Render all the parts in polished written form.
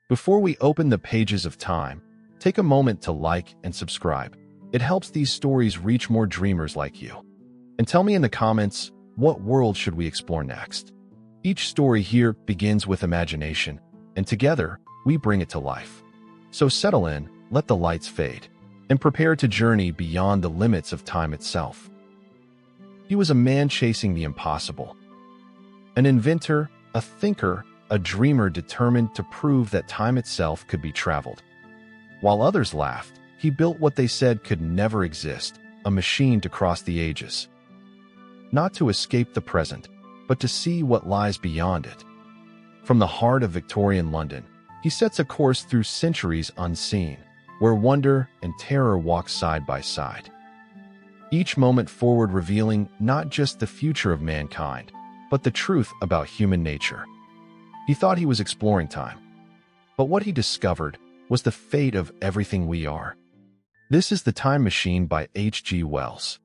Before we open the pages of time, take a moment to like and subscribe. It helps these stories reach more dreamers like you. And tell me in the comments, what world should we explore next? Each story here begins with imagination, and together, we bring it to life. So settle in, let the lights fade, and prepare to journey beyond the limits of time itself. He was a man chasing the impossible. An inventor, a thinker, a dreamer determined to prove that time itself could be traveled. While others laughed, he built what they said could never exist, a machine to cross the ages. Not to escape the present, but to see what lies beyond it. From the heart of Victorian London, he sets a course through centuries unseen, where wonder and terror walk side by side. Each moment forward revealing not just the future of mankind, but the truth about human nature. He thought he was exploring time, but what he discovered was the fate of everything we are. This is The Time Machine by H.G. Wells.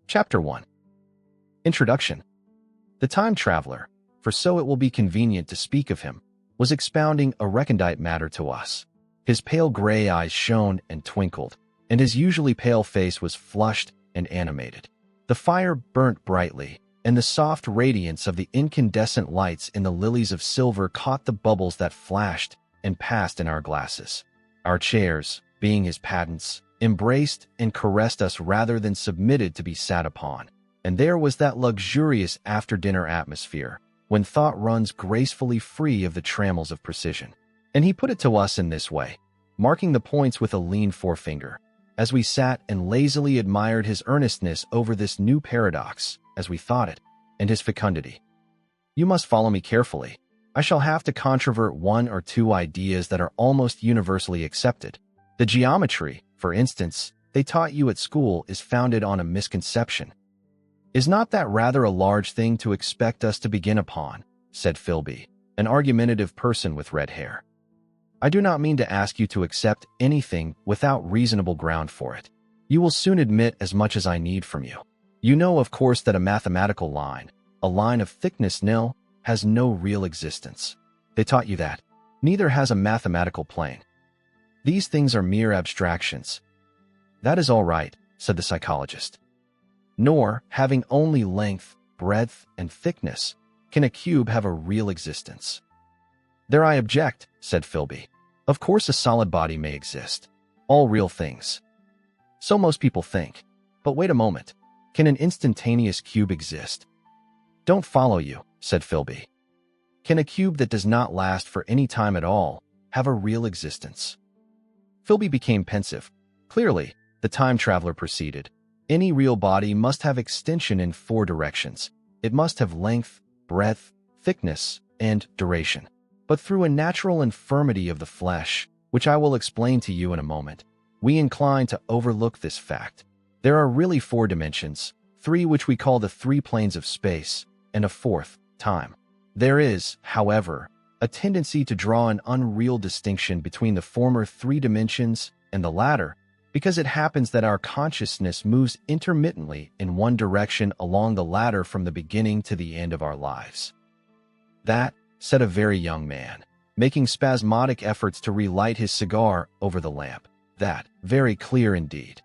Chapter 1. Introduction. The time traveler, for so it will be convenient to speak of him, was expounding a recondite matter to us. His pale gray eyes shone and twinkled, and his usually pale face was flushed and animated. The fire burnt brightly, and the soft radiance of the incandescent lights in the lilies of silver caught the bubbles that flashed and passed in our glasses. Our chairs, being his patents, embraced and caressed us rather than submitted to be sat upon. And there was that luxurious after-dinner atmosphere, when thought runs gracefully free of the trammels of precision. And he put it to us in this way, marking the points with a lean forefinger, as we sat and lazily admired his earnestness over this new paradox, as we thought it, and his fecundity. You must follow me carefully. I shall have to controvert one or two ideas that are almost universally accepted. The geometry, for instance, they taught you at school is founded on a misconception. Is not that rather a large thing to expect us to begin upon? Said Philby, an argumentative person with red hair. I do not mean to ask you to accept anything without reasonable ground for it. You will soon admit as much as I need from you. You know, of course, that a mathematical line, a line of thickness nil, has no real existence. They taught you that. Neither has a mathematical plane. These things are mere abstractions. That is all right, said the psychologist. Nor, having only length, breadth, and thickness, can a cube have a real existence. There I object, said Philby. Of course a solid body may exist. All real things. So most people think. But wait a moment. Can an instantaneous cube exist? Don't follow you, said Philby. Can a cube that does not last for any time at all have a real existence? Philby became pensive. Clearly, the time traveler proceeded. Any real body must have extension in 4 directions. It must have length, breadth, thickness, and duration. But through a natural infirmity of the flesh, which I will explain to you in a moment, we incline to overlook this fact. There are really 4 dimensions, 3 which we call the 3 planes of space, and a 4th, time. There is, however, a tendency to draw an unreal distinction between the former 3 dimensions and the latter, because it happens that our consciousness moves intermittently in one direction along the ladder from the beginning to the end of our lives. That, said a very young man, making spasmodic efforts to relight his cigar over the lamp. That, very clear indeed.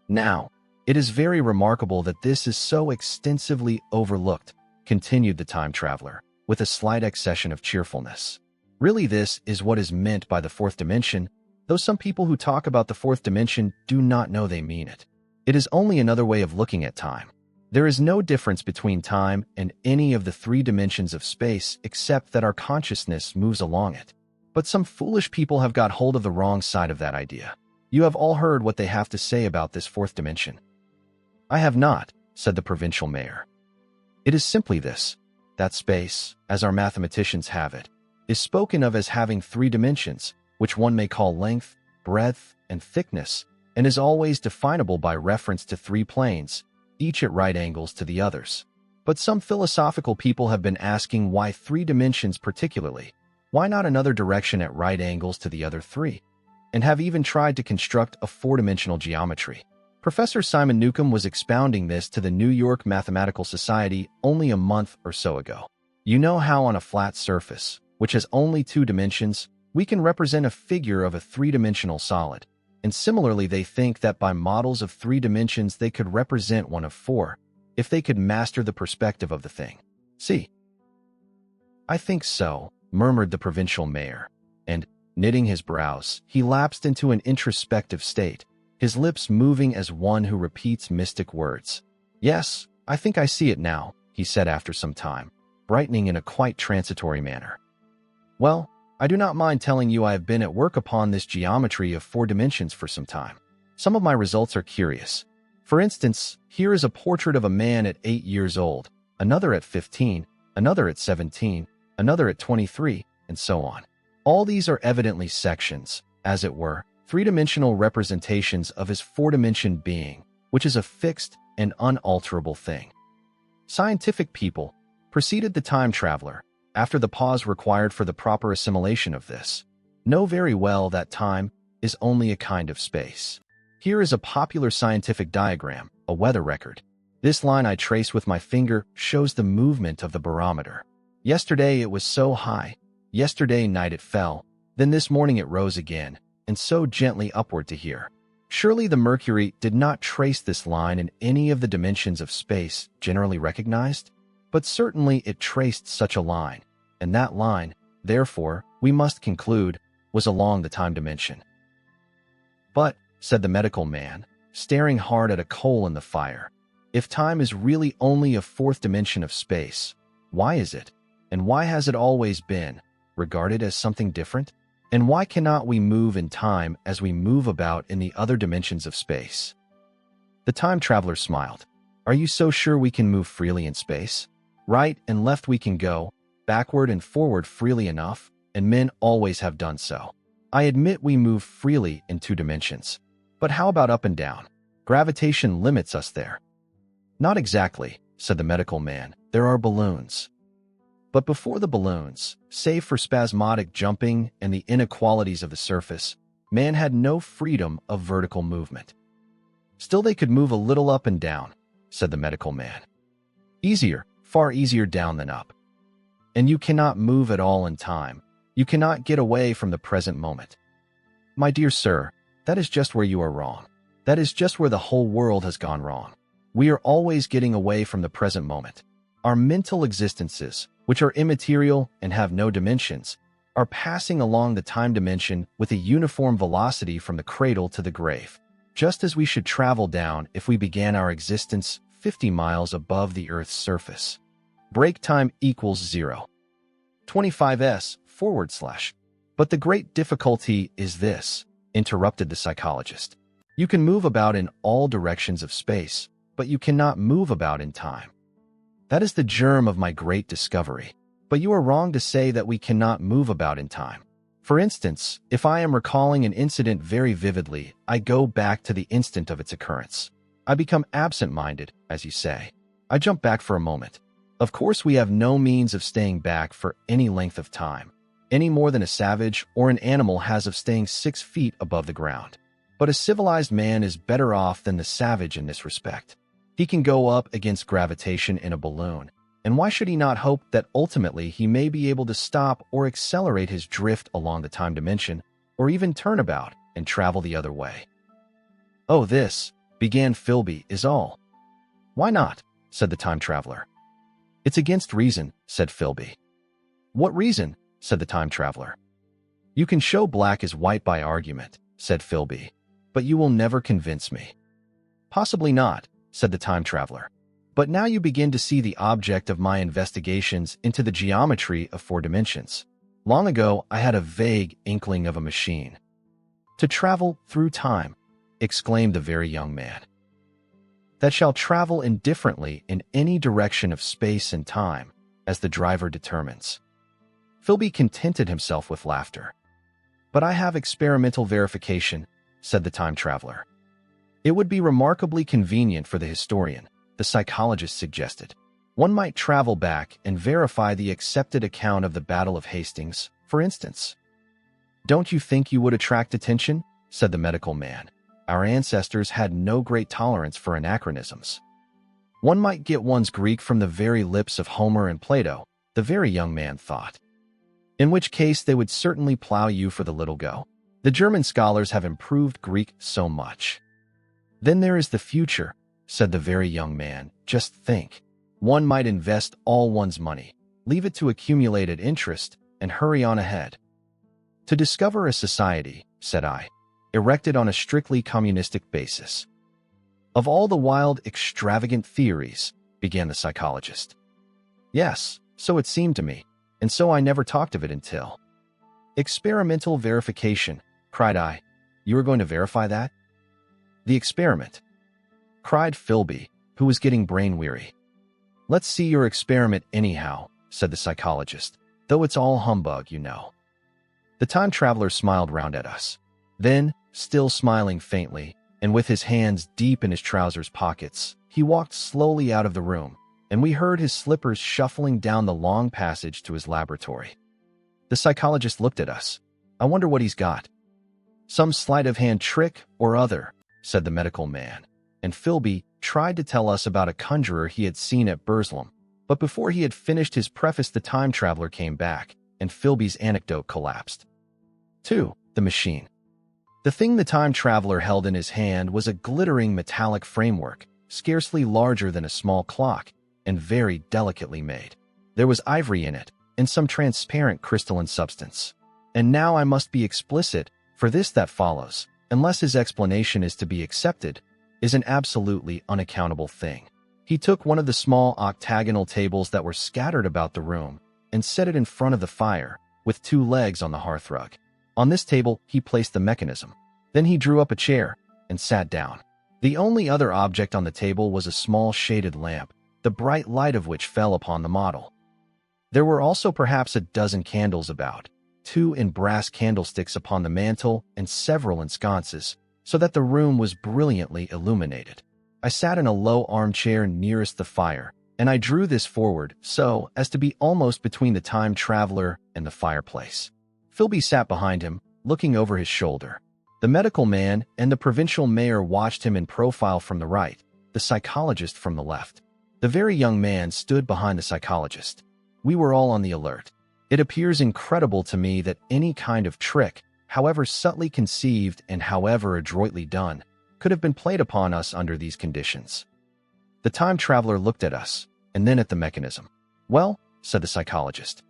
Now, it is very remarkable that this is so extensively overlooked, continued the time traveler, with a slight accession of cheerfulness. Really, this is what is meant by the 4th dimension, though some people who talk about the 4th dimension do not know they mean it. It is only another way of looking at time. There is no difference between time and any of the 3 dimensions of space except that our consciousness moves along it. But some foolish people have got hold of the wrong side of that idea. You have all heard what they have to say about this 4th dimension. I have not, said the provincial mayor. It is simply this, that space, as our mathematicians have it, is spoken of as having 3 dimensions, which one may call length, breadth, and thickness, and is always definable by reference to 3 planes, each at right angles to the others. But some philosophical people have been asking why 3 dimensions particularly, why not another direction at right angles to the other 3, and have even tried to construct a 4-dimensional geometry. Professor Simon Newcomb was expounding this to the New York Mathematical Society only a month or so ago. You know how on a flat surface, which has only 2 dimensions, we can represent a figure of a three-dimensional solid. And similarly, they think that by models of 3 dimensions they could represent one of 4, if they could master the perspective of the thing. See? I think so, murmured the provincial mayor, and, knitting his brows, he lapsed into an introspective state, his lips moving as one who repeats mystic words. Yes, I think I see it now, he said after some time, brightening in a quite transitory manner. Well, I do not mind telling you I have been at work upon this geometry of 4 dimensions for some time. Some of my results are curious. For instance, here is a portrait of a man at 8 years old, another at 15, another at 17, another at 23, and so on. All these are evidently sections, as it were, 3-dimensional representations of his 4-dimension being, which is a fixed and unalterable thing. Scientific people, proceeded the time traveler, after the pause required for the proper assimilation of this, know very well that time is only a kind of space. Here is a popular scientific diagram, a weather record. This line I trace with my finger shows the movement of the barometer. Yesterday it was so high, yesterday night it fell, then this morning it rose again, and so gently upward to here. Surely the mercury did not trace this line in any of the dimensions of space generally recognized? But certainly it traced such a line, and that line, therefore, we must conclude, was along the time dimension. But, said the medical man, staring hard at a coal in the fire, if time is really only a 4th dimension of space, why is it, and why has it always been, regarded as something different? And why cannot we move in time as we move about in the other dimensions of space? The time traveler smiled. Are you so sure we can move freely in space? Right and left we can go, backward and forward freely enough, and men always have done so. I admit we move freely in 2 dimensions. But how about up and down? Gravitation limits us there. Not exactly, said the medical man. There are balloons. But before the balloons, save for spasmodic jumping and the inequalities of the surface, man had no freedom of vertical movement. Still they could move a little up and down, said the medical man. Easier, far easier down than up. And you cannot move at all in time. You cannot get away from the present moment. My dear sir, that is just where you are wrong. That is just where the whole world has gone wrong. We are always getting away from the present moment. Our mental existences, which are immaterial and have no dimensions, are passing along the time dimension with a uniform velocity from the cradle to the grave, just as we should travel down if we began our existence 50 miles above the Earth's surface. Break time equals 0. 25s /. But the great difficulty is this, interrupted the psychologist. You can move about in all directions of space, but you cannot move about in time. That is the germ of my great discovery. But you are wrong to say that we cannot move about in time. For instance, if I am recalling an incident very vividly, I go back to the instant of its occurrence. I become absent-minded, as you say. I jump back for a moment. Of course, we have no means of staying back for any length of time, any more than a savage or an animal has of staying 6 feet above the ground. But a civilized man is better off than the savage in this respect. He can go up against gravitation in a balloon, and why should he not hope that ultimately he may be able to stop or accelerate his drift along the time dimension, or even turn about and travel the other way? Oh, this, began Philby, is all. Why not? Said the time traveler. It's against reason, said Philby. What reason? Said the time traveler. You can show black is white by argument, said Philby, but you will never convince me. Possibly not, said the time traveler. But now you begin to see the object of my investigations into the geometry of 4 dimensions. Long ago, I had a vague inkling of a machine. To travel through time, exclaimed the very young man. That shall travel indifferently in any direction of space and time, as the driver determines. Philby contented himself with laughter. But I have experimental verification, said the time traveler. It would be remarkably convenient for the historian, the psychologist suggested. One might travel back and verify the accepted account of the Battle of Hastings, for instance. Don't you think you would attract attention? Said the medical man. Our ancestors had no great tolerance for anachronisms. One might get one's Greek from the very lips of Homer and Plato, the very young man thought. in which case they would certainly plow you for the little go. The German scholars have improved Greek so much. Then there is the future, said the very young man. Just think. One might invest all one's money, leave it to accumulated interest, and hurry on ahead. To discover a society, said I, erected on a strictly communistic basis. Of all the wild, extravagant theories, began the psychologist. Yes, so it seemed to me, and so I never talked of it until. Experimental verification, cried I. You are going to verify that? The experiment, cried Philby, who was getting brain-weary. Let's see your experiment anyhow, said the psychologist, though it's all humbug, you know. The time traveler smiled round at us. Then, still smiling faintly, and with his hands deep in his trousers pockets, he walked slowly out of the room, and we heard his slippers shuffling down the long passage to his laboratory. The psychologist looked at us. I wonder what he's got. Some sleight-of-hand trick or other, said the medical man, and Philby tried to tell us about a conjurer he had seen at Burslem, but before he had finished his preface the time traveler came back, and Philby's anecdote collapsed. 2. The machine. The thing the time traveler held in his hand was a glittering metallic framework, scarcely larger than a small clock, and very delicately made. There was ivory in it, and some transparent crystalline substance. And now I must be explicit, for this that follows, unless his explanation is to be accepted, is an absolutely unaccountable thing. He took one of the small octagonal tables that were scattered about the room and set it in front of the fire, with 2 legs on the hearthrug. On this table, he placed the mechanism. Then he drew up a chair and sat down. The only other object on the table was a small shaded lamp, the bright light of which fell upon the model. There were also perhaps a dozen candles about, 2 in brass candlesticks upon the mantel and several in sconces, so that the room was brilliantly illuminated. I sat in a low armchair nearest the fire, and I drew this forward so as to be almost between the time traveler and the fireplace. Philby sat behind him, looking over his shoulder. The medical man and the provincial mayor watched him in profile from the right, the psychologist from the left. The very young man stood behind the psychologist. We were all on the alert. It appears incredible to me that any kind of trick, however subtly conceived and however adroitly done, could have been played upon us under these conditions. The time traveler looked at us, and then at the mechanism. Well, said the psychologist.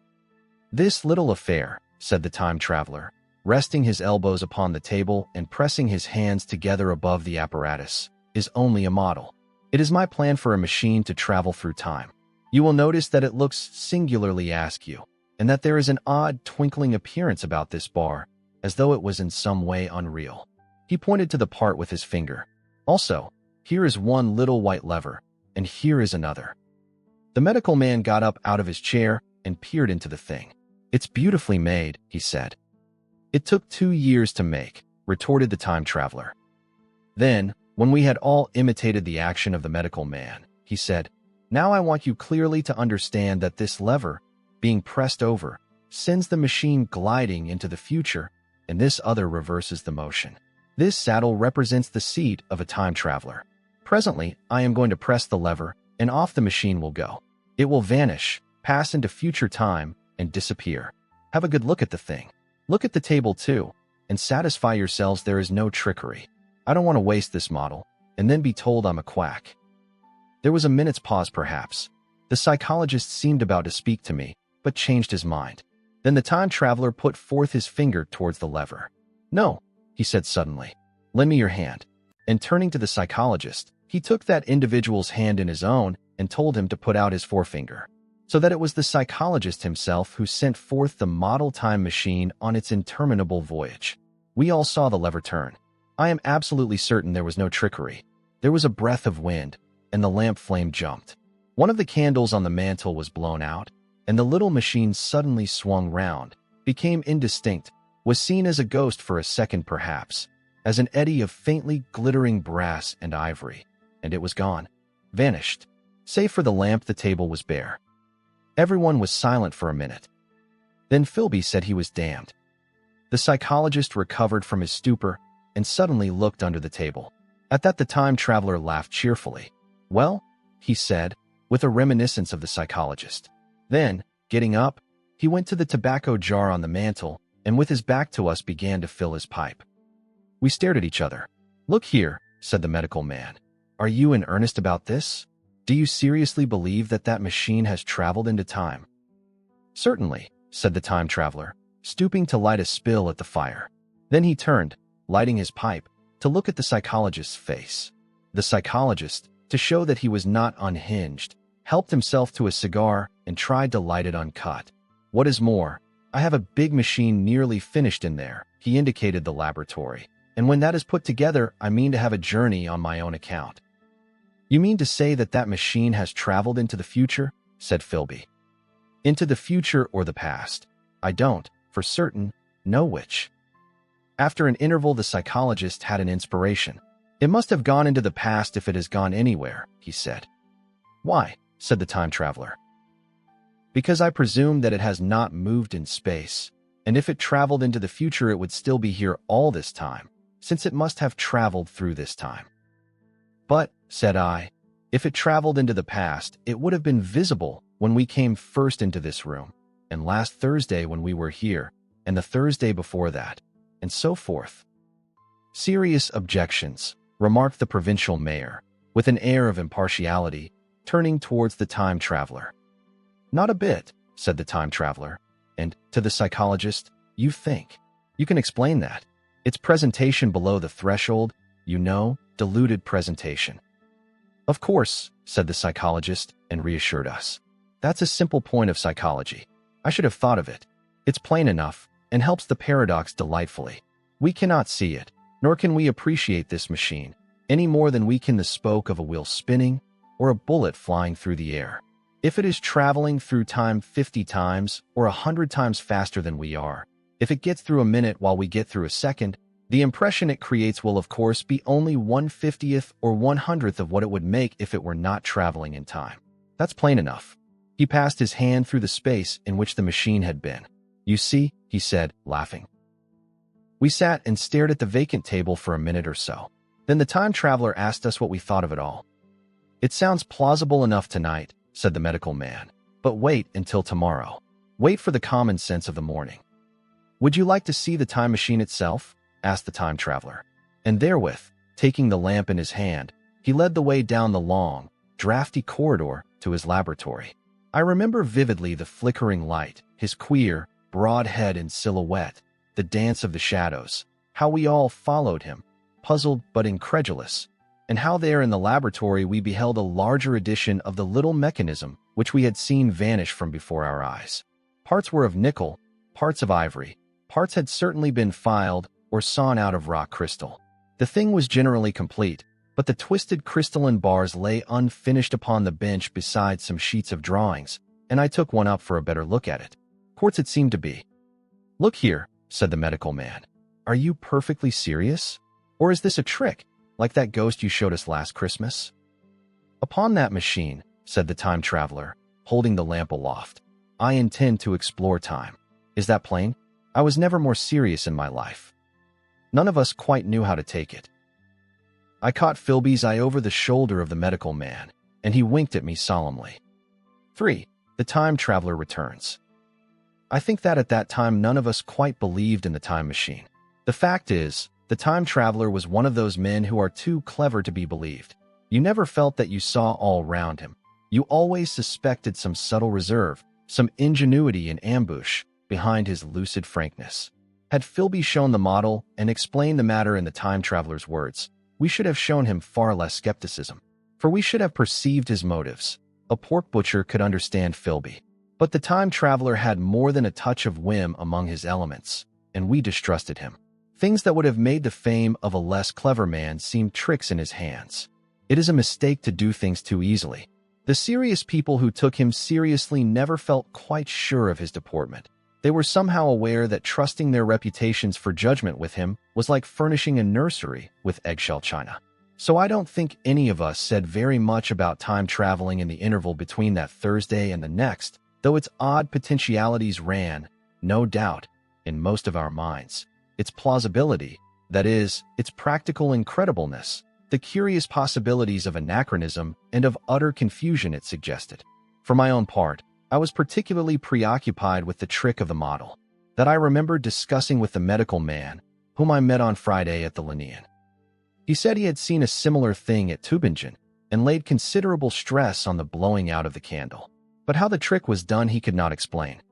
This little affair, said the time traveler, resting his elbows upon the table and pressing his hands together above the apparatus, is only a model. It is my plan for a machine to travel through time. You will notice that it looks singularly askew, and that there is an odd twinkling appearance about this bar, as though it was in some way unreal. He pointed to the part with his finger. Also, here is one little white lever, and here is another. The medical man got up out of his chair and peered into the thing. It's beautifully made, he said. It took 2 years to make, retorted the time traveler. Then, when we had all imitated the action of the medical man, he said, Now I want you clearly to understand that this lever, being pressed over, sends the machine gliding into the future, and this other reverses the motion. This saddle represents the seat of a time traveler. Presently, I am going to press the lever, and off the machine will go. It will vanish, pass into future time, and disappear. Have a good look at the thing. Look at the table too, and satisfy yourselves there is no trickery. I don't want to waste this model, and then be told I'm a quack. There was a minute's pause perhaps. The psychologist seemed about to speak to me, but changed his mind. Then the time traveler put forth his finger towards the lever. No, he said suddenly. Lend me your hand. And turning to the psychologist, he took that individual's hand in his own and told him to put out his forefinger. So that it was the psychologist himself who sent forth the model time machine on its interminable voyage. We all saw the lever turn. I am absolutely certain there was no trickery. There was a breath of wind, and the lamp flame jumped. One of the candles on the mantel was blown out, and the little machine suddenly swung round, became indistinct, was seen as a ghost for a second perhaps, as an eddy of faintly glittering brass and ivory, and it was gone, vanished. Save for the lamp, the table was bare. Everyone was silent for a minute. Then Philby said he was damned. The psychologist recovered from his stupor and suddenly looked under the table. At that the time traveler laughed cheerfully. Well, he said, with a reminiscence of the psychologist. Then, getting up, He went to the tobacco jar on the mantel, and with his back to us began to fill his pipe. We stared at each other. "Look here," said the medical man. "Are you in earnest about this? Do you seriously believe that that machine has traveled into time?" "Certainly," said the time traveler, stooping to light a spill at the fire. Then he turned, lighting his pipe, to look at the psychologist's face. The psychologist, to show that he was not unhinged, helped himself to a cigar and tried to light it uncut. "What is more, I have a big machine nearly finished in there," he indicated the laboratory. "And when that is put together, I mean to have a journey on my own account." "You mean to say that that machine has traveled into the future?" said Philby. "Into the future or the past? I don't, for certain, know which." After an interval, the psychologist had an inspiration. "It must have gone into the past if it has gone anywhere," he said. "Why?" said the time traveler. "Because I presume that it has not moved in space, and if it traveled into the future it would still be here all this time, since it must have traveled through this time." "But," said I, "if it traveled into the past, it would have been visible when we came first into this room, and last Thursday when we were here, and the Thursday before that, and so forth." "Serious objections," remarked the provincial mayor, with an air of impartiality, turning towards the time traveler. "Not a bit," said the time traveler, and, to the psychologist, "You think you can explain that? It's presentation below the threshold, you know, diluted presentation." "Of course," said the psychologist, and reassured us. "That's a simple point of psychology. I should have thought of it. It's plain enough, and helps the paradox delightfully. We cannot see it, nor can we appreciate this machine, any more than we can the spoke of a wheel spinning or a bullet flying through the air. If it is traveling through time 50 times or 100 times faster than we are, if it gets through a minute while we get through a second, the impression it creates will of course be only 1/50th or 100th of what it would make if it were not traveling in time. That's plain enough." He passed his hand through the space in which the machine had been. "You see," he said, laughing. We sat and stared at the vacant table for a minute or so. Then the time traveler asked us what we thought of it all. "It sounds plausible enough tonight," said the medical man. "But wait until tomorrow. Wait for the common sense of the morning." "Would you like to see the time machine itself?" asked the time traveler. And therewith, taking the lamp in his hand, he led the way down the long, drafty corridor to his laboratory. I remember vividly the flickering light, his queer, broad head in silhouette, the dance of the shadows, how we all followed him, puzzled but incredulous, and how there in the laboratory we beheld a larger edition of the little mechanism which we had seen vanish from before our eyes. Parts were of nickel, parts of ivory, parts had certainly been filed or sawn out of rock crystal. The thing was generally complete, but the twisted crystalline bars lay unfinished upon the bench beside some sheets of drawings, and I took one up for a better look at it. Quartz it seemed to be. "Look here," said the medical man. "Are you perfectly serious? Or is this a trick, like that ghost you showed us last Christmas?" "Upon that machine," said the time traveler, holding the lamp aloft, "I intend to explore time. Is that plain? I was never more serious in my life." None of us quite knew how to take it. I caught Philby's eye over the shoulder of the medical man, and he winked at me solemnly. 3. The time traveler returns. I think that at that time none of us quite believed in the time machine. The fact is, the time traveler was one of those men who are too clever to be believed. You never felt that you saw all round him. You always suspected some subtle reserve, some ingenuity in ambush behind his lucid frankness. Had Philby shown the model and explained the matter in the time traveler's words, we should have shown him far less skepticism, for we should have perceived his motives. A pork butcher could understand Philby, but the time traveler had more than a touch of whim among his elements, and we distrusted him. Things that would have made the fame of a less clever man seem tricks in his hands. It is a mistake to do things too easily. The serious people who took him seriously never felt quite sure of his deportment. They were somehow aware that trusting their reputations for judgment with him was like furnishing a nursery with eggshell china. So I don't think any of us said very much about time traveling in the interval between that Thursday and the next, though its odd potentialities ran, no doubt, in most of our minds. Its plausibility, that is, its practical incredibleness, the curious possibilities of anachronism and of utter confusion it suggested. For my own part, I was particularly preoccupied with the trick of the model that I remembered discussing with the medical man whom I met on Friday at the Linnean. He said he had seen a similar thing at Tübingen and laid considerable stress on the blowing out of the candle. But how the trick was done he could not explain.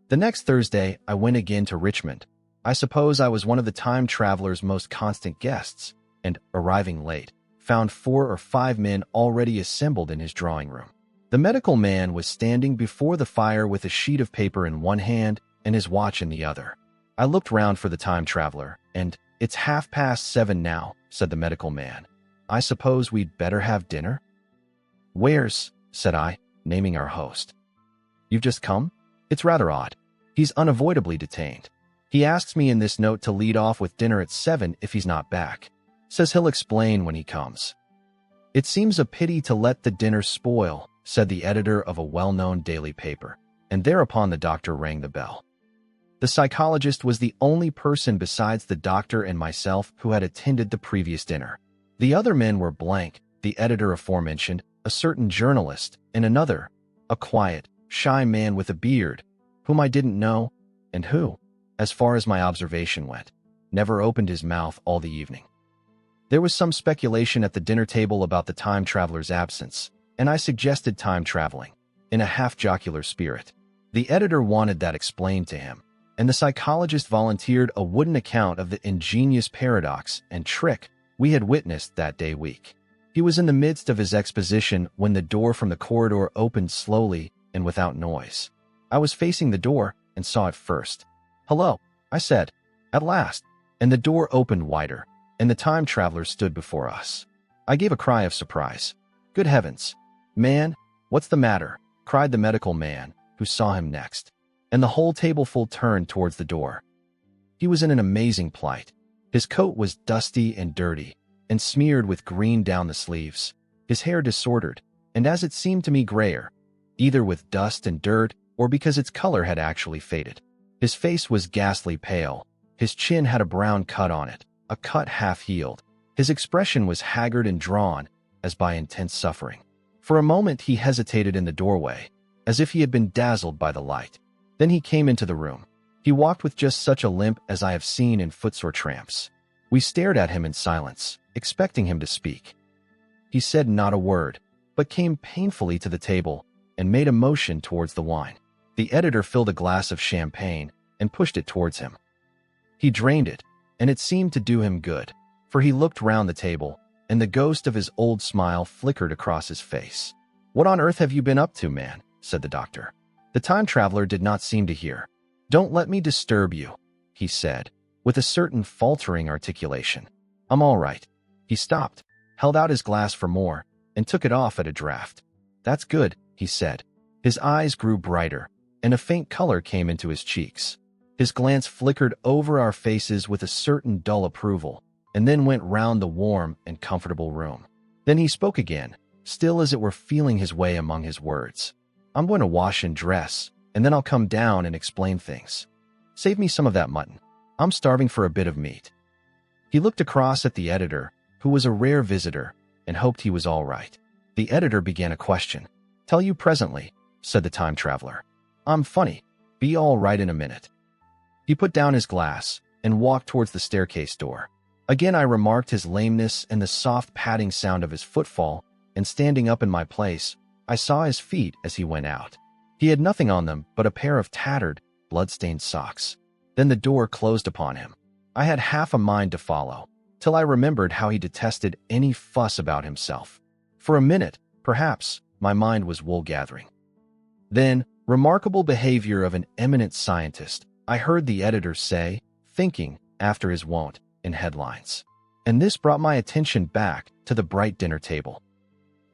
The next Thursday, I went again to Richmond. I suppose I was one of the time traveler's most constant guests, and, arriving late, found 4 or 5 men already assembled in his drawing room. The medical man was standing before the fire with a sheet of paper in one hand and his watch in the other. I looked round for the time traveler, and, "It's 7:30 now," said the medical man. "I suppose we'd better have dinner?" "Where's?" said I, naming our host. "You've just come? It's rather odd. He's unavoidably detained. He asks me in this note to lead off with dinner at 7 if he's not back. Says he'll explain when he comes." "It seems a pity to let the dinner spoil," said the editor of a well-known daily paper, and thereupon the doctor rang the bell. The psychologist was the only person besides the doctor and myself who had attended the previous dinner. The other men were blank, the editor aforementioned, a certain journalist, and another, a quiet, shy man with a beard, whom I didn't know, and who, as far as my observation went, never opened his mouth all the evening. There was some speculation at the dinner table about the time traveler's absence, and I suggested time traveling, in a half-jocular spirit. The editor wanted that explained to him, and the psychologist volunteered a wooden account of the ingenious paradox and trick we had witnessed that day week. He was in the midst of his exposition when the door from the corridor opened slowly and without noise. I was facing the door and saw it first. "Hello," I said, "at last," and the door opened wider, and the time traveler stood before us. I gave a cry of surprise. "Good heavens! Man, what's the matter?" cried the medical man, who saw him next, and the whole tableful turned towards the door. He was in an amazing plight. His coat was dusty and dirty, and smeared with green down the sleeves, his hair disordered, and as it seemed to me grayer, either with dust and dirt or because its color had actually faded. His face was ghastly pale, his chin had a brown cut on it, a cut half-healed. His expression was haggard and drawn, as by intense suffering. For a moment he hesitated in the doorway, as if he had been dazzled by the light. Then he came into the room. He walked with just such a limp as I have seen in footsore tramps. We stared at him in silence, expecting him to speak. He said not a word, but came painfully to the table and made a motion towards the wine. The editor filled a glass of champagne and pushed it towards him. He drained it, and it seemed to do him good, for he looked round the table, and the ghost of his old smile flickered across his face. "What on earth have you been up to, man?" said the doctor. The time traveler did not seem to hear. "Don't let me disturb you," he said, with a certain faltering articulation. "I'm all right." He stopped, held out his glass for more, and took it off at a draught. "That's good," he said. His eyes grew brighter, and a faint color came into his cheeks. His glance flickered over our faces with a certain dull approval, and then went round the warm and comfortable room. Then he spoke again, still as it were feeling his way among his words. "I'm going to wash and dress, and then I'll come down and explain things. Save me some of that mutton. I'm starving for a bit of meat." He looked across at the editor, who was a rare visitor, and hoped he was all right. The editor began a question. "Tell you presently," said the time traveler. "I'm funny. Be all right in a minute." He put down his glass and walked towards the staircase door. Again I remarked his lameness and the soft padding sound of his footfall, and standing up in my place, I saw his feet as he went out. He had nothing on them but a pair of tattered, blood-stained socks. Then the door closed upon him. I had half a mind to follow, till I remembered how he detested any fuss about himself. For a minute, perhaps, my mind was wool-gathering. Then, remarkable behavior of an eminent scientist, I heard the editor say, thinking, after his wont, in headlines. And this brought my attention back to the bright dinner table.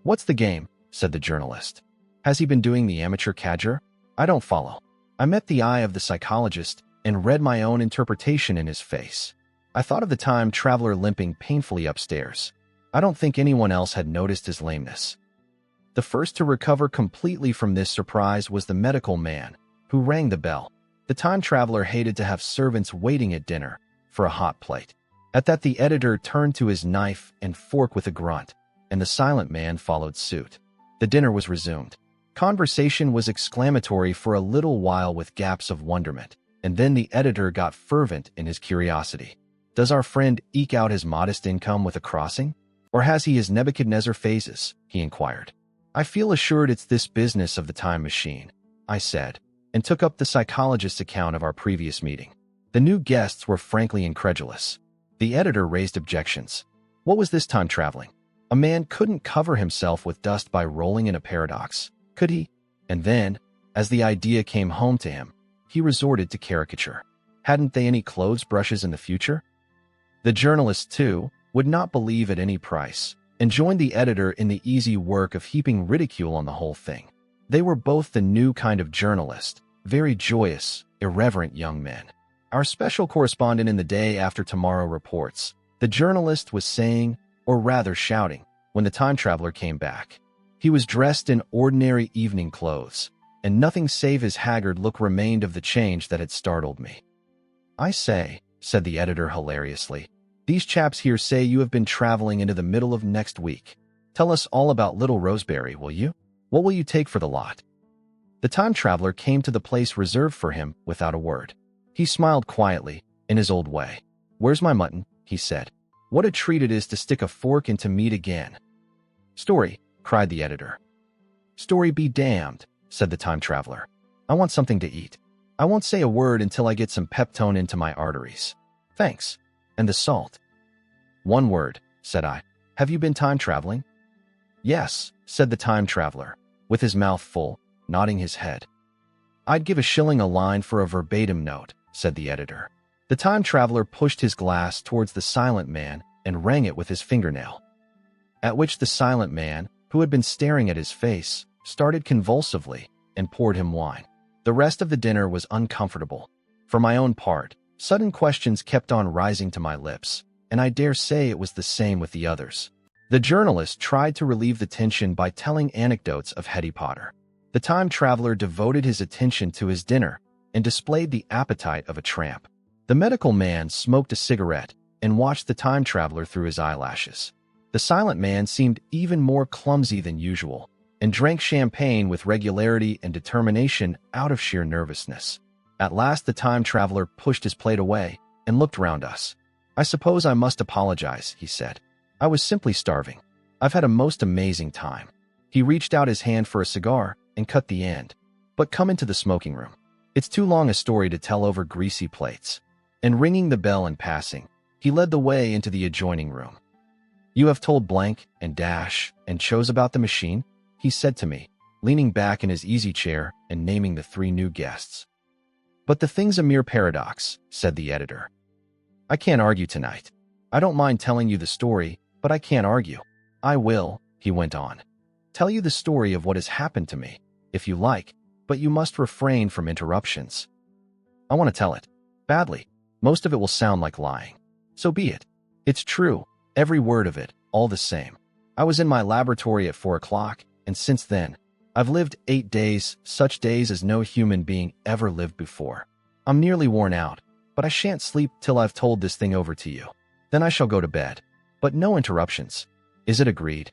"What's the game?" said the journalist. "Has he been doing the amateur cadger? I don't follow." I met the eye of the psychologist and read my own interpretation in his face. I thought of the time traveler limping painfully upstairs. I don't think anyone else had noticed his lameness. The first to recover completely from this surprise was the medical man, who rang the bell. The time traveler hated to have servants waiting at dinner for a hot plate. At that the editor turned to his knife and fork with a grunt, and the silent man followed suit. The dinner was resumed. Conversation was exclamatory for a little while with gaps of wonderment, and then the editor got fervent in his curiosity. Does our friend eke out his modest income with a crossing? Or has he his Nebuchadnezzar phases? He inquired. I feel assured it's this business of the time machine, I said, and took up the psychologist's account of our previous meeting. The new guests were frankly incredulous. The editor raised objections. What was this time traveling? A man couldn't cover himself with dust by rolling in a paradox, could he? And then, as the idea came home to him, he resorted to caricature. Hadn't they any clothes brushes in the future? The journalist, too, would not believe at any price, and joined the editor in the easy work of heaping ridicule on the whole thing. They were both the new kind of journalist, very joyous, irreverent young men. Our special correspondent in the Day After Tomorrow reports, the journalist was saying, or rather shouting, when the time traveler came back. He was dressed in ordinary evening clothes, and nothing save his haggard look remained of the change that had startled me. I say, said the editor hilariously, these chaps here say you have been traveling into the middle of next week. Tell us all about little Roseberry, will you? What will you take for the lot? The time traveler came to the place reserved for him without a word. He smiled quietly, in his old way. Where's my mutton? He said. What a treat it is to stick a fork into meat again. Story, cried the editor. Story be damned, said the time traveler. I want something to eat. I won't say a word until I get some peptone into my arteries. Thanks. And the salt. One word, said I. Have you been time traveling? Yes, said the time traveler, with his mouth full, nodding his head. I'd give $1 a line for a verbatim note, said the editor. The time traveler pushed his glass towards the silent man and rang it with his fingernail. At which the silent man, who had been staring at his face, started convulsively and poured him wine. The rest of the dinner was uncomfortable. For my own part, sudden questions kept on rising to my lips, and I dare say it was the same with the others. The journalist tried to relieve the tension by telling anecdotes of Hetty Potter. The time traveler devoted his attention to his dinner and displayed the appetite of a tramp. The medical man smoked a cigarette and watched the time traveler through his eyelashes. The silent man seemed even more clumsy than usual and drank champagne with regularity and determination out of sheer nervousness. At last the time traveler pushed his plate away and looked round us. I suppose I must apologize, he said. I was simply starving. I've had a most amazing time. He reached out his hand for a cigar and cut the end. But come into the smoking room. It's too long a story to tell over greasy plates. And ringing the bell and passing, he led the way into the adjoining room. You have told blank and dash and chose about the machine, he said to me, leaning back in his easy chair and naming the 3 new guests. But the thing's a mere paradox, said the editor. I can't argue tonight. I don't mind telling you the story, but I can't argue. I will, he went on, tell you the story of what has happened to me, if you like, but you must refrain from interruptions. I want to tell it. Badly. Most of it will sound like lying. So be it. It's true, every word of it, all the same. I was in my laboratory at 4 o'clock, and since then, I've lived 8 days, such days as no human being ever lived before. I'm nearly worn out, but I shan't sleep till I've told this thing over to you. Then I shall go to bed. But no interruptions. Is it agreed?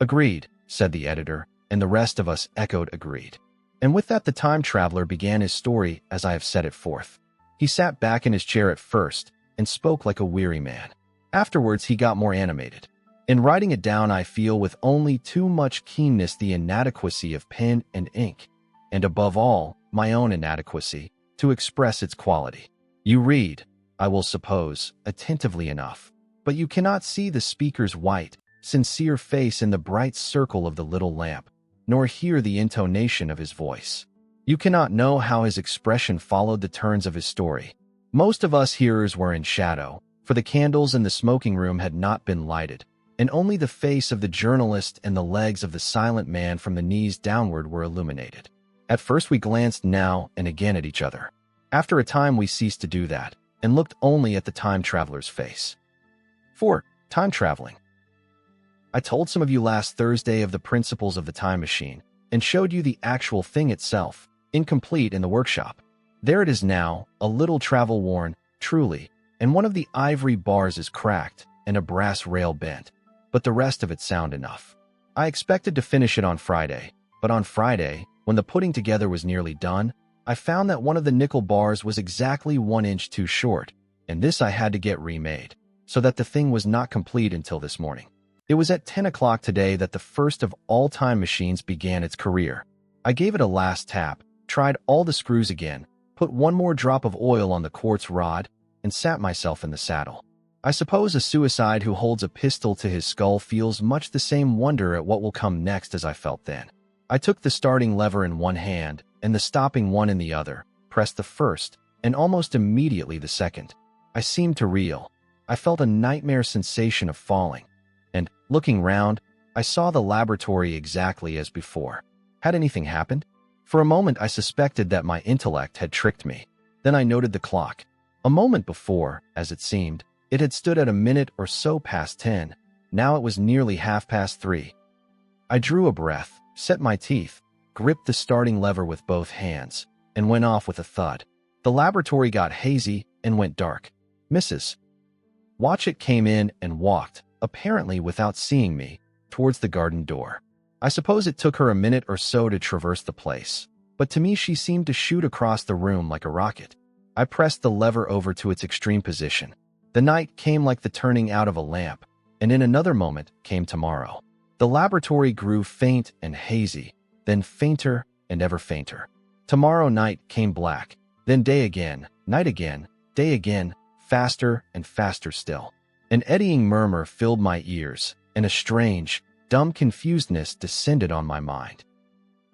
Agreed, said the editor, and the rest of us echoed agreed. And with that the time traveler began his story as I have set it forth. He sat back in his chair at first and spoke like a weary man. Afterwards he got more animated. In writing it down I feel with only too much keenness the inadequacy of pen and ink, and above all, my own inadequacy, to express its quality. You read, I will suppose, attentively enough, but you cannot see the speaker's white, sincere face in the bright circle of the little lamp, nor hear the intonation of his voice. You cannot know how his expression followed the turns of his story. Most of us hearers were in shadow, for the candles in the smoking room had not been lighted, and only the face of the journalist and the legs of the silent man from the knees downward were illuminated. At first we glanced now and again at each other. After a time we ceased to do that, and looked only at the time traveler's face. 4. Time traveling. I told some of you last Thursday of the principles of the time machine, and showed you the actual thing itself, incomplete in the workshop. There it is now, a little travel-worn, truly, and one of the ivory bars is cracked, and a brass rail bent, but the rest of it sound enough. I expected to finish it on Friday, But on Friday, when the putting together was nearly done, I found that one of the nickel bars was exactly 1 inch too short, and this I had to get remade, so that the thing was not complete until this morning. It was at 10 o'clock today that the first of all time machines began its career. I gave it a last tap, tried all the screws again, put one more drop of oil on the quartz rod, and sat myself in the saddle. I suppose a suicide who holds a pistol to his skull feels much the same wonder at what will come next as I felt then. I took the starting lever in one hand and the stopping one in the other, pressed the first, and almost immediately the second. I seemed to reel. I felt a nightmare sensation of falling, and, looking round, I saw the laboratory exactly as before. Had anything happened? For a moment I suspected that my intellect had tricked me. Then I noted the clock. A moment before, as it seemed, it had stood at a minute or so past 10. Now it was nearly 3:30. I drew a breath, set my teeth, gripped the starting lever with both hands, and went off with a thud. The laboratory got hazy and went dark. Mrs. Watchett came in and walked, apparently without seeing me, towards the garden door. I suppose it took her a minute or so to traverse the place, but to me she seemed to shoot across the room like a rocket. I pressed the lever over to its extreme position. The night came like the turning out of a lamp, and in another moment came tomorrow. The laboratory grew faint and hazy, then fainter and ever fainter. Tomorrow night came black, then day again, night again, day again, faster and faster still. An eddying murmur filled my ears, and a strange, dumb confusedness descended on my mind.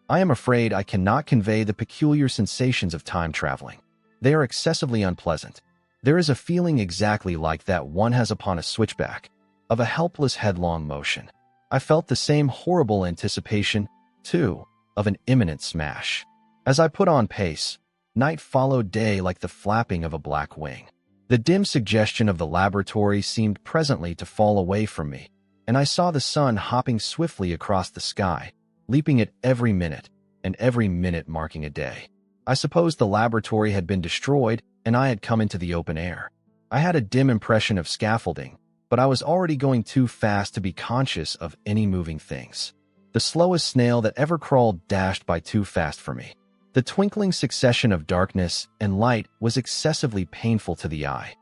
I am afraid I cannot convey the peculiar sensations of time traveling. They are excessively unpleasant. There is a feeling exactly like that one has upon a switchback, of a helpless headlong motion. I felt the same horrible anticipation, too, of an imminent smash. As I put on pace, night followed day like the flapping of a black wing. The dim suggestion of the laboratory seemed presently to fall away from me, and I saw the sun hopping swiftly across the sky, leaping at every minute, and every minute marking a day. I suppose the laboratory had been destroyed, and I had come into the open air. I had a dim impression of scaffolding, but I was already going too fast to be conscious of any moving things. The slowest snail that ever crawled dashed by too fast for me. The twinkling succession of darkness and light was excessively painful to the eye.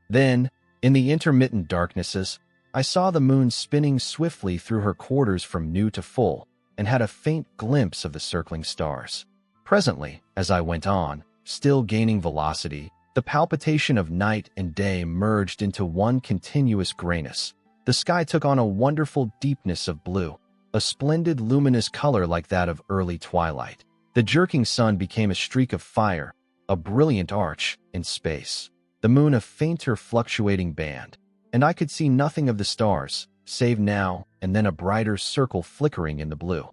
Then, in the intermittent darknesses, I saw the moon spinning swiftly through her quarters from new to full, and had a faint glimpse of the circling stars. Presently, as I went on, still gaining velocity, the palpitation of night and day merged into one continuous grayness. The sky took on a wonderful deepness of blue, a splendid luminous color like that of early twilight. The jerking sun became a streak of fire, a brilliant arch in space, the moon a fainter fluctuating band, and I could see nothing of the stars, save now and then a brighter circle flickering in the blue.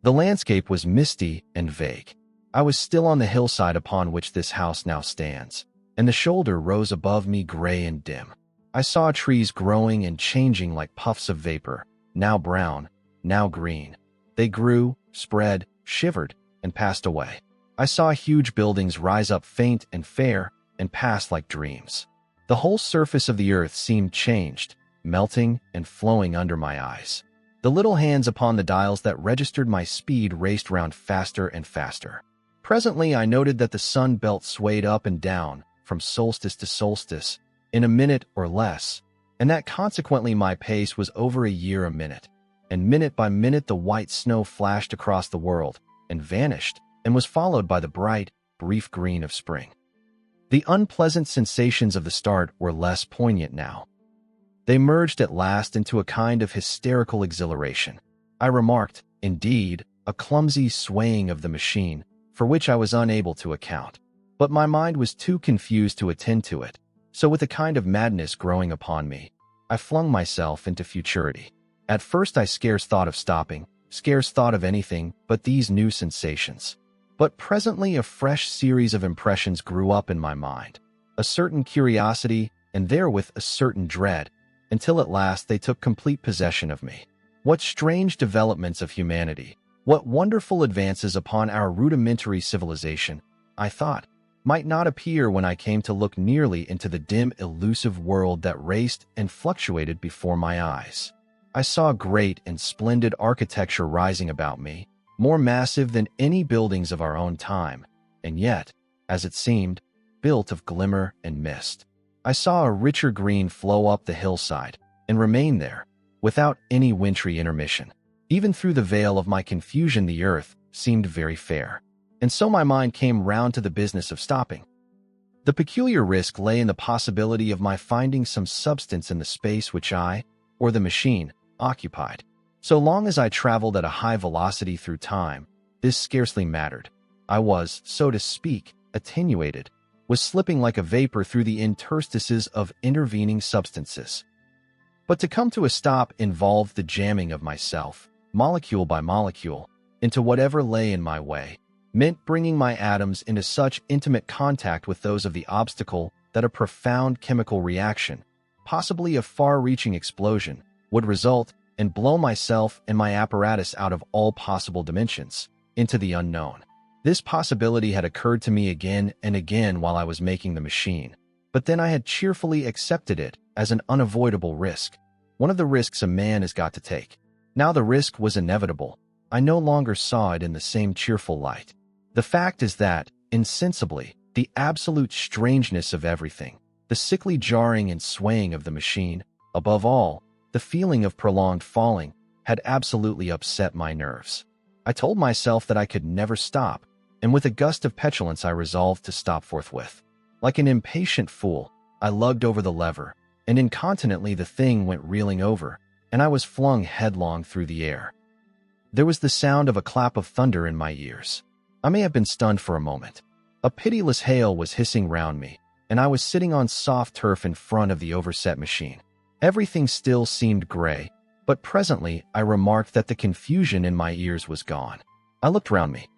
The landscape was misty and vague. I was still on the hillside upon which this house now stands, and the shoulder rose above me gray and dim. I saw trees growing and changing like puffs of vapor, now brown, now green. They grew, spread, shivered, and passed away. I saw huge buildings rise up faint and fair and pass like dreams. The whole surface of the earth seemed changed, melting and flowing under my eyes. The little hands upon the dials that registered my speed raced round faster and faster. Presently I noted that the sun belt swayed up and down from solstice to solstice in a minute or less, and that consequently my pace was over a year a minute, and minute by minute the white snow flashed across the world and vanished, and was followed by the bright, brief green of spring. The unpleasant sensations of the start were less poignant now. They merged at last into a kind of hysterical exhilaration. I remarked, indeed, a clumsy swaying of the machine, for which I was unable to account. But my mind was too confused to attend to it, so with a kind of madness growing upon me, I flung myself into futurity. At first I scarce thought of stopping, scarce thought of anything but these new sensations. But presently a fresh series of impressions grew up in my mind, a certain curiosity and therewith a certain dread, until at last they took complete possession of me. What strange developments of humanity, what wonderful advances upon our rudimentary civilization, I thought, might not appear when I came to look nearly into the dim, elusive world that raced and fluctuated before my eyes. I saw great and splendid architecture rising about me, more massive than any buildings of our own time, and yet, as it seemed, built of glimmer and mist. I saw a richer green flow up the hillside and remain there, without any wintry intermission. Even through the veil of my confusion, the earth seemed very fair. And so my mind came round to the business of stopping. The peculiar risk lay in the possibility of my finding some substance in the space which I, or the machine, occupied. So long as I traveled at a high velocity through time, this scarcely mattered. I was, so to speak, attenuated, was slipping like a vapor through the interstices of intervening substances. But to come to a stop involved the jamming of myself, molecule by molecule, into whatever lay in my way, meant bringing my atoms into such intimate contact with those of the obstacle that a profound chemical reaction, possibly a far-reaching explosion, would result and blow myself and my apparatus out of all possible dimensions, into the unknown. This possibility had occurred to me again and again while I was making the machine, but then I had cheerfully accepted it as an unavoidable risk, one of the risks a man has got to take. Now the risk was inevitable. I no longer saw it in the same cheerful light. The fact is that, insensibly, the absolute strangeness of everything, the sickly jarring and swaying of the machine, above all, the feeling of prolonged falling, had absolutely upset my nerves. I told myself that I could never stop, and with a gust of petulance I resolved to stop forthwith. Like an impatient fool, I lugged over the lever, and incontinently the thing went reeling over, and I was flung headlong through the air. There was the sound of a clap of thunder in my ears. I may have been stunned for a moment. A pitiless hail was hissing round me, and I was sitting on soft turf in front of the overset machine. Everything still seemed gray, but presently I remarked that the confusion in my ears was gone. I looked round me.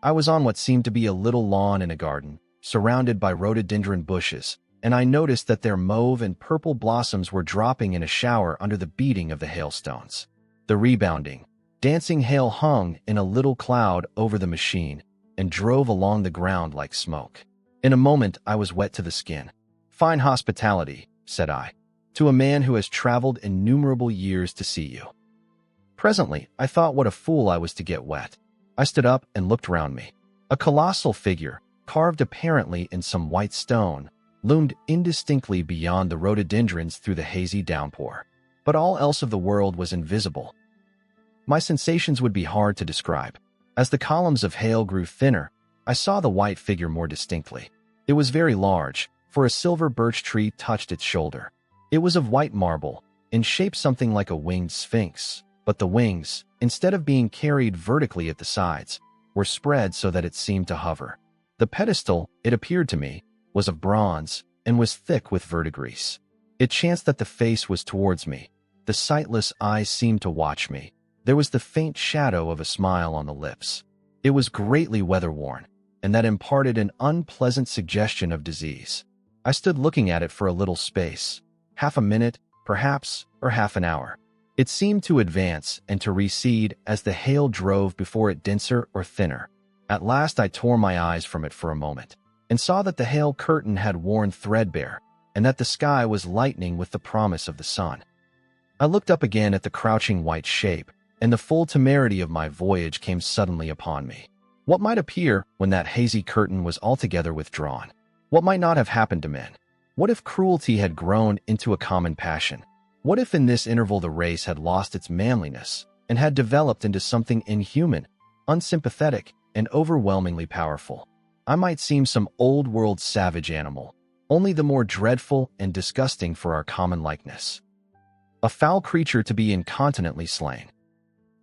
I was on what seemed to be a little lawn in a garden, surrounded by rhododendron bushes, and I noticed that their mauve and purple blossoms were dropping in a shower under the beating of the hailstones. The rebounding, dancing hail hung in a little cloud over the machine and drove along the ground like smoke. In a moment I was wet to the skin. "Fine hospitality," said I, "to a man who has traveled innumerable years to see you." Presently I thought what a fool I was to get wet. I stood up and looked round me. A colossal figure, carved apparently in some white stone, loomed indistinctly beyond the rhododendrons through the hazy downpour. But all else of the world was invisible. My sensations would be hard to describe. As the columns of hail grew thinner, I saw the white figure more distinctly. It was very large, for a silver birch tree touched its shoulder. It was of white marble, in shape something like a winged sphinx, but the wings, instead of being carried vertically at the sides, were spread so that it seemed to hover. The pedestal, it appeared to me, was of bronze and was thick with verdigris. It chanced that the face was towards me. The sightless eyes seemed to watch me. There was the faint shadow of a smile on the lips. It was greatly weather-worn, and that imparted an unpleasant suggestion of disease. I stood looking at it for a little space, half a minute, perhaps, or half an hour. It seemed to advance and to recede as the hail drove before it denser or thinner. At last I tore my eyes from it for a moment, and saw that the hail curtain had worn threadbare, and that the sky was lightening with the promise of the sun. I looked up again at the crouching white shape, and the full temerity of my voyage came suddenly upon me. What might appear when that hazy curtain was altogether withdrawn? What might not have happened to men? What if cruelty had grown into a common passion? What if in this interval the race had lost its manliness and had developed into something inhuman, unsympathetic, and overwhelmingly powerful? I might seem some old-world savage animal, only the more dreadful and disgusting for our common likeness. A foul creature to be incontinently slain.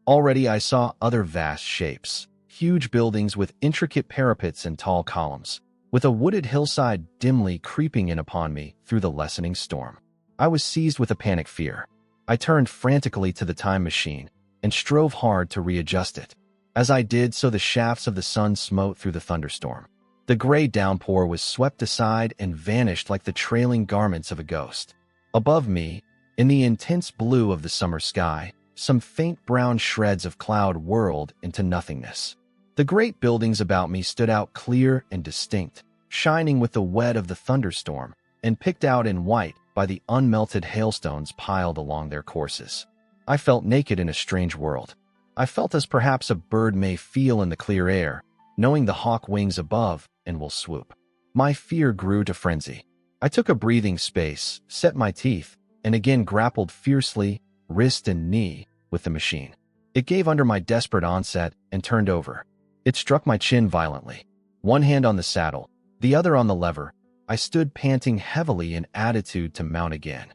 Already I saw other vast shapes, huge buildings with intricate parapets and tall columns, with a wooded hillside dimly creeping in upon me through the lessening storm. I was seized with a panic fear. I turned frantically to the time machine and strove hard to readjust it. As I did so, the shafts of the sun smote through the thunderstorm. The gray downpour was swept aside and vanished like the trailing garments of a ghost. Above me, in the intense blue of the summer sky, some faint brown shreds of cloud whirled into nothingness. The great buildings about me stood out clear and distinct, shining with the wet of the thunderstorm, and picked out in white by the unmelted hailstones piled along their courses. I felt naked in a strange world. I felt as perhaps a bird may feel in the clear air, knowing the hawk wings above and will swoop. My fear grew to frenzy. I took a breathing space, set my teeth, and again grappled fiercely, wrist and knee, with the machine. It gave under my desperate onset and turned over. It struck my chin violently. One hand on the saddle, the other on the lever. I stood panting heavily in attitude to mount again.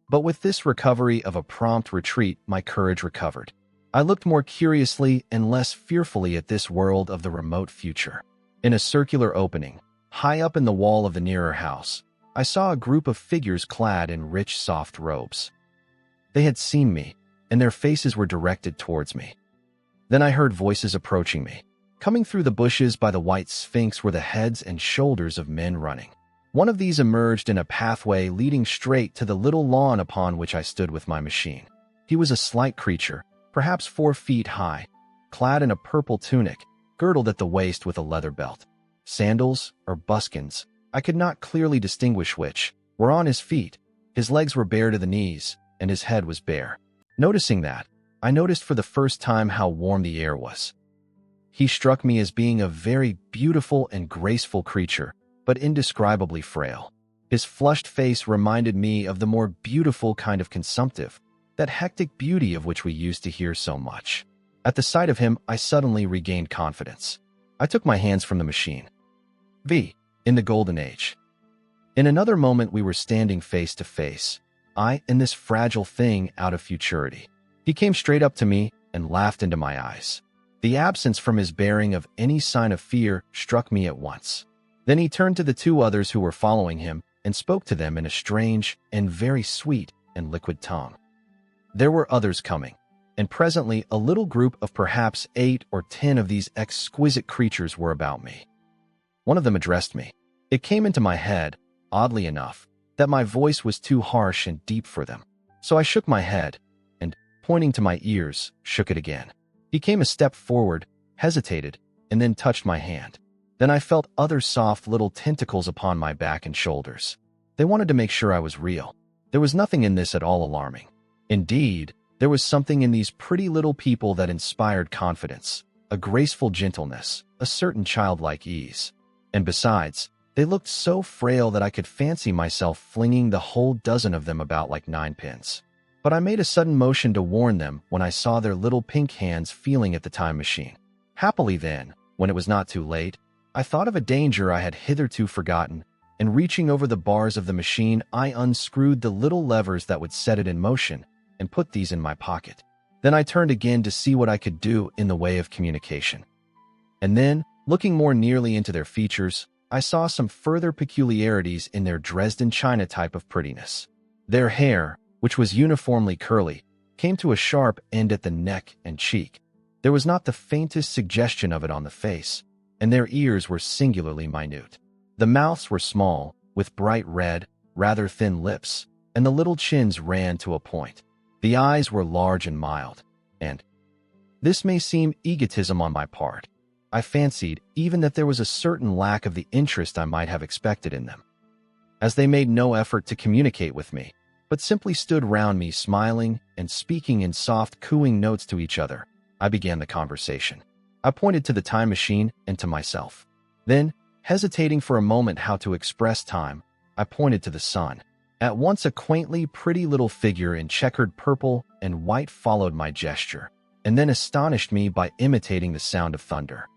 But with this recovery of a prompt retreat, my courage recovered. I looked more curiously and less fearfully at this world of the remote future. In a circular opening, high up in the wall of the nearer house, I saw a group of figures clad in rich, soft robes. They had seen me, and their faces were directed towards me. Then I heard voices approaching me. Coming through the bushes by the white sphinx were the heads and shoulders of men running. One of these emerged in a pathway leading straight to the little lawn upon which I stood with my machine. He was a slight creature, perhaps 4 feet high, clad in a purple tunic, girdled at the waist with a leather belt. Sandals, or buskins, I could not clearly distinguish which, were on his feet. His legs were bare to the knees, and his head was bare. Noticing that, I noticed for the first time how warm the air was. He struck me as being a very beautiful and graceful creature, but indescribably frail. His flushed face reminded me of the more beautiful kind of consumptive, that hectic beauty of which we used to hear so much. At the sight of him, I suddenly regained confidence. I took my hands from the machine. In the Golden Age. In another moment we were standing face to face, I and this fragile thing out of futurity. He came straight up to me and laughed into my eyes. The absence from his bearing of any sign of fear struck me at once. Then he turned to the 2 others who were following him and spoke to them in a strange and very sweet and liquid tongue. There were others coming, and presently a little group of perhaps 8 or 10 of these exquisite creatures were about me. One of them addressed me. It came into my head, oddly enough, that my voice was too harsh and deep for them. So I shook my head, and, pointing to my ears, shook it again. He came a step forward, hesitated, and then touched my hand. Then I felt other soft little tentacles upon my back and shoulders. They wanted to make sure I was real. There was nothing in this at all alarming. Indeed, there was something in these pretty little people that inspired confidence, a graceful gentleness, a certain childlike ease. And besides, they looked so frail that I could fancy myself flinging the whole dozen of them about like 9 pins. But I made a sudden motion to warn them when I saw their little pink hands feeling at the time machine. Happily then, when it was not too late, I thought of a danger I had hitherto forgotten, and reaching over the bars of the machine, I unscrewed the little levers that would set it in motion and put these in my pocket. Then I turned again to see what I could do in the way of communication. And then, looking more nearly into their features, I saw some further peculiarities in their Dresden China type of prettiness. Their hair, which was uniformly curly, came to a sharp end at the neck and cheek. There was not the faintest suggestion of it on the face, and their ears were singularly minute. The mouths were small, with bright red, rather thin lips, and the little chins ran to a point. The eyes were large and mild, and this may seem egotism on my part. I fancied even that there was a certain lack of the interest I might have expected in them. As they made no effort to communicate with me, but simply stood round me smiling and speaking in soft cooing notes to each other, I began the conversation. I pointed to the time machine and to myself. Then, hesitating for a moment how to express time, I pointed to the sun. At once a quaintly pretty little figure in checkered purple and white followed my gesture, and then astonished me by imitating the sound of thunder.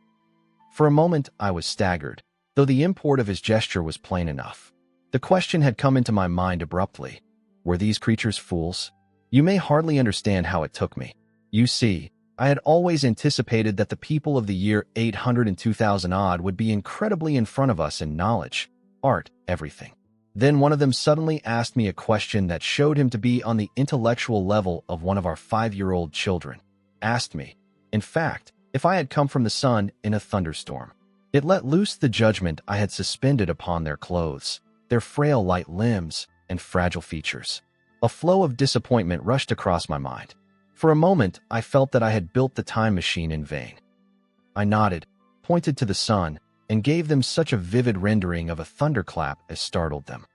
For a moment I was staggered, though the import of his gesture was plain enough. The question had come into my mind abruptly. Were these creatures fools? You may hardly understand how it took me. You see, I had always anticipated that the people of the year 800 and 2000 odd would be incredibly in front of us in knowledge, art, everything. Then one of them suddenly asked me a question that showed him to be on the intellectual level of one of our 5-year-old children. Asked me, in fact, if I had come from the sun in a thunderstorm. It let loose the judgment I had suspended upon their clothes, their frail light limbs, and fragile features. A flow of disappointment rushed across my mind. For a moment, I felt that I had built the time machine in vain. I nodded, pointed to the sun, and gave them such a vivid rendering of a thunderclap as startled them.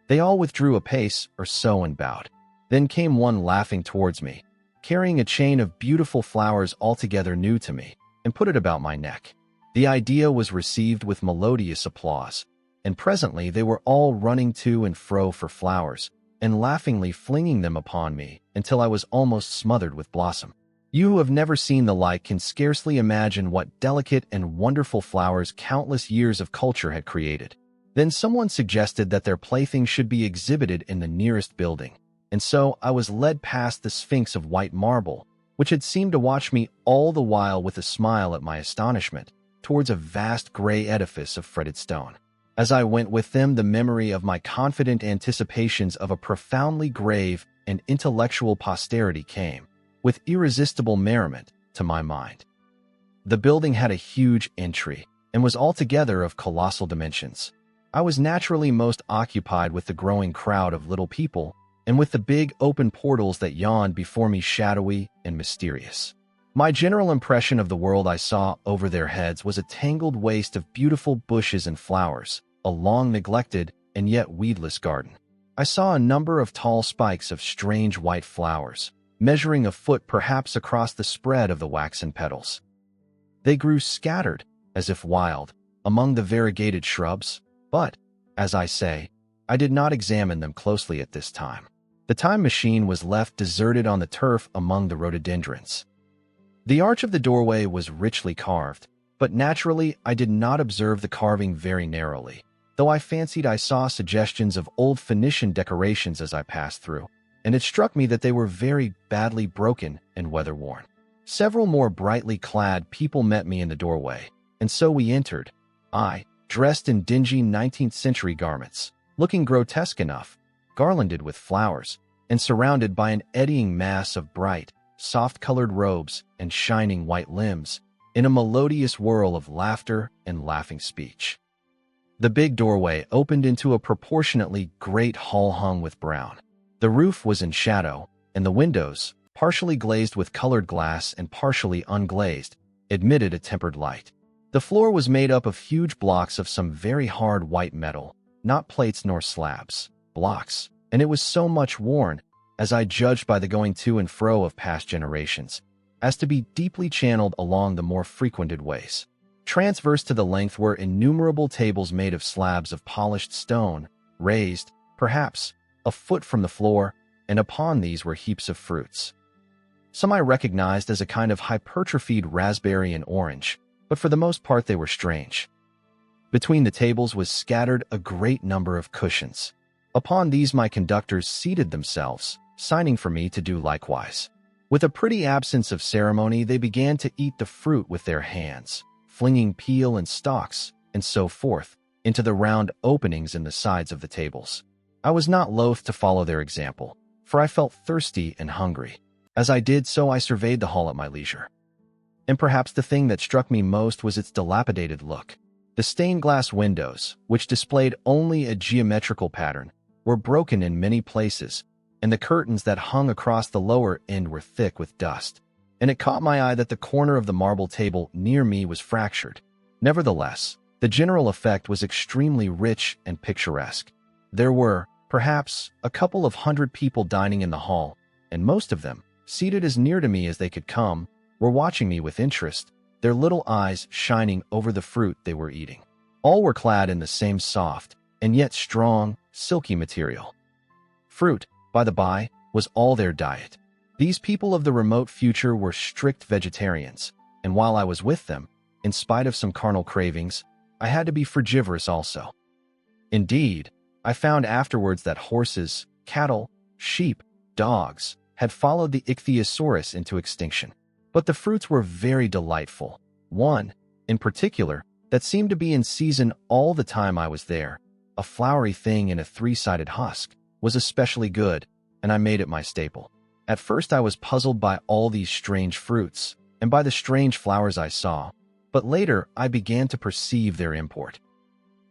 They all withdrew a pace or so and bowed. Then came one laughing towards me. carrying a chain of beautiful flowers altogether new to me, and put it about my neck. The idea was received with melodious applause, and presently they were all running to and fro for flowers, and laughingly flinging them upon me until I was almost smothered with blossom. You who have never seen the like can scarcely imagine what delicate and wonderful flowers countless years of culture had created. Then someone suggested that their plaything should be exhibited in the nearest building, and so I was led past the Sphinx of white marble, which had seemed to watch me all the while with a smile at my astonishment, towards a vast gray edifice of fretted stone. As I went with them, the memory of my confident anticipations of a profoundly grave and intellectual posterity came, with irresistible merriment, to my mind. The building had a huge entry, and was altogether of colossal dimensions. I was naturally most occupied with the growing crowd of little people, and with the big open portals that yawned before me, shadowy and mysterious. My general impression of the world I saw over their heads was a tangled waste of beautiful bushes and flowers, a long-neglected and yet weedless garden. I saw a number of tall spikes of strange white flowers, measuring a foot perhaps across the spread of the waxen petals. They grew scattered, as if wild, among the variegated shrubs, but, as I say, I did not examine them closely at this time. The time machine was left deserted on the turf among the rhododendrons. The arch of the doorway was richly carved, but naturally I did not observe the carving very narrowly, though I fancied I saw suggestions of old Phoenician decorations as I passed through, and it struck me that they were very badly broken and weather-worn. Several more brightly clad people met me in the doorway, and so we entered, I, dressed in dingy 19th-century garments, looking grotesque enough, garlanded with flowers, and surrounded by an eddying mass of bright, soft-colored robes and shining white limbs, in a melodious whirl of laughter and laughing speech. The big doorway opened into a proportionately great hall hung with brown. The roof was in shadow, and the windows, partially glazed with colored glass and partially unglazed, admitted a tempered light. The floor was made up of huge blocks of some very hard white metal, not plates nor slabs, blocks, and it was so much worn, as I judged by the going to and fro of past generations, as to be deeply channeled along the more frequented ways. Transverse to the length were innumerable tables made of slabs of polished stone, raised, perhaps, a foot from the floor, and upon these were heaps of fruits. Some I recognized as a kind of hypertrophied raspberry and orange, but for the most part they were strange. Between the tables was scattered a great number of cushions. Upon these my conductors seated themselves, signing for me to do likewise. With a pretty absence of ceremony, they began to eat the fruit with their hands, flinging peel and stalks, and so forth, into the round openings in the sides of the tables. I was not loath to follow their example, for I felt thirsty and hungry. As I did so, I surveyed the hall at my leisure. And perhaps the thing that struck me most was its dilapidated look. The stained glass windows, which displayed only a geometrical pattern, were broken in many places, and the curtains that hung across the lower end were thick with dust, and it caught my eye that the corner of the marble table near me was fractured. Nevertheless, the general effect was extremely rich and picturesque. There were, perhaps, a couple of hundred people dining in the hall, and most of them, seated as near to me as they could come, were watching me with interest, their little eyes shining over the fruit they were eating. All were clad in the same soft, and yet strong, silky material. Fruit, by the by, was all their diet. These people of the remote future were strict vegetarians, and while I was with them, in spite of some carnal cravings, I had to be frugivorous also. Indeed, I found afterwards that horses, cattle, sheep, dogs had followed the ichthyosaurus into extinction. But the fruits were very delightful. One, in particular, that seemed to be in season all the time I was there, a flowery thing in a three-sided husk, was especially good, and I made it my staple. At first I was puzzled by all these strange fruits, and by the strange flowers I saw, but later I began to perceive their import.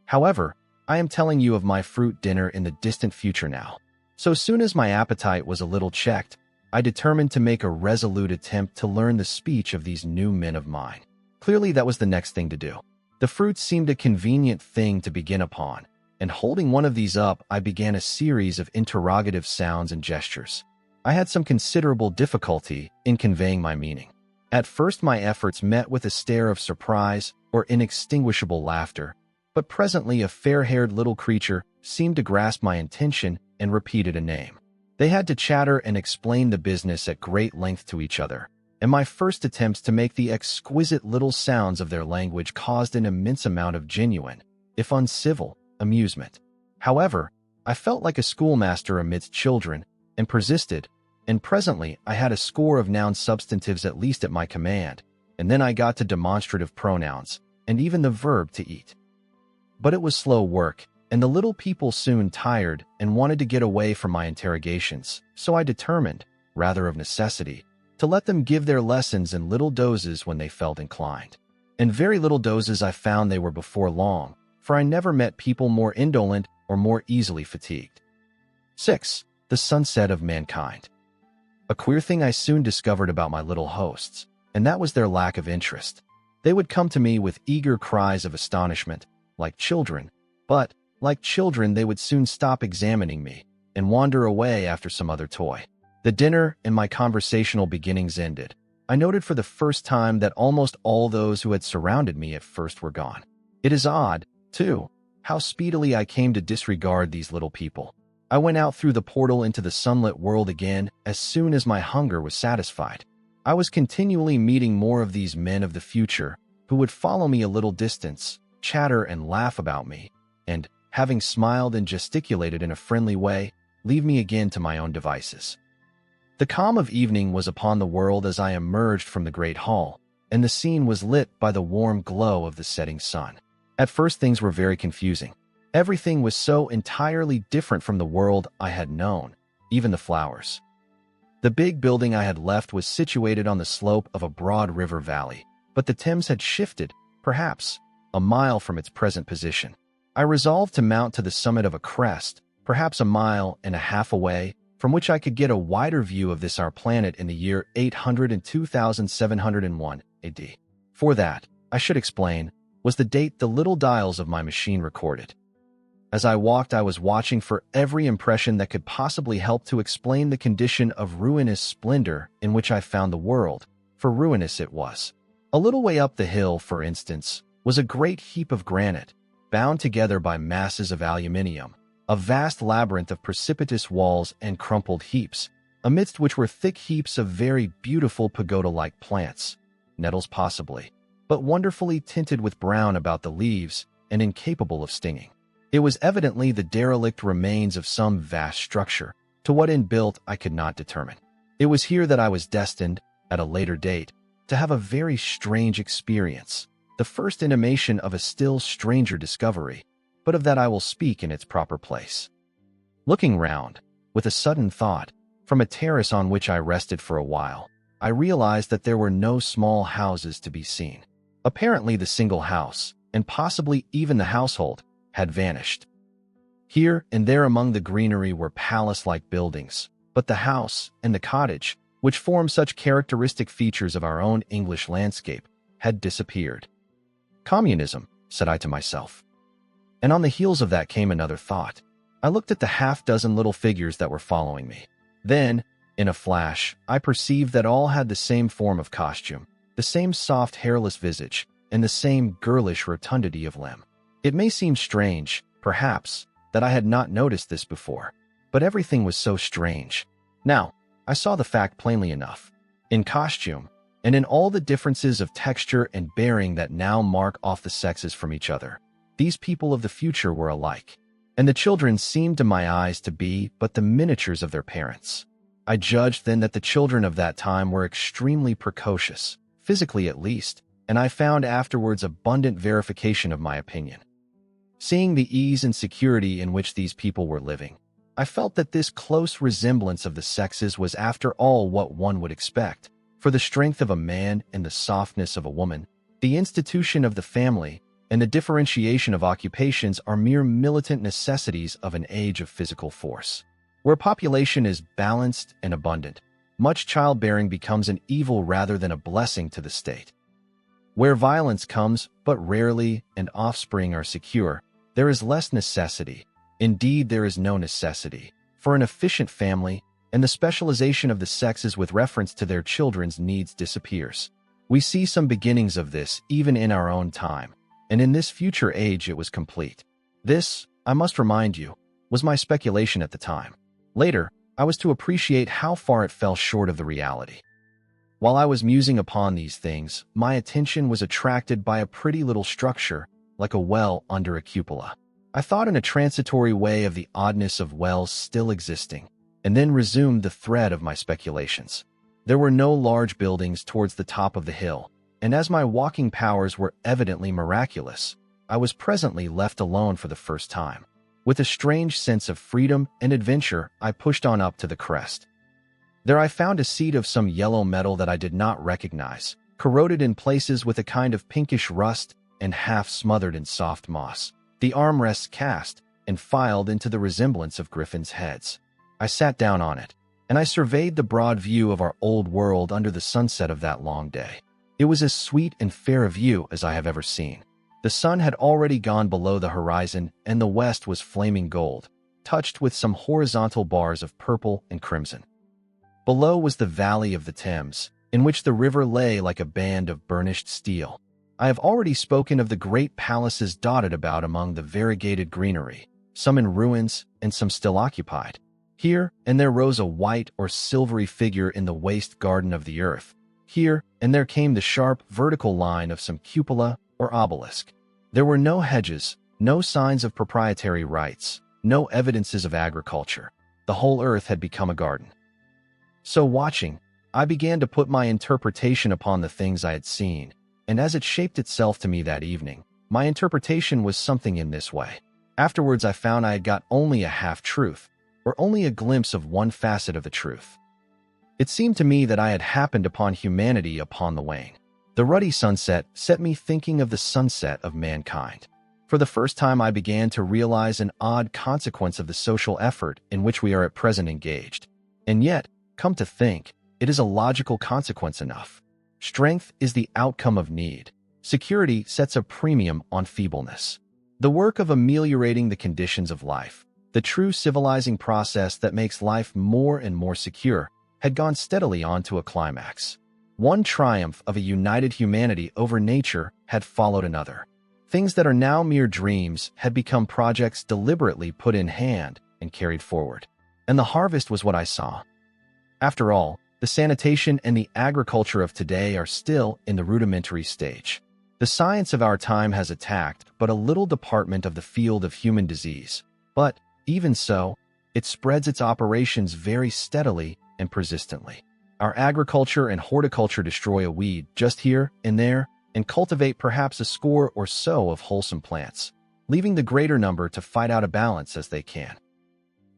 However, I am telling you of my fruit dinner in the distant future now. So soon as my appetite was a little checked, I determined to make a resolute attempt to learn the speech of these new men of mine. Clearly that was the next thing to do. The fruit seemed a convenient thing to begin upon, and holding one of these up, I began a series of interrogative sounds and gestures. I had some considerable difficulty in conveying my meaning. At first, my efforts met with a stare of surprise or inextinguishable laughter, but presently a fair-haired little creature seemed to grasp my intention and repeated a name. They had to chatter and explain the business at great length to each other, and my first attempts to make the exquisite little sounds of their language caused an immense amount of genuine, if uncivil, amusement. However, I felt like a schoolmaster amidst children and persisted, and presently I had a score of noun substantives at least at my command, and then I got to demonstrative pronouns, and even the verb to eat. But it was slow work, and the little people soon tired and wanted to get away from my interrogations, so I determined, rather of necessity, to let them give their lessons in little doses when they felt inclined. In very little doses I found they were before long, for I never met people more indolent or more easily fatigued. 6. The sunset of mankind. A queer thing I soon discovered about my little hosts, and that was their lack of interest. They would come to me with eager cries of astonishment, like children, but, like children, they would soon stop examining me and wander away after some other toy. The dinner and my conversational beginnings ended. I noted for the first time that almost all those who had surrounded me at first were gone. It is odd, too, how speedily I came to disregard these little people. I went out through the portal into the sunlit world again as soon as my hunger was satisfied. I was continually meeting more of these men of the future who would follow me a little distance, chatter and laugh about me, and, having smiled and gesticulated in a friendly way, leave me again to my own devices. The calm of evening was upon the world as I emerged from the great hall, and the scene was lit by the warm glow of the setting sun. At first things were very confusing. Everything was so entirely different from the world I had known, even the flowers. The big building I had left was situated on the slope of a broad river valley, but the Thames had shifted, perhaps, a mile from its present position. I resolved to mount to the summit of a crest, perhaps a mile and a half away, from which I could get a wider view of this our planet in the year 802,701 AD. For that, I should explain, was the date the little dials of my machine recorded. As I walked, I was watching for every impression that could possibly help to explain the condition of ruinous splendor in which I found the world, for ruinous it was. A little way up the hill, for instance, was a great heap of granite, bound together by masses of aluminium, a vast labyrinth of precipitous walls and crumpled heaps, amidst which were thick heaps of very beautiful pagoda-like plants, nettles possibly, but wonderfully tinted with brown about the leaves and incapable of stinging. It was evidently the derelict remains of some vast structure. To what end built, I could not determine. It was here that I was destined, at a later date, to have a very strange experience, the first intimation of a still stranger discovery, but of that I will speak in its proper place. Looking round, with a sudden thought, from a terrace on which I rested for a while, I realized that there were no small houses to be seen. Apparently the single house, and possibly even the household, had vanished. Here and there among the greenery were palace-like buildings, but the house and the cottage, which form such characteristic features of our own English landscape, had disappeared. Communism, said I to myself. And on the heels of that came another thought. I looked at the half-dozen little figures that were following me. Then, in a flash, I perceived that all had the same form of costume, the same soft hairless visage, and the same girlish rotundity of limb. It may seem strange, perhaps, that I had not noticed this before, but everything was so strange. Now, I saw the fact plainly enough. In costume, and in all the differences of texture and bearing that now mark off the sexes from each other, these people of the future were alike, and the children seemed to my eyes to be but the miniatures of their parents. I judged then that the children of that time were extremely precocious, physically at least, and I found afterwards abundant verification of my opinion. Seeing the ease and security in which these people were living, I felt that this close resemblance of the sexes was after all what one would expect, for the strength of a man and the softness of a woman, the institution of the family, and the differentiation of occupations are mere militant necessities of an age of physical force. Where population is balanced and abundant, much childbearing becomes an evil rather than a blessing to the state. Where violence comes but rarely and offspring are secure, there is less necessity, indeed there is no necessity, for an efficient family, and the specialization of the sexes with reference to their children's needs disappears. We see some beginnings of this even in our own time, and in this future age it was complete. This, I must remind you, was my speculation at the time. Later, I was to appreciate how far it fell short of the reality. While I was musing upon these things, my attention was attracted by a pretty little structure, like a well under a cupola. I thought in a transitory way of the oddness of wells still existing, and then resumed the thread of my speculations. There were no large buildings towards the top of the hill, and as my walking powers were evidently miraculous, I was presently left alone for the first time. With a strange sense of freedom and adventure, I pushed on up to the crest. There I found a seat of some yellow metal that I did not recognize, corroded in places with a kind of pinkish rust and half smothered in soft moss. The armrests cast and filed into the resemblance of griffins' heads. I sat down on it, and I surveyed the broad view of our old world under the sunset of that long day. It was as sweet and fair a view as I have ever seen. The sun had already gone below the horizon, and the west was flaming gold, touched with some horizontal bars of purple and crimson. Below was the valley of the Thames, in which the river lay like a band of burnished steel. I have already spoken of the great palaces dotted about among the variegated greenery, some in ruins and some still occupied. Here and there rose a white or silvery figure in the waste garden of the earth. Here and there came the sharp, vertical line of some cupola or obelisk. There were no hedges, no signs of proprietary rights, no evidences of agriculture. The whole earth had become a garden. So watching, I began to put my interpretation upon the things I had seen, and as it shaped itself to me that evening, my interpretation was something in this way. Afterwards I found I had got only a half-truth, or only a glimpse of one facet of the truth. It seemed to me that I had happened upon humanity upon the wane. The ruddy sunset set me thinking of the sunset of mankind. For the first time I began to realize an odd consequence of the social effort in which we are at present engaged. And yet, come to think, it is a logical consequence enough. Strength is the outcome of need. Security sets a premium on feebleness. The work of ameliorating the conditions of life, the true civilizing process that makes life more and more secure, had gone steadily on to a climax. One triumph of a united humanity over nature had followed another. Things that are now mere dreams had become projects deliberately put in hand and carried forward. And the harvest was what I saw. After all, the sanitation and the agriculture of today are still in the rudimentary stage. The science of our time has attacked but a little department of the field of human disease. But, even so, it spreads its operations very steadily and persistently. Our agriculture and horticulture destroy a weed just here and there and cultivate perhaps a score or so of wholesome plants, leaving the greater number to fight out a balance as they can.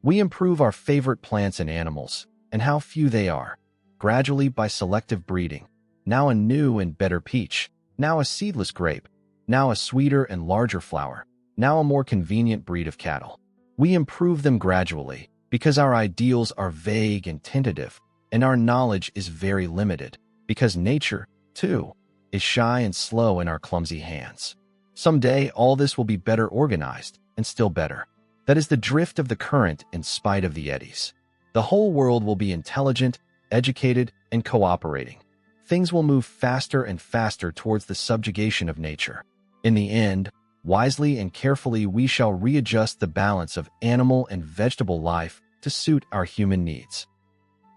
We improve our favorite plants and animals, and how few they are, gradually by selective breeding, now a new and better peach, now a seedless grape, now a sweeter and larger flower, now a more convenient breed of cattle. We improve them gradually because our ideals are vague and tentative, and our knowledge is very limited, because nature, too, is shy and slow in our clumsy hands. Someday all this will be better organized, and still better. That is the drift of the current in spite of the eddies. The whole world will be intelligent, educated, and cooperating. Things will move faster and faster towards the subjugation of nature. In the end, wisely and carefully we shall readjust the balance of animal and vegetable life to suit our human needs.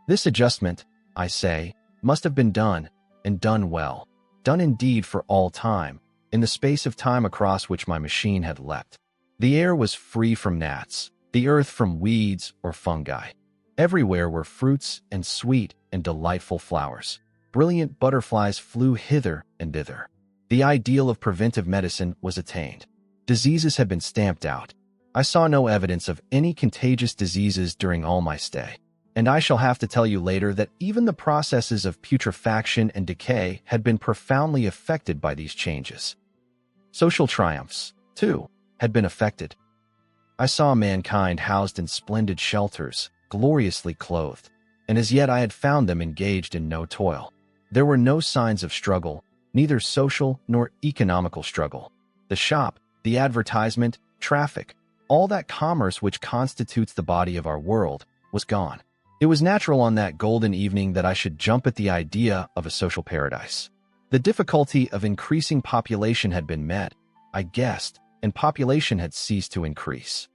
This adjustment, I say, must have been done, and done well, done indeed for all time, in the space of time across which my machine had leapt. The air was free from gnats, the earth from weeds or fungi. Everywhere were fruits and sweet and delightful flowers. Brilliant butterflies flew hither and thither. The ideal of preventive medicine was attained. Diseases had been stamped out. I saw no evidence of any contagious diseases during all my stay. And I shall have to tell you later that even the processes of putrefaction and decay had been profoundly affected by these changes. Social triumphs, too, had been affected. I saw mankind housed in splendid shelters, gloriously clothed, and as yet I had found them engaged in no toil. There were no signs of struggle, neither social nor economical struggle. The shop, the advertisement, traffic, all that commerce which constitutes the body of our world, was gone. It was natural on that golden evening that I should jump at the idea of a social paradise. The difficulty of increasing population had been met, I guessed, and population had ceased to increase.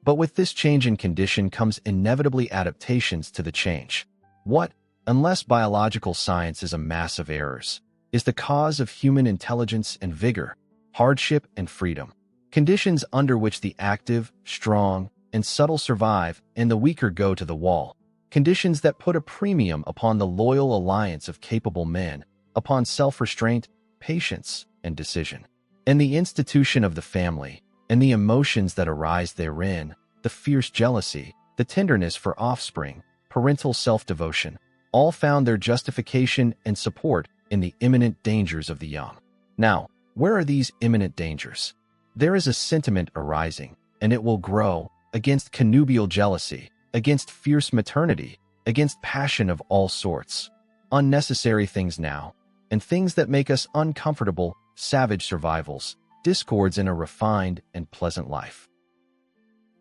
But with this change in condition comes inevitably adaptations to the change. What, unless biological science is a mass of errors, is the cause of human intelligence and vigor, hardship and freedom? Conditions under which the active, strong, and subtle survive and the weaker go to the wall. Conditions that put a premium upon the loyal alliance of capable men, upon self-restraint, patience, and decision. And the institution of the family, and the emotions that arise therein, the fierce jealousy, the tenderness for offspring, parental self-devotion, all found their justification and support in the imminent dangers of the young. Now, where are these imminent dangers? There is a sentiment arising, and it will grow, against connubial jealousy, against fierce maternity, against passion of all sorts. Unnecessary things now, and things that make us uncomfortable, savage survivals, discords in a refined and pleasant life.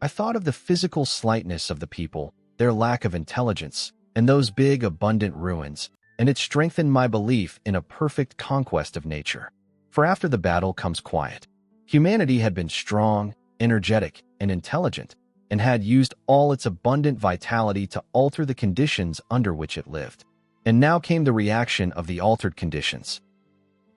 I thought of the physical slightness of the people, their lack of intelligence, and those big, abundant ruins, and it strengthened my belief in a perfect conquest of nature. For after the battle comes quiet. Humanity had been strong, energetic, and intelligent, and had used all its abundant vitality to alter the conditions under which it lived. And now came the reaction of the altered conditions.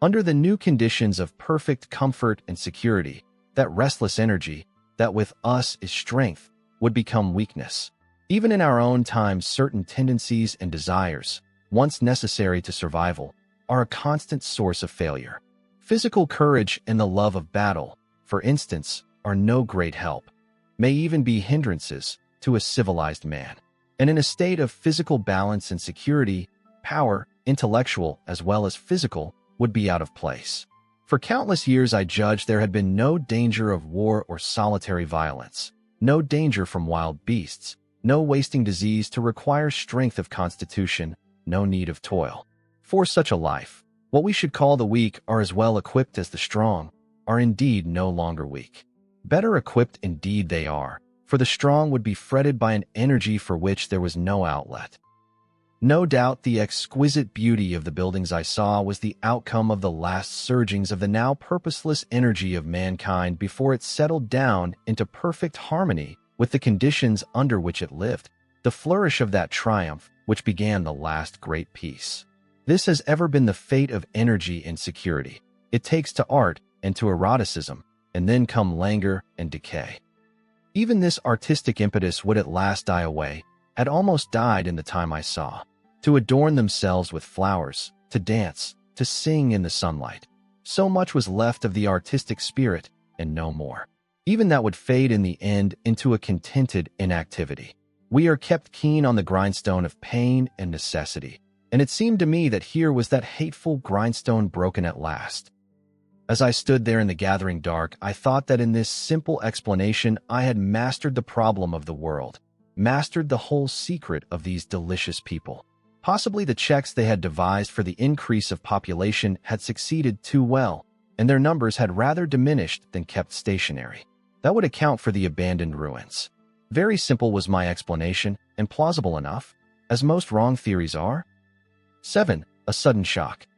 Under the new conditions of perfect comfort and security, that restless energy, that with us is strength, would become weakness. Even in our own times, certain tendencies and desires, once necessary to survival, are a constant source of failure. Physical courage and the love of battle, for instance, are no great help, may even be hindrances to a civilized man. And in a state of physical balance and security, power, intellectual as well as physical, would be out of place. For countless years I judged there had been no danger of war or solitary violence, no danger from wild beasts, no wasting disease to require strength of constitution, no need of toil. For such a life, what we should call the weak are as well equipped as the strong, are indeed no longer weak. Better equipped indeed they are, for the strong would be fretted by an energy for which there was no outlet. No doubt the exquisite beauty of the buildings I saw was the outcome of the last surgings of the now purposeless energy of mankind before it settled down into perfect harmony with the conditions under which it lived, the flourish of that triumph which began the last great peace. This has ever been the fate of energy and security. It takes to art and to eroticism, and then come languor and decay. Even this artistic impetus would at last die away, had almost died in the time I saw. To adorn themselves with flowers, to dance, to sing in the sunlight. So much was left of the artistic spirit, and no more. Even that would fade in the end into a contented inactivity. We are kept keen on the grindstone of pain and necessity, and it seemed to me that here was that hateful grindstone broken at last. As I stood there in the gathering dark, I thought that in this simple explanation I had mastered the problem of the world, mastered the whole secret of these delicious people. Possibly the checks they had devised for the increase of population had succeeded too well, and their numbers had rather diminished than kept stationary. That would account for the abandoned ruins. Very simple was my explanation, and plausible enough, as most wrong theories are. 7. A sudden shock.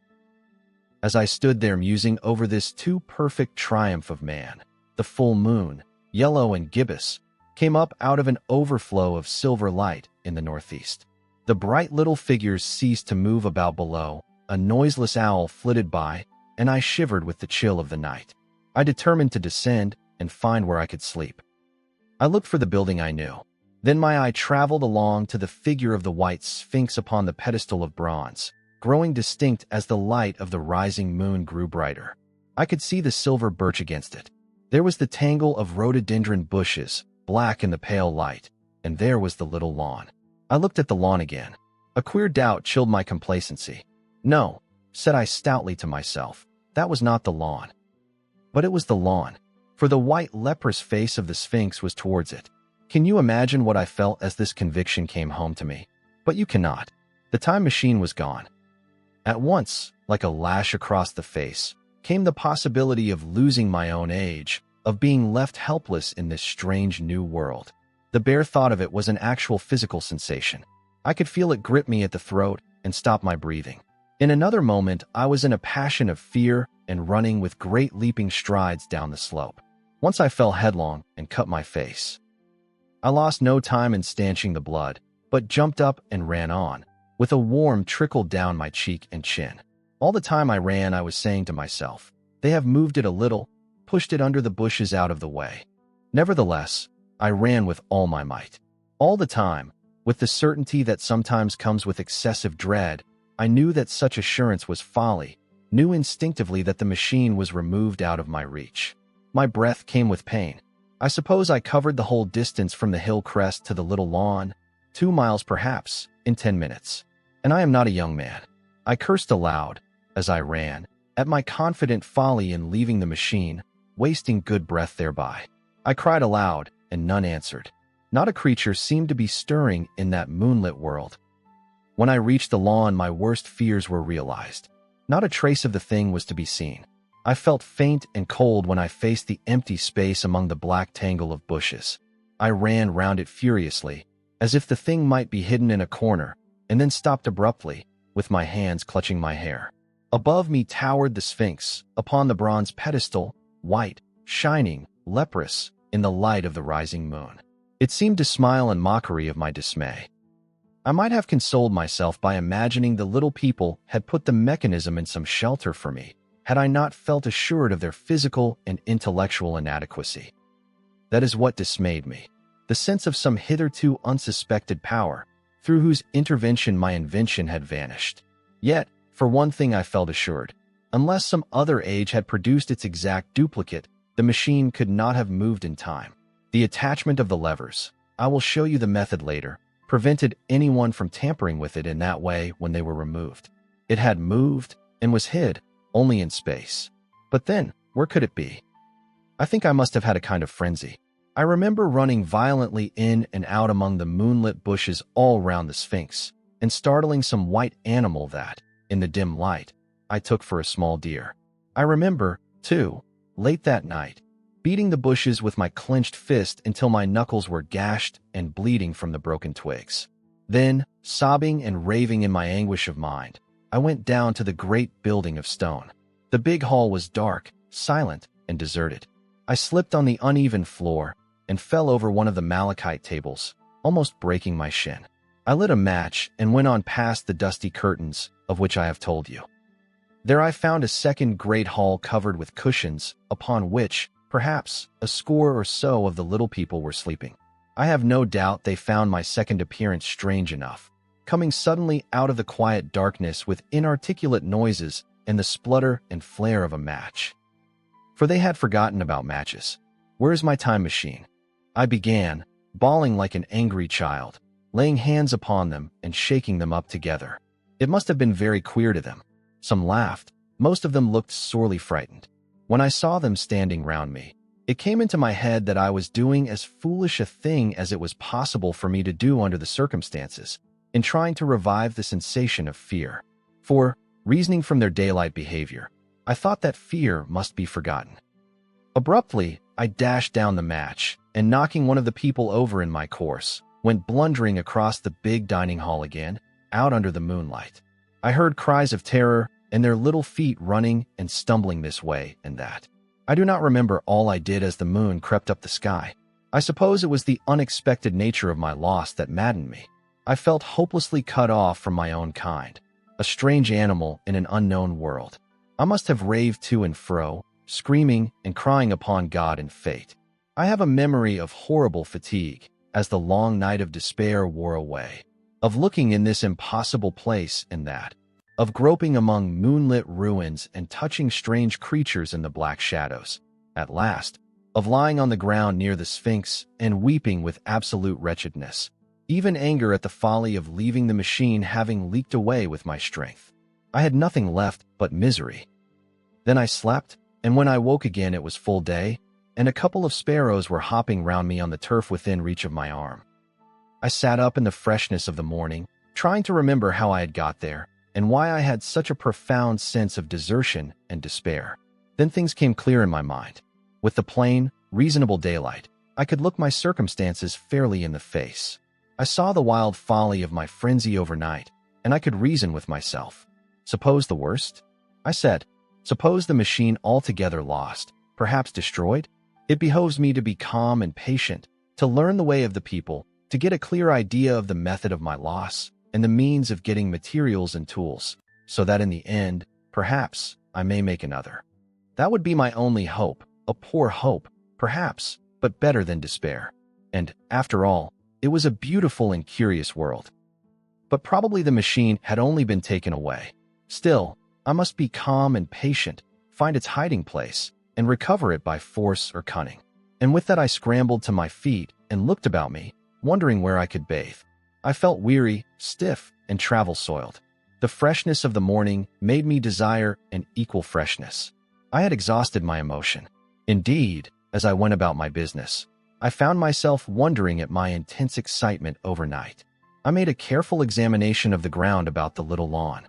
As I stood there musing over this too perfect triumph of man, the full moon, yellow and gibbous, came up out of an overflow of silver light in the northeast. The bright little figures ceased to move about below, a noiseless owl flitted by, and I shivered with the chill of the night. I determined to descend and find where I could sleep. I looked for the building I knew. Then my eye traveled along to the figure of the white sphinx upon the pedestal of bronze, growing distinct as the light of the rising moon grew brighter. I could see the silver birch against it. There was the tangle of rhododendron bushes, black in the pale light, and there was the little lawn. I looked at the lawn again. A queer doubt chilled my complacency. No, said I stoutly to myself, that was not the lawn. But it was the lawn, for the white leprous face of the sphinx was towards it. Can you imagine what I felt as this conviction came home to me? But you cannot. The time machine was gone. At once, like a lash across the face, came the possibility of losing my own age, of being left helpless in this strange new world. The bare thought of it was an actual physical sensation. I could feel it grip me at the throat and stop my breathing. In another moment, I was in a passion of fear and running with great leaping strides down the slope. Once I fell headlong and cut my face. I lost no time in stanching the blood, but jumped up and ran on, with a warm trickle down my cheek and chin. All the time I ran, I was saying to myself, they have moved it a little, pushed it under the bushes out of the way. Nevertheless, I ran with all my might. All the time, with the certainty that sometimes comes with excessive dread, I knew that such assurance was folly, knew instinctively that the machine was removed out of my reach. My breath came with pain. I suppose I covered the whole distance from the hill crest to the little lawn, 2 miles perhaps, in 10 minutes. And I am not a young man. I cursed aloud, as I ran, at my confident folly in leaving the machine, wasting good breath thereby. I cried aloud, and none answered. Not a creature seemed to be stirring in that moonlit world. When I reached the lawn, my worst fears were realized. Not a trace of the thing was to be seen. I felt faint and cold when I faced the empty space among the black tangle of bushes. I ran round it furiously, as if the thing might be hidden in a corner, and then stopped abruptly, with my hands clutching my hair. Above me towered the Sphinx, upon the bronze pedestal, white, shining, leprous, in the light of the rising moon. It seemed to smile in mockery of my dismay. I might have consoled myself by imagining the little people had put the mechanism in some shelter for me, had I not felt assured of their physical and intellectual inadequacy. That is what dismayed me, the sense of some hitherto unsuspected power, through whose intervention my invention had vanished. Yet, for one thing I felt assured, unless some other age had produced its exact duplicate, the machine could not have moved in time. The attachment of the levers, I will show you the method later, prevented anyone from tampering with it in that way when they were removed. It had moved and was hid, only in space. But then, where could it be? I think I must have had a kind of frenzy. I remember running violently in and out among the moonlit bushes all round the Sphinx, and startling some white animal that, in the dim light, I took for a small deer. I remember, too, late that night, beating the bushes with my clenched fist until my knuckles were gashed and bleeding from the broken twigs. Then, sobbing and raving in my anguish of mind, I went down to the great building of stone. The big hall was dark, silent, and deserted. I slipped on the uneven floor and fell over one of the malachite tables, almost breaking my shin. I lit a match and went on past the dusty curtains, of which I have told you. There I found a second great hall covered with cushions, upon which, perhaps, a score or so of the little people were sleeping. I have no doubt they found my second appearance strange enough, coming suddenly out of the quiet darkness with inarticulate noises and the splutter and flare of a match. For they had forgotten about matches. Where is my time machine? I began, bawling like an angry child, laying hands upon them and shaking them up together. It must have been very queer to them. Some laughed. Most of them looked sorely frightened. When I saw them standing round me, it came into my head that I was doing as foolish a thing as it was possible for me to do under the circumstances, in trying to revive the sensation of fear. For, reasoning from their daylight behavior, I thought that fear must be forgotten. Abruptly, I dashed down the match, and knocking one of the people over in my course, went blundering across the big dining hall again, out under the moonlight. I heard cries of terror, and their little feet running and stumbling this way and that. I do not remember all I did as the moon crept up the sky. I suppose it was the unexpected nature of my loss that maddened me. I felt hopelessly cut off from my own kind, a strange animal in an unknown world. I must have raved to and fro, screaming and crying upon God and fate. I have a memory of horrible fatigue, as the long night of despair wore away, of looking in this impossible place and that, of groping among moonlit ruins and touching strange creatures in the black shadows. At last, of lying on the ground near the Sphinx and weeping with absolute wretchedness, even anger at the folly of leaving the machine having leaked away with my strength. I had nothing left but misery. Then I slept, and when I woke again it was full day, and a couple of sparrows were hopping round me on the turf within reach of my arm. I sat up in the freshness of the morning, trying to remember how I had got there, and why I had such a profound sense of desertion and despair. Then things came clear in my mind. With the plain, reasonable daylight, I could look my circumstances fairly in the face. I saw the wild folly of my frenzy overnight, and I could reason with myself. Suppose the worst? I said. Suppose the machine altogether lost, perhaps destroyed? It behoves me to be calm and patient, to learn the way of the people, to get a clear idea of the method of my loss, and the means of getting materials and tools, so that in the end, perhaps, I may make another. That would be my only hope, a poor hope, perhaps, but better than despair. And, after all, it was a beautiful and curious world. But probably the machine had only been taken away. Still, I must be calm and patient, find its hiding place, and recover it by force or cunning. And with that I scrambled to my feet and looked about me, wondering where I could bathe. I felt weary, stiff, and travel-soiled. The freshness of the morning made me desire an equal freshness. I had exhausted my emotion. Indeed, as I went about my business, I found myself wondering at my intense excitement overnight. I made a careful examination of the ground about the little lawn.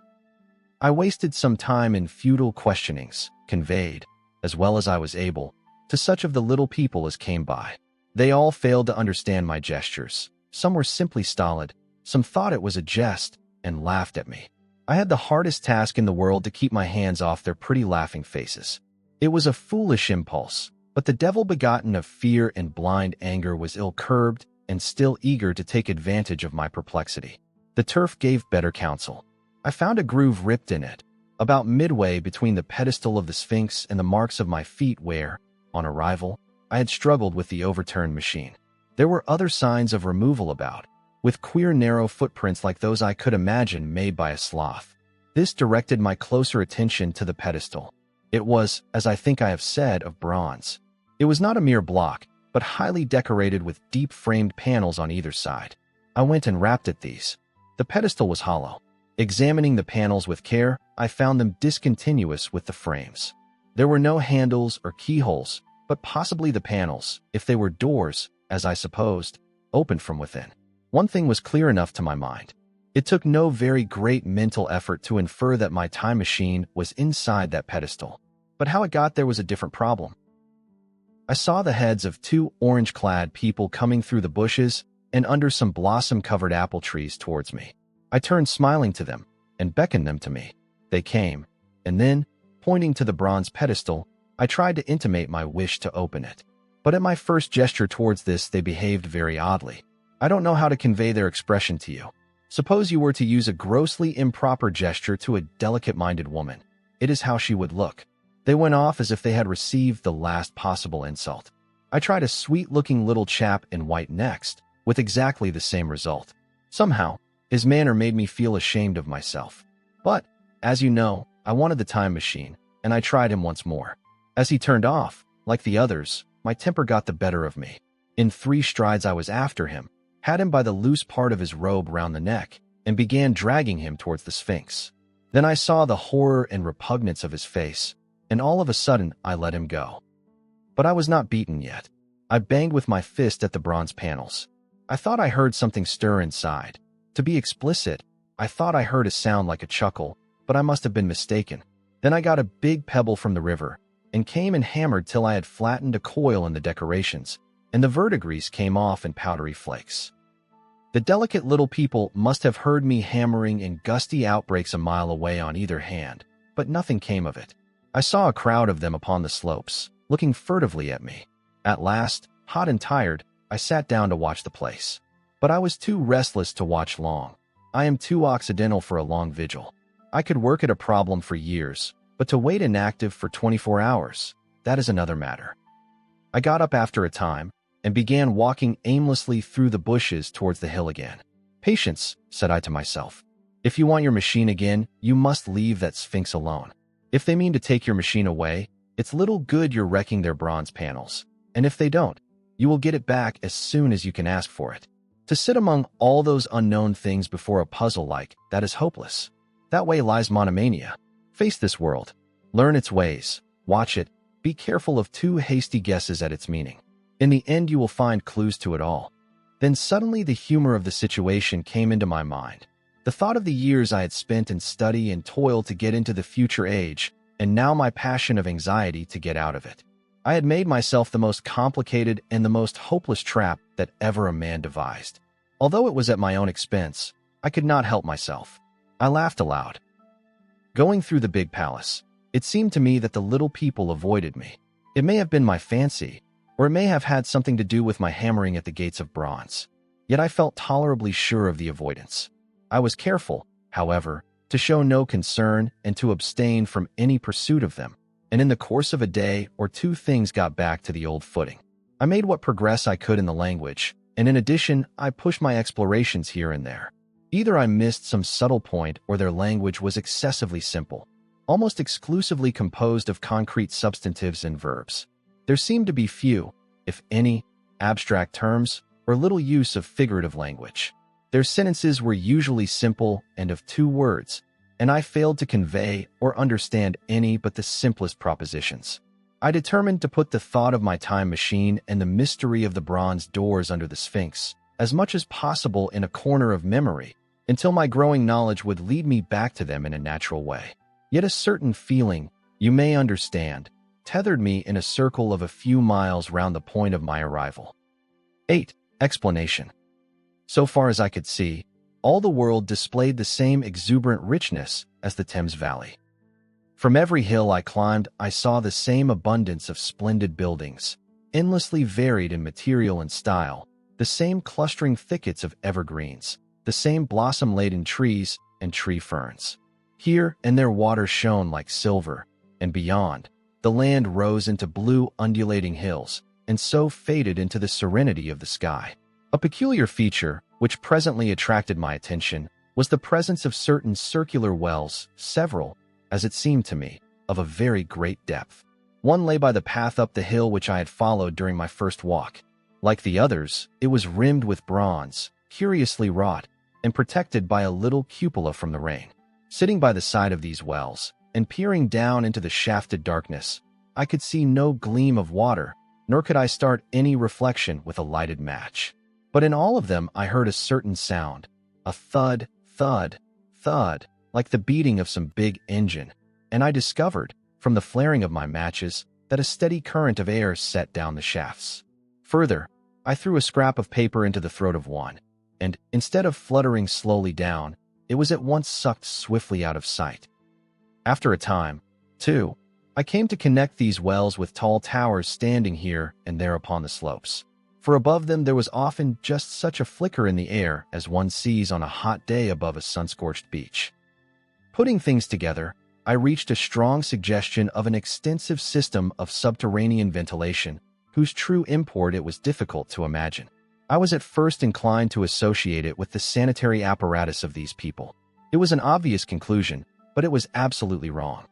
I wasted some time in futile questionings, conveyed, as well as I was able, to such of the little people as came by. They all failed to understand my gestures. Some were simply stolid, some thought it was a jest, and laughed at me. I had the hardest task in the world to keep my hands off their pretty laughing faces. It was a foolish impulse, but the devil begotten of fear and blind anger was ill-curbed and still eager to take advantage of my perplexity. The turf gave better counsel. I found a groove ripped in it, about midway between the pedestal of the Sphinx and the marks of my feet where, on arrival, I had struggled with the overturned machine. There were other signs of removal about, with queer narrow footprints like those I could imagine made by a sloth. This directed my closer attention to the pedestal. It was, as I think I have said, of bronze. It was not a mere block, but highly decorated with deep-framed panels on either side. I went and rapped at these. The pedestal was hollow. Examining the panels with care, I found them discontinuous with the frames. There were no handles or keyholes, but possibly the panels, if they were doors, as I supposed, opened from within. One thing was clear enough to my mind. It took no very great mental effort to infer that my time machine was inside that pedestal. But how it got there was a different problem. I saw the heads of two orange-clad people coming through the bushes and under some blossom-covered apple trees towards me. I turned smiling to them and beckoned them to me. They came, and then, pointing to the bronze pedestal, I tried to intimate my wish to open it. But at my first gesture towards this, they behaved very oddly. I don't know how to convey their expression to you. Suppose you were to use a grossly improper gesture to a delicate-minded woman. It is how she would look. They went off as if they had received the last possible insult. I tried a sweet-looking little chap in white next, with exactly the same result. Somehow, his manner made me feel ashamed of myself. But, as you know, I wanted the time machine, and I tried him once more. As he turned off, like the others, my temper got the better of me. In 3 strides I was after him, had him by the loose part of his robe round the neck, and began dragging him towards the Sphinx. Then I saw the horror and repugnance of his face, and all of a sudden I let him go. But I was not beaten yet. I banged with my fist at the bronze panels. I thought I heard something stir inside. To be explicit, I thought I heard a sound like a chuckle, but I must have been mistaken. Then I got a big pebble from the river, and came and hammered till I had flattened a coil in the decorations, and the verdigris came off in powdery flakes. The delicate little people must have heard me hammering in gusty outbreaks a mile away on either hand, but nothing came of it. I saw a crowd of them upon the slopes, looking furtively at me. At last, hot and tired, I sat down to watch the place. But I was too restless to watch long. I am too occidental for a long vigil. I could work at a problem for years, but to wait inactive for 24 hours, that is another matter. I got up after a time, and began walking aimlessly through the bushes towards the hill again. Patience, said I to myself. If you want your machine again, you must leave that Sphinx alone. If they mean to take your machine away, it's little good you're wrecking their bronze panels. And if they don't, you will get it back as soon as you can ask for it. To sit among all those unknown things before a puzzle like that is hopeless. That way lies monomania. Face this world. Learn its ways. Watch it. Be careful of too hasty guesses at its meaning. In the end you will find clues to it all. Then suddenly the humor of the situation came into my mind. The thought of the years I had spent in study and toil to get into the future age, and now my passion of anxiety to get out of it. I had made myself the most complicated and the most hopeless trap that ever a man devised. Although it was at my own expense, I could not help myself. I laughed aloud. Going through the big palace, it seemed to me that the little people avoided me. It may have been my fancy, or it may have had something to do with my hammering at the gates of bronze. Yet I felt tolerably sure of the avoidance. I was careful, however, to show no concern and to abstain from any pursuit of them, and in the course of a day or two things got back to the old footing. I made what progress I could in the language, and in addition, I pushed my explorations here and there. Either I missed some subtle point or their language was excessively simple, almost exclusively composed of concrete substantives and verbs. There seemed to be few, if any, abstract terms or little use of figurative language. Their sentences were usually simple and of two words, and I failed to convey or understand any but the simplest propositions. I determined to put the thought of my time machine and the mystery of the bronze doors under the Sphinx as much as possible in a corner of memory until my growing knowledge would lead me back to them in a natural way. Yet a certain feeling, you may understand, tethered me in a circle of a few miles round the point of my arrival. 8. Explanation. So far as I could see, all the world displayed the same exuberant richness as the Thames Valley. From every hill I climbed, I saw the same abundance of splendid buildings, endlessly varied in material and style, the same clustering thickets of evergreens, the same blossom-laden trees and tree ferns. Here and there water shone like silver, and beyond, the land rose into blue undulating hills, and so faded into the serenity of the sky. A peculiar feature, which presently attracted my attention, was the presence of certain circular wells, several, as it seemed to me, of a very great depth. One lay by the path up the hill which I had followed during my first walk. Like the others, it was rimmed with bronze, curiously wrought, and protected by a little cupola from the rain. Sitting by the side of these wells, and peering down into the shafted darkness, I could see no gleam of water, nor could I start any reflection with a lighted match. But in all of them I heard a certain sound, a thud, thud, thud, like the beating of some big engine, and I discovered, from the flaring of my matches, that a steady current of air set down the shafts. Further, I threw a scrap of paper into the throat of one, and, instead of fluttering slowly down, it was at once sucked swiftly out of sight. After a time, too, I came to connect these wells with tall towers standing here and there upon the slopes, for above them there was often just such a flicker in the air as one sees on a hot day above a sun-scorched beach. Putting things together, I reached a strong suggestion of an extensive system of subterranean ventilation, whose true import it was difficult to imagine. I was at first inclined to associate it with the sanitary apparatus of these people. It was an obvious conclusion, but it was absolutely wrong.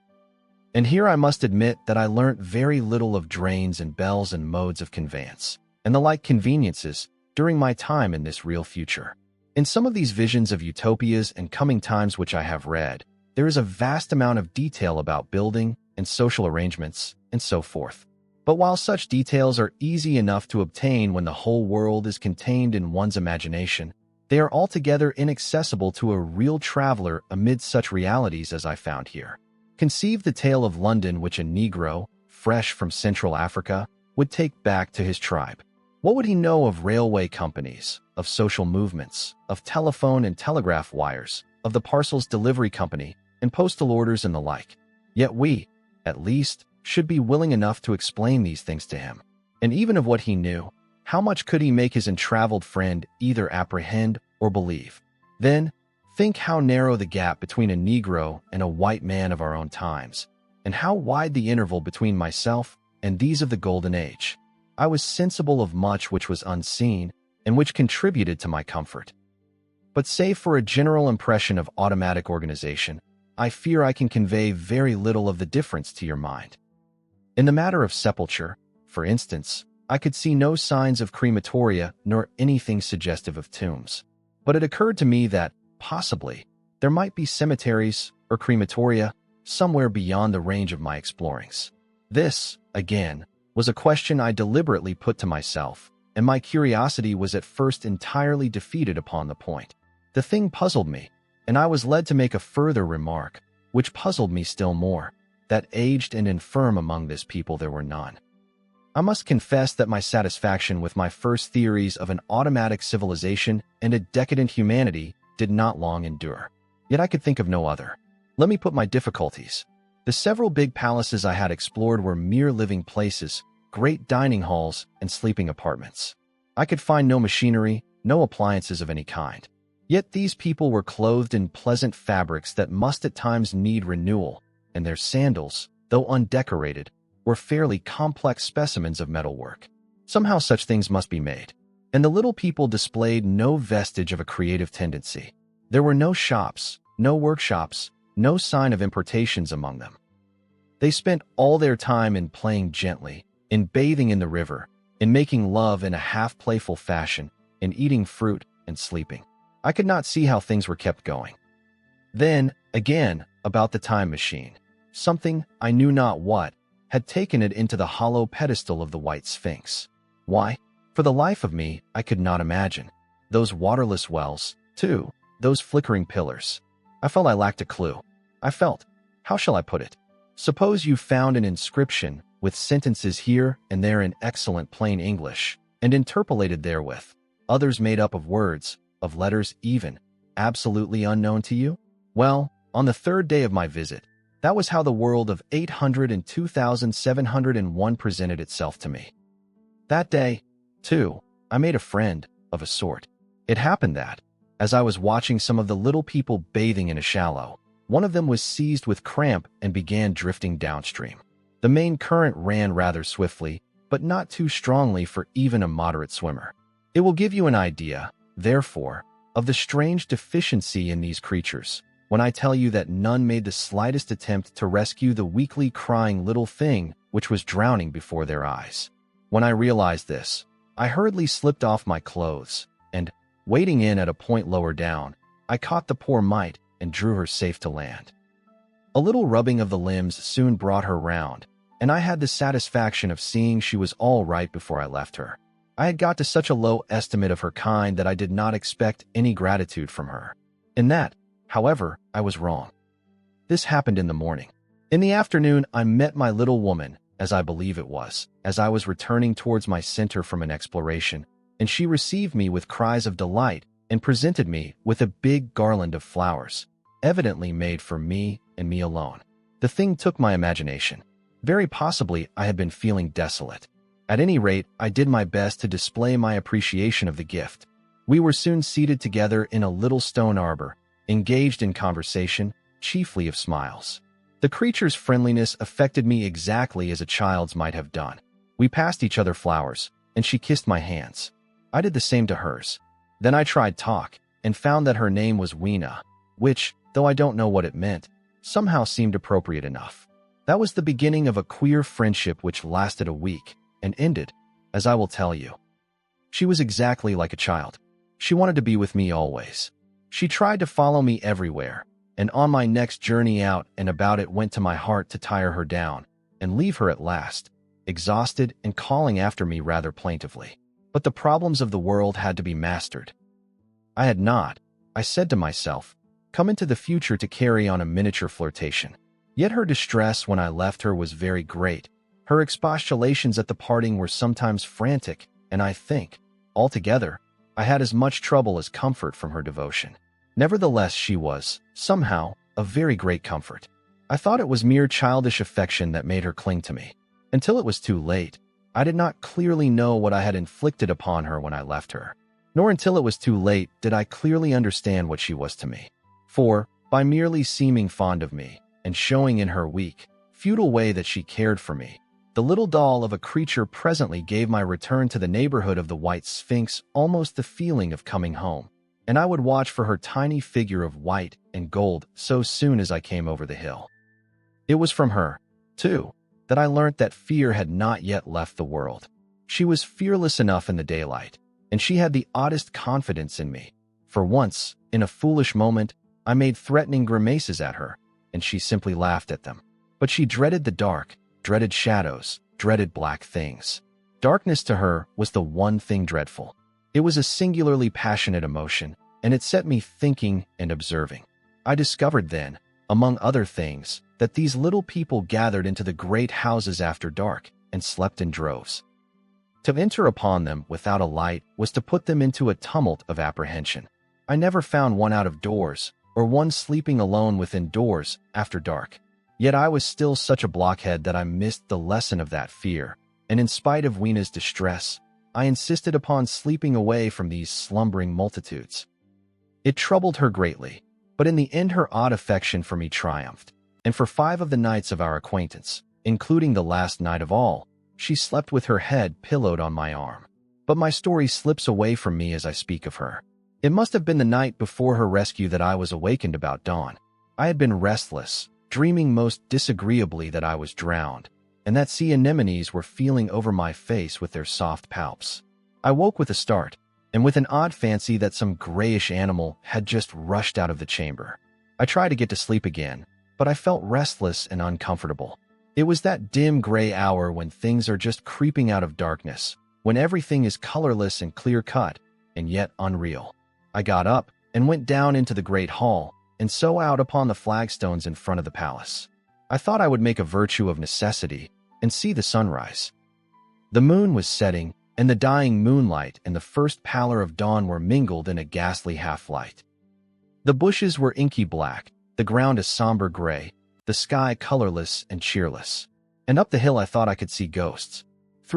And here I must admit that I learnt very little of drains and bells and modes of conveyance, and the like conveniences, during my time in this real future. In some of these visions of utopias and coming times which I have read, there is a vast amount of detail about building and social arrangements and so forth. But while such details are easy enough to obtain when the whole world is contained in one's imagination, they are altogether inaccessible to a real traveler amid such realities as I found here. Conceive the tale of London which a Negro, fresh from Central Africa, would take back to his tribe. What would he know of railway companies, of social movements, of telephone and telegraph wires, of the parcels delivery company, and postal orders and the like? Yet we, at least, should be willing enough to explain these things to him. And even of what he knew, how much could he make his entraveled friend either apprehend or believe? Then, think how narrow the gap between a Negro and a white man of our own times, and how wide the interval between myself and these of the Golden Age. I was sensible of much which was unseen, and which contributed to my comfort. But save for a general impression of automatic organization, I fear I can convey very little of the difference to your mind. In the matter of sepulture, for instance, I could see no signs of crematoria nor anything suggestive of tombs. But it occurred to me that, possibly, there might be cemeteries or crematoria somewhere beyond the range of my explorings. This, again, was a question I deliberately put to myself, and my curiosity was at first entirely defeated upon the point. The thing puzzled me, and I was led to make a further remark, which puzzled me still more, that aged and infirm among this people there were none. I must confess that my satisfaction with my first theories of an automatic civilization and a decadent humanity did not long endure. Yet I could think of no other. Let me put my difficulties. The several big palaces I had explored were mere living places, great dining halls, and sleeping apartments. I could find no machinery, no appliances of any kind. Yet these people were clothed in pleasant fabrics that must at times need renewal, and their sandals, though undecorated, were fairly complex specimens of metalwork. Somehow such things must be made. And the little people displayed no vestige of a creative tendency. There were no shops, no workshops, no sign of importations among them. They spent all their time in playing gently, in bathing in the river, in making love in a half-playful fashion, in eating fruit and sleeping. I could not see how things were kept going. Then, again, about the time machine. Something, I knew not what, had taken it into the hollow pedestal of the White Sphinx. Why? For the life of me, I could not imagine. Those waterless wells, too, those flickering pillars. I felt I lacked a clue. I felt, how shall I put it? Suppose you found an inscription with sentences here and there in excellent plain English, and interpolated therewith, others made up of words, of letters even, absolutely unknown to you? Well, on the third day of my visit, that was how the world of 802,701 presented itself to me. That day, too, I made a friend, of a sort. It happened that, as I was watching some of the little people bathing in a shallow, one of them was seized with cramp and began drifting downstream. The main current ran rather swiftly, but not too strongly for even a moderate swimmer. It will give you an idea, therefore, of the strange deficiency in these creatures, when I tell you that none made the slightest attempt to rescue the weakly crying little thing which was drowning before their eyes. When I realized this, I hurriedly slipped off my clothes, and, wading in at a point lower down, I caught the poor mite and drew her safe to land. A little rubbing of the limbs soon brought her round, and I had the satisfaction of seeing she was all right before I left her. I had got to such a low estimate of her kind that I did not expect any gratitude from her. In that, however, I was wrong. This happened in the morning. In the afternoon, I met my little woman, as I believe it was, as I was returning towards my center from an exploration, and she received me with cries of delight and presented me with a big garland of flowers, evidently made for me and me alone. The thing took my imagination. Very possibly I had been feeling desolate. At any rate, I did my best to display my appreciation of the gift. We were soon seated together in a little stone arbor, engaged in conversation, chiefly of smiles. The creature's friendliness affected me exactly as a child's might have done. We passed each other flowers, and she kissed my hands. I did the same to hers. Then I tried talk, and found that her name was Weena, which, though I don't know what it meant, somehow seemed appropriate enough. That was the beginning of a queer friendship which lasted a week, and ended, as I will tell you. She was exactly like a child. She wanted to be with me always. She tried to follow me everywhere, and on my next journey out and about it went to my heart to tire her down, and leave her at last, exhausted and calling after me rather plaintively. But the problems of the world had to be mastered. I had not, I said to myself, come into the future to carry on a miniature flirtation. Yet her distress when I left her was very great. Her expostulations at the parting were sometimes frantic, and I think, altogether, I had as much trouble as comfort from her devotion. Nevertheless, she was, somehow, a very great comfort. I thought it was mere childish affection that made her cling to me. Until it was too late, I did not clearly know what I had inflicted upon her when I left her. Nor until it was too late did I clearly understand what she was to me. For, by merely seeming fond of me, and showing in her weak, futile way that she cared for me, the little doll of a creature presently gave my return to the neighborhood of the White Sphinx almost the feeling of coming home, and I would watch for her tiny figure of white and gold so soon as I came over the hill. It was from her, too, that I learnt that fear had not yet left the world. She was fearless enough in the daylight, and she had the oddest confidence in me. For once, in a foolish moment, I made threatening grimaces at her, and she simply laughed at them. But she dreaded the dark, dreaded shadows, dreaded black things. Darkness to her was the one thing dreadful. It was a singularly passionate emotion, and it set me thinking and observing. I discovered then, among other things, that these little people gathered into the great houses after dark, and slept in droves. To enter upon them without a light was to put them into a tumult of apprehension. I never found one out of doors, or one sleeping alone within doors after dark. Yet I was still such a blockhead that I missed the lesson of that fear, and in spite of Weena's distress, I insisted upon sleeping away from these slumbering multitudes. It troubled her greatly, but in the end her odd affection for me triumphed, and for 5 of the nights of our acquaintance, including the last night of all, she slept with her head pillowed on my arm. But my story slips away from me as I speak of her. It must have been the night before her rescue that I was awakened about dawn. I had been restless, dreaming most disagreeably that I was drowned, and that sea anemones were feeling over my face with their soft palps. I woke with a start, and with an odd fancy that some grayish animal had just rushed out of the chamber. I tried to get to sleep again, but I felt restless and uncomfortable. It was that dim gray hour when things are just creeping out of darkness, when everything is colorless and clear-cut, and yet unreal. I got up and went down into the great hall, and so out upon the flagstones in front of the palace. I thought I would make a virtue of necessity and see the sunrise. The moon was setting, and the dying moonlight and the first pallor of dawn were mingled in a ghastly half-light. The bushes were inky black, the ground a somber gray, the sky colorless and cheerless. And up the hill I thought I could see ghosts.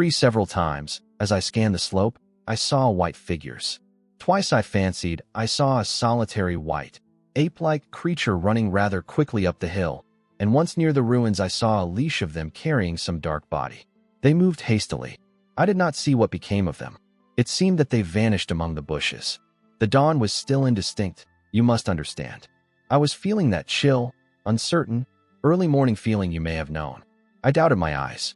Several times, as I scanned the slope, I saw white figures. Twice I fancied I saw a solitary white, ape-like creature running rather quickly up the hill, and once near the ruins I saw a leash of them carrying some dark body. They moved hastily. I did not see what became of them. It seemed that they vanished among the bushes. The dawn was still indistinct, you must understand. I was feeling that chill, uncertain, early morning feeling you may have known. I doubted my eyes.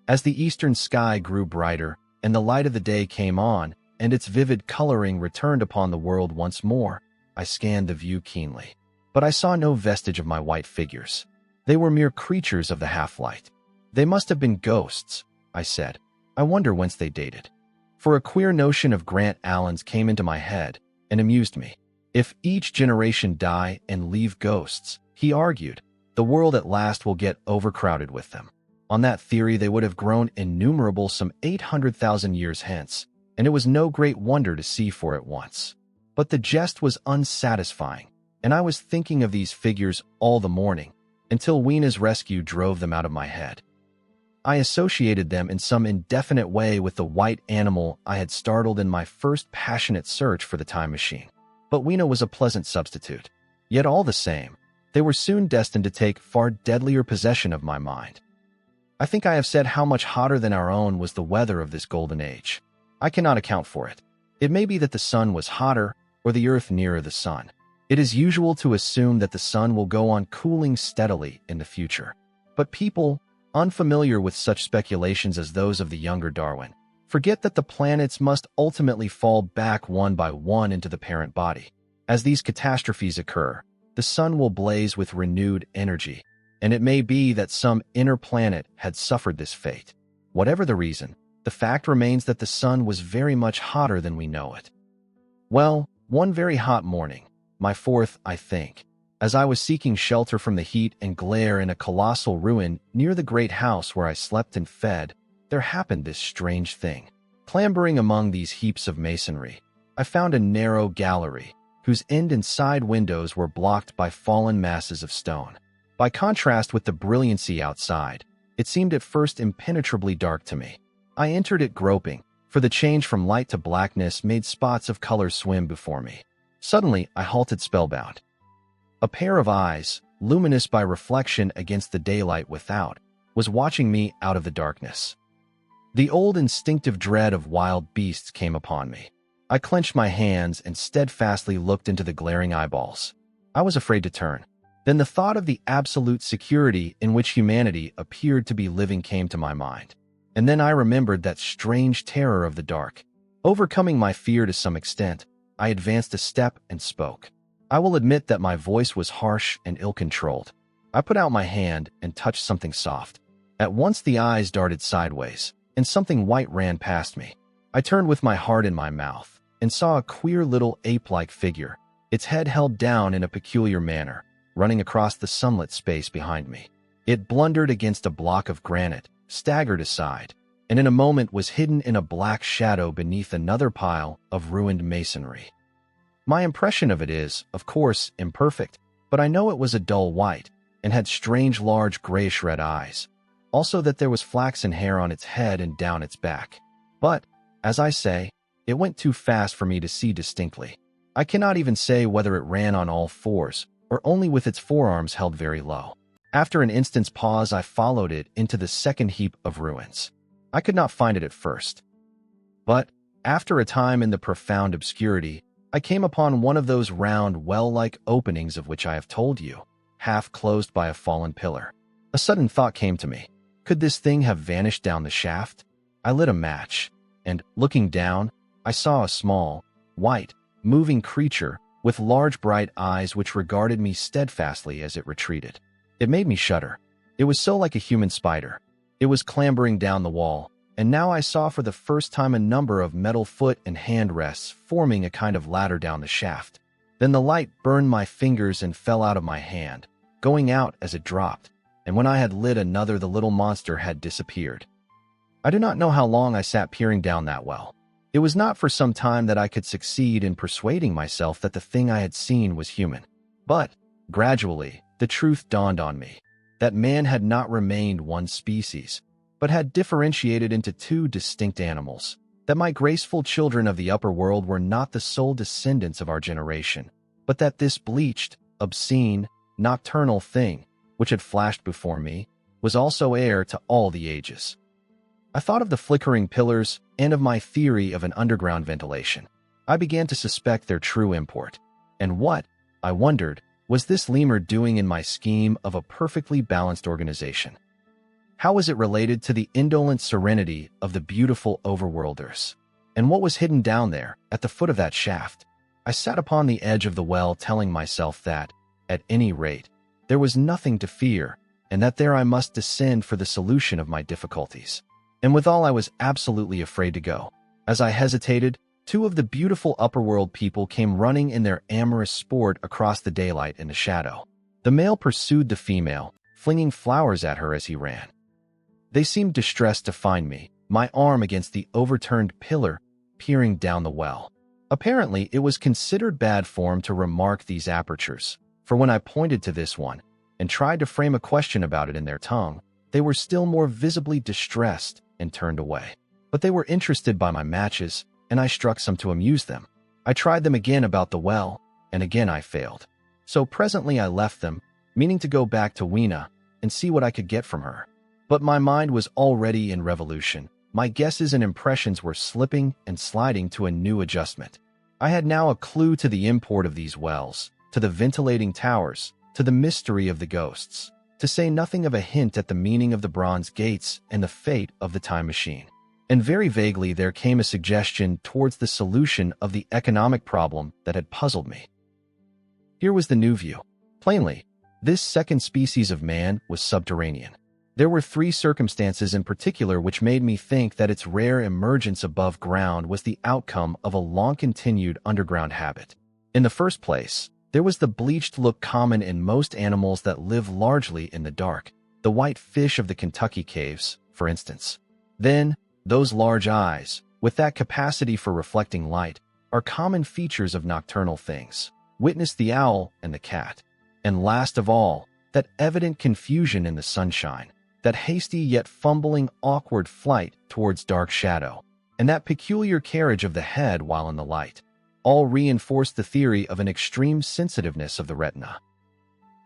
As the eastern sky grew brighter, and the light of the day came on, and its vivid coloring returned upon the world once more, I scanned the view keenly. But I saw no vestige of my white figures. They were mere creatures of the half-light. They must have been ghosts, I said. I wonder whence they dated. For a queer notion of Grant Allen's came into my head and amused me. If each generation die and leave ghosts, he argued, the world at last will get overcrowded with them. On that theory they would have grown innumerable some 800,000 years hence, and it was no great wonder to see for it once. But the jest was unsatisfying, and I was thinking of these figures all the morning, until Weena's rescue drove them out of my head. I associated them in some indefinite way with the white animal I had startled in my first passionate search for the time machine. But Weena was a pleasant substitute. Yet all the same, they were soon destined to take far deadlier possession of my mind. I think I have said how much hotter than our own was the weather of this golden age. I cannot account for it. It may be that the sun was hotter, or the earth nearer the sun. It is usual to assume that the sun will go on cooling steadily in the future. But people, unfamiliar with such speculations as those of the younger Darwin, forget that the planets must ultimately fall back one by one into the parent body. As these catastrophes occur, the sun will blaze with renewed energy, and it may be that some inner planet had suffered this fate. Whatever the reason, the fact remains that the sun was very much hotter than we know it. Well, one very hot morning, my 4th, I think, as I was seeking shelter from the heat and glare in a colossal ruin near the great house where I slept and fed, there happened this strange thing. Clambering among these heaps of masonry, I found a narrow gallery, whose end and side windows were blocked by fallen masses of stone. By contrast with the brilliancy outside, it seemed at first impenetrably dark to me. I entered it groping, for the change from light to blackness made spots of color swim before me. Suddenly, I halted spellbound. A pair of eyes, luminous by reflection against the daylight without, was watching me out of the darkness. The old instinctive dread of wild beasts came upon me. I clenched my hands and steadfastly looked into the glaring eyeballs. I was afraid to turn. Then the thought of the absolute security in which humanity appeared to be living came to my mind. And then I remembered that strange terror of the dark. Overcoming my fear to some extent, I advanced a step and spoke. I will admit that my voice was harsh and ill-controlled. I put out my hand and touched something soft. At once the eyes darted sideways, and something white ran past me. I turned with my heart in my mouth, and saw a queer little ape-like figure, its head held down in a peculiar manner, running across the sunlit space behind me. It blundered against a block of granite, staggered aside, and in a moment was hidden in a black shadow beneath another pile of ruined masonry. My impression of it is, of course, imperfect, but I know it was a dull white and had strange large grayish-red eyes. Also that there was flaxen hair on its head and down its back. But, as I say, it went too fast for me to see distinctly. I cannot even say whether it ran on all fours or only with its forearms held very low. After an instant's pause, I followed it into the second heap of ruins. I could not find it at first. But, after a time in the profound obscurity, I came upon one of those round, well-like openings of which I have told you, half closed by a fallen pillar. A sudden thought came to me. Could this thing have vanished down the shaft? I lit a match, and, looking down, I saw a small, white, moving creature with large bright eyes which regarded me steadfastly as it retreated. It made me shudder. It was so like a human spider. It was clambering down the wall, and now I saw for the first time a number of metal foot and hand rests forming a kind of ladder down the shaft. Then the light burned my fingers and fell out of my hand, going out as it dropped, and when I had lit another the little monster had disappeared. I do not know how long I sat peering down that well. It was not for some time that I could succeed in persuading myself that the thing I had seen was human. But, gradually, the truth dawned on me, that man had not remained one species, but had differentiated into two distinct animals, that my graceful children of the upper world were not the sole descendants of our generation, but that this bleached, obscene, nocturnal thing, which had flashed before me, was also heir to all the ages. I thought of the flickering pillars and of my theory of an underground ventilation. I began to suspect their true import. And what, I wondered, was this lemur doing in my scheme of a perfectly balanced organization? How was it related to the indolent serenity of the beautiful overworlders? And what was hidden down there, at the foot of that shaft? I sat upon the edge of the well telling myself that, at any rate, there was nothing to fear, and that there I must descend for the solution of my difficulties. And withal I was absolutely afraid to go. As I hesitated, two of the beautiful upperworld people came running in their amorous sport across the daylight in the shadow. The male pursued the female, flinging flowers at her as he ran. They seemed distressed to find me, my arm against the overturned pillar, peering down the well. Apparently, it was considered bad form to remark these apertures, for when I pointed to this one and tried to frame a question about it in their tongue, they were still more visibly distressed and turned away. But they were interested by my matches, and I struck some to amuse them. I tried them again about the well, and again I failed. So presently I left them, meaning to go back to Weena and see what I could get from her. But my mind was already in revolution. My guesses and impressions were slipping and sliding to a new adjustment. I had now a clue to the import of these wells, to the ventilating towers, to the mystery of the ghosts, to say nothing of a hint at the meaning of the bronze gates and the fate of the time machine. And very vaguely there came a suggestion towards the solution of the economic problem that had puzzled me. Here was the new view. Plainly, this second species of man was subterranean. There were three circumstances in particular which made me think that its rare emergence above ground was the outcome of a long-continued underground habit. In the first place, there was the bleached look common in most animals that live largely in the dark, the white fish of the Kentucky caves, for instance. Then, those large eyes, with that capacity for reflecting light, are common features of nocturnal things. Witness the owl and the cat. And last of all, that evident confusion in the sunshine, that hasty yet fumbling awkward flight towards dark shadow, and that peculiar carriage of the head while in the light, all reinforced the theory of an extreme sensitiveness of the retina.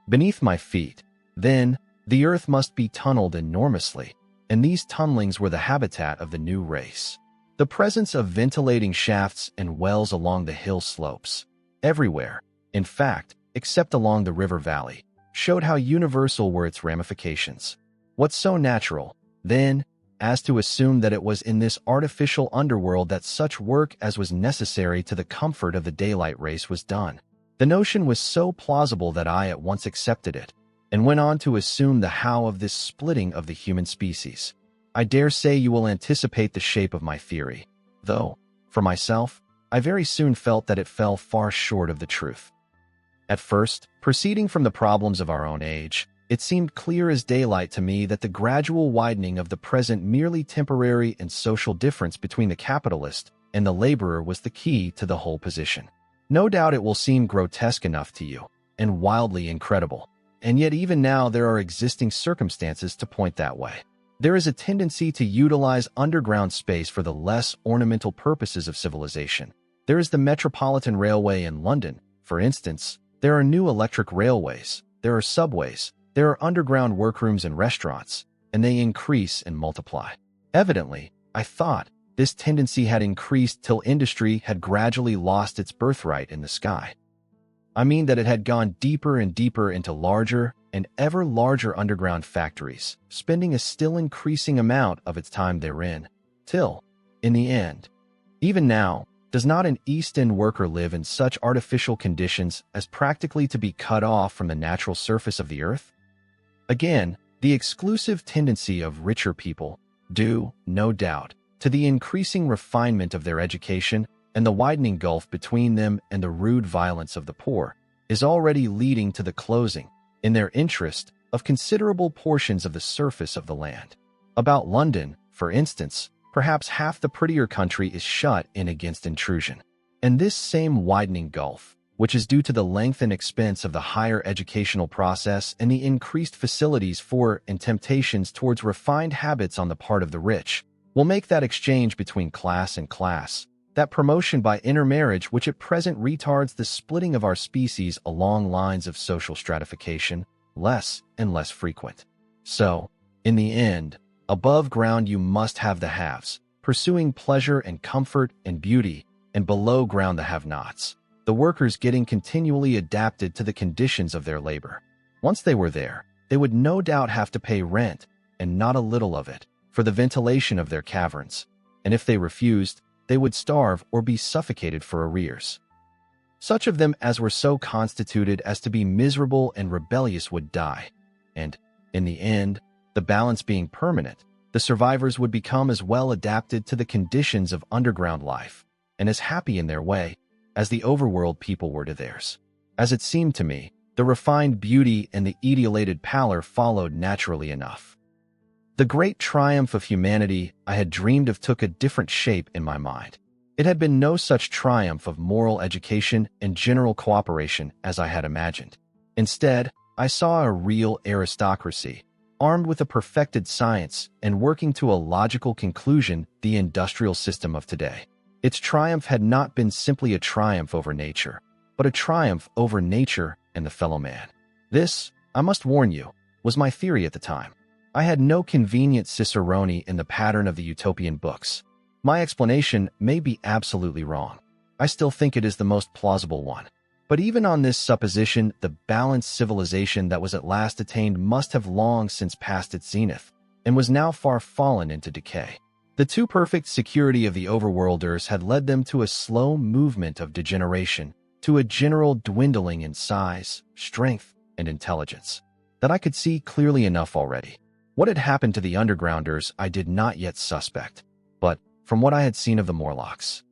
Beneath my feet, then, the earth must be tunneled enormously, and these tunnelings were the habitat of the new race. The presence of ventilating shafts and wells along the hill slopes, everywhere, in fact, except along the river valley, showed how universal were its ramifications. What's so natural, then, as to assume that it was in this artificial underworld that such work as was necessary to the comfort of the daylight race was done? The notion was so plausible that I at once accepted it, and went on to assume the how of this splitting of the human species. I dare say you will anticipate the shape of my theory, though, for myself, I very soon felt that it fell far short of the truth. At first, proceeding from the problems of our own age, It seemed clear as daylight to me that the gradual widening of the present merely temporary and social difference between the capitalist and the laborer was the key to the whole position. No doubt it will seem grotesque enough to you, and wildly incredible, and yet even now there are existing circumstances to point that way. There is a tendency to utilize underground space for the less ornamental purposes of civilization. There is the Metropolitan Railway in London, for instance. There are new electric railways, there are subways, there are underground workrooms and restaurants, and they increase and multiply. Evidently, I thought, this tendency had increased till industry had gradually lost its birthright in the sky. I mean that it had gone deeper and deeper into larger and ever larger underground factories, spending a still increasing amount of its time therein, till, in the end, even now, does not an East End worker live in such artificial conditions as practically to be cut off from the natural surface of the earth? Again, the exclusive tendency of richer people, due, no doubt, to the increasing refinement of their education and the widening gulf between them and the rude violence of the poor, is already leading to the closing, in their interest, of considerable portions of the surface of the land. About London, for instance, perhaps half the prettier country is shut in against intrusion. And this same widening gulf, which is due to the length and expense of the higher educational process and the increased facilities for and temptations towards refined habits on the part of the rich, will make that exchange between class and class, that promotion by intermarriage which at present retards the splitting of our species along lines of social stratification, less and less frequent. So, in the end, above ground you must have the haves, pursuing pleasure and comfort and beauty, and below ground the have-nots, the workers getting continually adapted to the conditions of their labor. Once they were there, they would no doubt have to pay rent, and not a little of it, for the ventilation of their caverns, and if they refused, they would starve or be suffocated for arrears. Such of them as were so constituted as to be miserable and rebellious would die, and, in the end, the balance being permanent, the survivors would become as well adapted to the conditions of underground life, and as happy in their way, as the overworld people were to theirs. As it seemed to me, the refined beauty and the etiolated pallor followed naturally enough. The great triumph of humanity I had dreamed of took a different shape in my mind. It had been no such triumph of moral education and general cooperation as I had imagined. Instead, I saw a real aristocracy, armed with a perfected science and working to a logical conclusion the industrial system of today. Its triumph had not been simply a triumph over nature, but a triumph over nature and the fellow man. This, I must warn you, was my theory at the time. I had no convenient cicerone in the pattern of the utopian books. My explanation may be absolutely wrong. I still think it is the most plausible one. But even on this supposition, the balanced civilization that was at last attained must have long since passed its zenith, and was now far fallen into decay. The too perfect security of the overworlders had led them to a slow movement of degeneration, to a general dwindling in size, strength, and intelligence, that I could see clearly enough already. What had happened to the undergrounders I did not yet suspect, but from what I had seen of the Morlocks.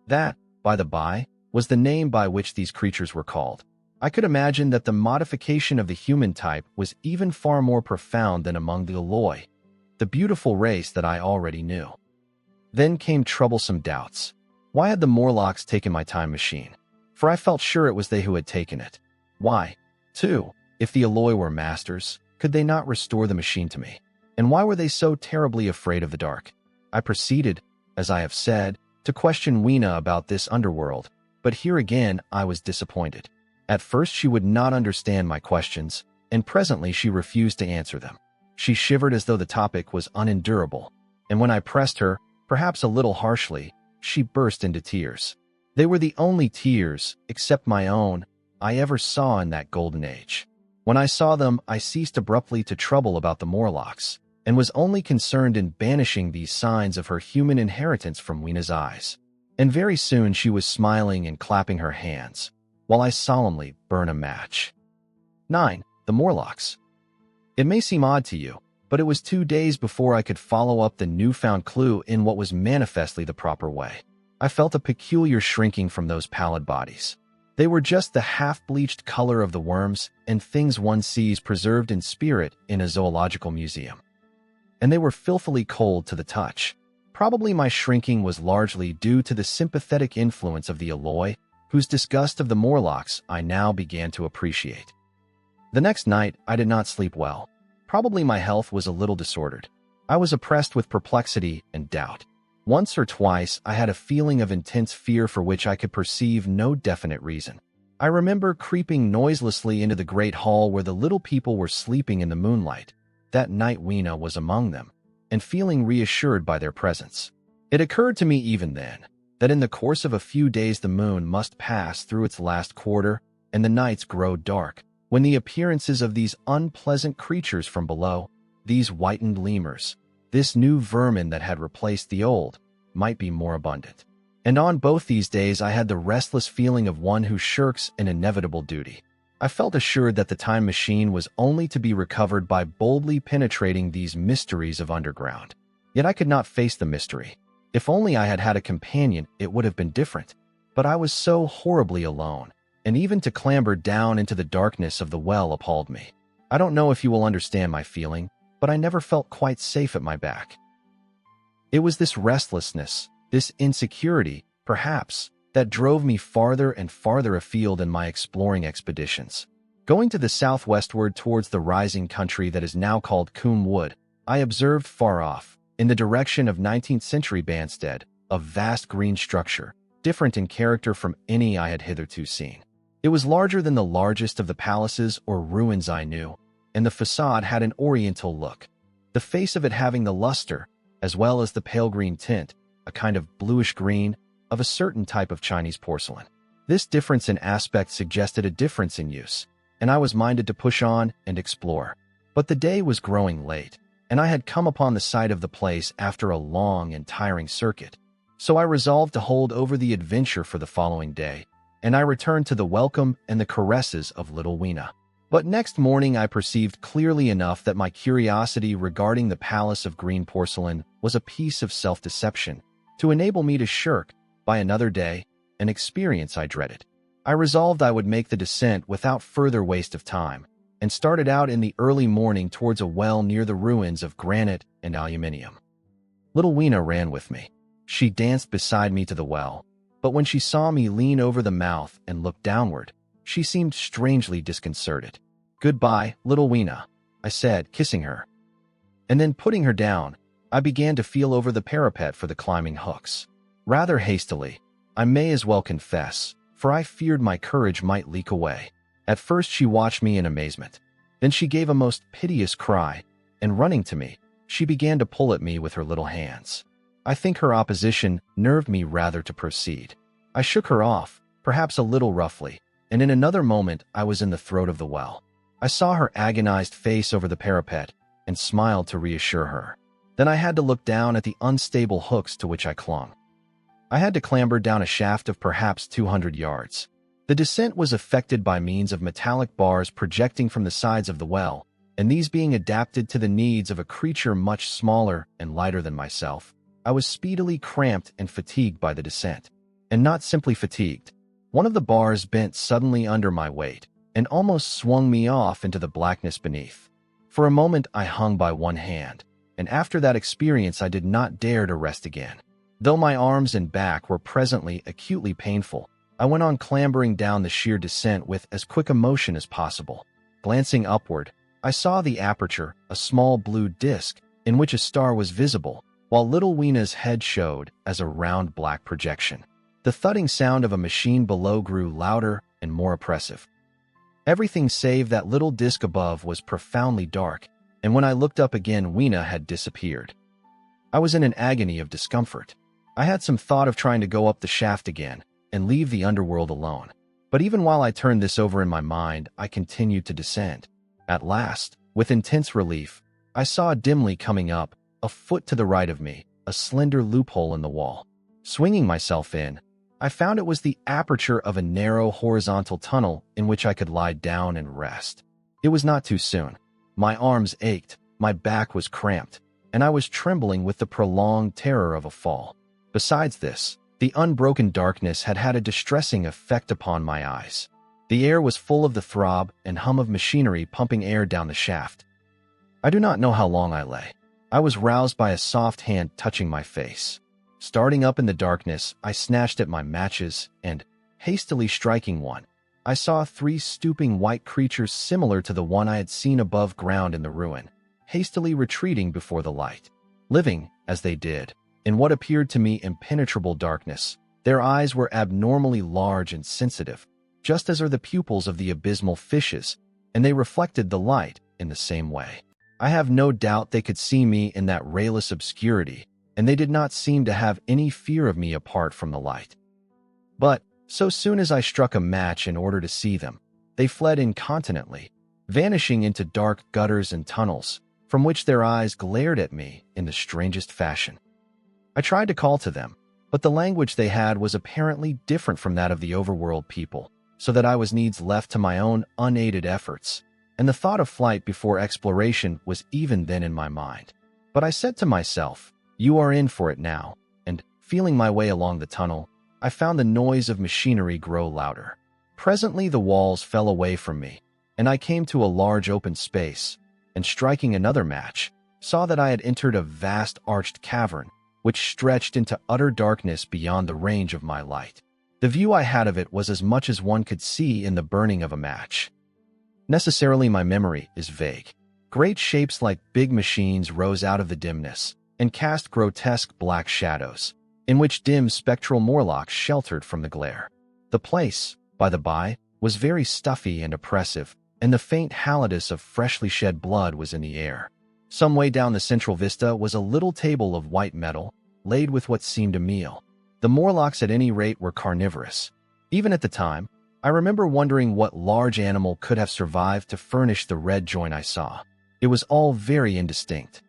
That, by the by, was the name by which these creatures were called. I could imagine that the modification of the human type was even far more profound than among the Eloi, the beautiful race that I already knew. Then came troublesome doubts. Why had the Morlocks taken my time machine? For I felt sure it was they who had taken it. Why, too, if the Eloi were masters, could they not restore the machine to me? And why were they so terribly afraid of the dark? I proceeded, as I have said, to question Weena about this underworld, but here again I was disappointed. At first she would not understand my questions, and presently she refused to answer them. She shivered as though the topic was unendurable, and when I pressed her, perhaps a little harshly, she burst into tears. They were the only tears, except my own, I ever saw in that golden age. When I saw them, I ceased abruptly to trouble about the Morlocks, and was only concerned in banishing these signs of her human inheritance from Weena's eyes. And very soon she was smiling and clapping her hands, while I solemnly burn a match. 9. The Morlocks. It may seem odd to you, but it was 2 days before I could follow up the newfound clue in what was manifestly the proper way. I felt a peculiar shrinking from those pallid bodies. They were just the half-bleached color of the worms and things one sees preserved in spirit in a zoological museum. And they were filthily cold to the touch. Probably my shrinking was largely due to the sympathetic influence of the Eloi, whose disgust of the Morlocks I now began to appreciate. The next night, I did not sleep well. Probably my health was a little disordered. I was oppressed with perplexity and doubt. Once or twice, I had a feeling of intense fear for which I could perceive no definite reason. I remember creeping noiselessly into the great hall where the little people were sleeping in the moonlight. That night Weena was among them, and feeling reassured by their presence. It occurred to me even then that in the course of a few days the moon must pass through its last quarter and the nights grow dark, when the appearances of these unpleasant creatures from below, these whitened lemurs, this new vermin that had replaced the old, might be more abundant. And on both these days I had the restless feeling of one who shirks an inevitable duty. I felt assured that the time machine was only to be recovered by boldly penetrating these mysteries of underground. Yet I could not face the mystery. If only I had had a companion, it would have been different. But I was so horribly alone, and even to clamber down into the darkness of the well appalled me. I don't know if you will understand my feeling, but I never felt quite safe at my back. It was this restlessness, this insecurity, perhaps, that drove me farther and farther afield in my exploring expeditions. Going to the southwestward towards the rising country that is now called Coombe Wood, I observed far off, in the direction of 19th-century Banstead, a vast green structure, different in character from any I had hitherto seen. It was larger than the largest of the palaces or ruins I knew, and the facade had an oriental look, the face of it having the luster, as well as the pale green tint, a kind of bluish green, of a certain type of Chinese porcelain. This difference in aspect suggested a difference in use, and I was minded to push on and explore. But the day was growing late, and I had come upon the site of the place after a long and tiring circuit. So I resolved to hold over the adventure for the following day, and I returned to the welcome and the caresses of little Weena. But next morning I perceived clearly enough that my curiosity regarding the palace of green porcelain was a piece of self-deception, to enable me to shirk, by another day, an experience I dreaded. I resolved I would make the descent without further waste of time, and started out in the early morning towards a well near the ruins of granite and aluminium. Little Weena ran with me. She danced beside me to the well, but when she saw me lean over the mouth and look downward, she seemed strangely disconcerted. "Goodbye, little Weena," I said, kissing her. And then putting her down, I began to feel over the parapet for the climbing hooks. Rather hastily, I may as well confess, for I feared my courage might leak away. At first she watched me in amazement. Then she gave a most piteous cry, and running to me, she began to pull at me with her little hands. I think her opposition nerved me rather to proceed. I shook her off, perhaps a little roughly, and in another moment I was in the throat of the well. I saw her agonized face over the parapet, and smiled to reassure her. Then I had to look down at the unstable hooks to which I clung. I had to clamber down a shaft of perhaps 200 yards. The descent was effected by means of metallic bars projecting from the sides of the well, and these being adapted to the needs of a creature much smaller and lighter than myself, I was speedily cramped and fatigued by the descent. And not simply fatigued. One of the bars bent suddenly under my weight, and almost swung me off into the blackness beneath. For a moment I hung by one hand, and after that experience I did not dare to rest again. Though my arms and back were presently acutely painful, I went on clambering down the sheer descent with as quick a motion as possible. Glancing upward, I saw the aperture, a small blue disk, in which a star was visible, while little Weena's head showed as a round black projection. The thudding sound of a machine below grew louder and more oppressive. Everything save that little disk above was profoundly dark, and when I looked up again Weena had disappeared. I was in an agony of discomfort. I had some thought of trying to go up the shaft again and leave the underworld alone. But even while I turned this over in my mind, I continued to descend. At last, with intense relief, I saw dimly coming up, a foot to the right of me, a slender loophole in the wall. Swinging myself in, I found it was the aperture of a narrow horizontal tunnel in which I could lie down and rest. It was not too soon. My arms ached, my back was cramped, and I was trembling with the prolonged terror of a fall. Besides this, The unbroken darkness had had a distressing effect upon my eyes. The air was full of the throb and hum of machinery pumping air down the shaft. I do not know how long I lay. I was roused by a soft hand touching my face. Starting up in the darkness, I snatched at my matches and, hastily striking one, I saw 3 stooping white creatures similar to the one I had seen above ground in the ruin, hastily retreating before the light. Living, as they did, in what appeared to me impenetrable darkness, their eyes were abnormally large and sensitive, just as are the pupils of the abysmal fishes, and they reflected the light in the same way. I have no doubt they could see me in that rayless obscurity, and they did not seem to have any fear of me apart from the light. But, so soon as I struck a match in order to see them, they fled incontinently, vanishing into dark gutters and tunnels, from which their eyes glared at me in the strangest fashion. I tried to call to them, but the language they had was apparently different from that of the overworld people, so that I was needs left to my own unaided efforts, and the thought of flight before exploration was even then in my mind. But I said to myself, "You are in for it now," and, feeling my way along the tunnel, I found the noise of machinery grow louder. Presently the walls fell away from me, and I came to a large open space, and striking another match, saw that I had entered a vast arched cavern, which stretched into utter darkness beyond the range of my light. The view I had of it was as much as one could see in the burning of a match. Necessarily my memory is vague. Great shapes like big machines rose out of the dimness and cast grotesque black shadows, in which dim spectral Morlocks sheltered from the glare. The place, by the by, was very stuffy and oppressive, and the faint halidus of freshly shed blood was in the air. Some way down the central vista was a little table of white metal, laid with what seemed a meal. The Morlocks at any rate were carnivorous. Even at the time, I remember wondering what large animal could have survived to furnish the red joint I saw. It was all very indistinct.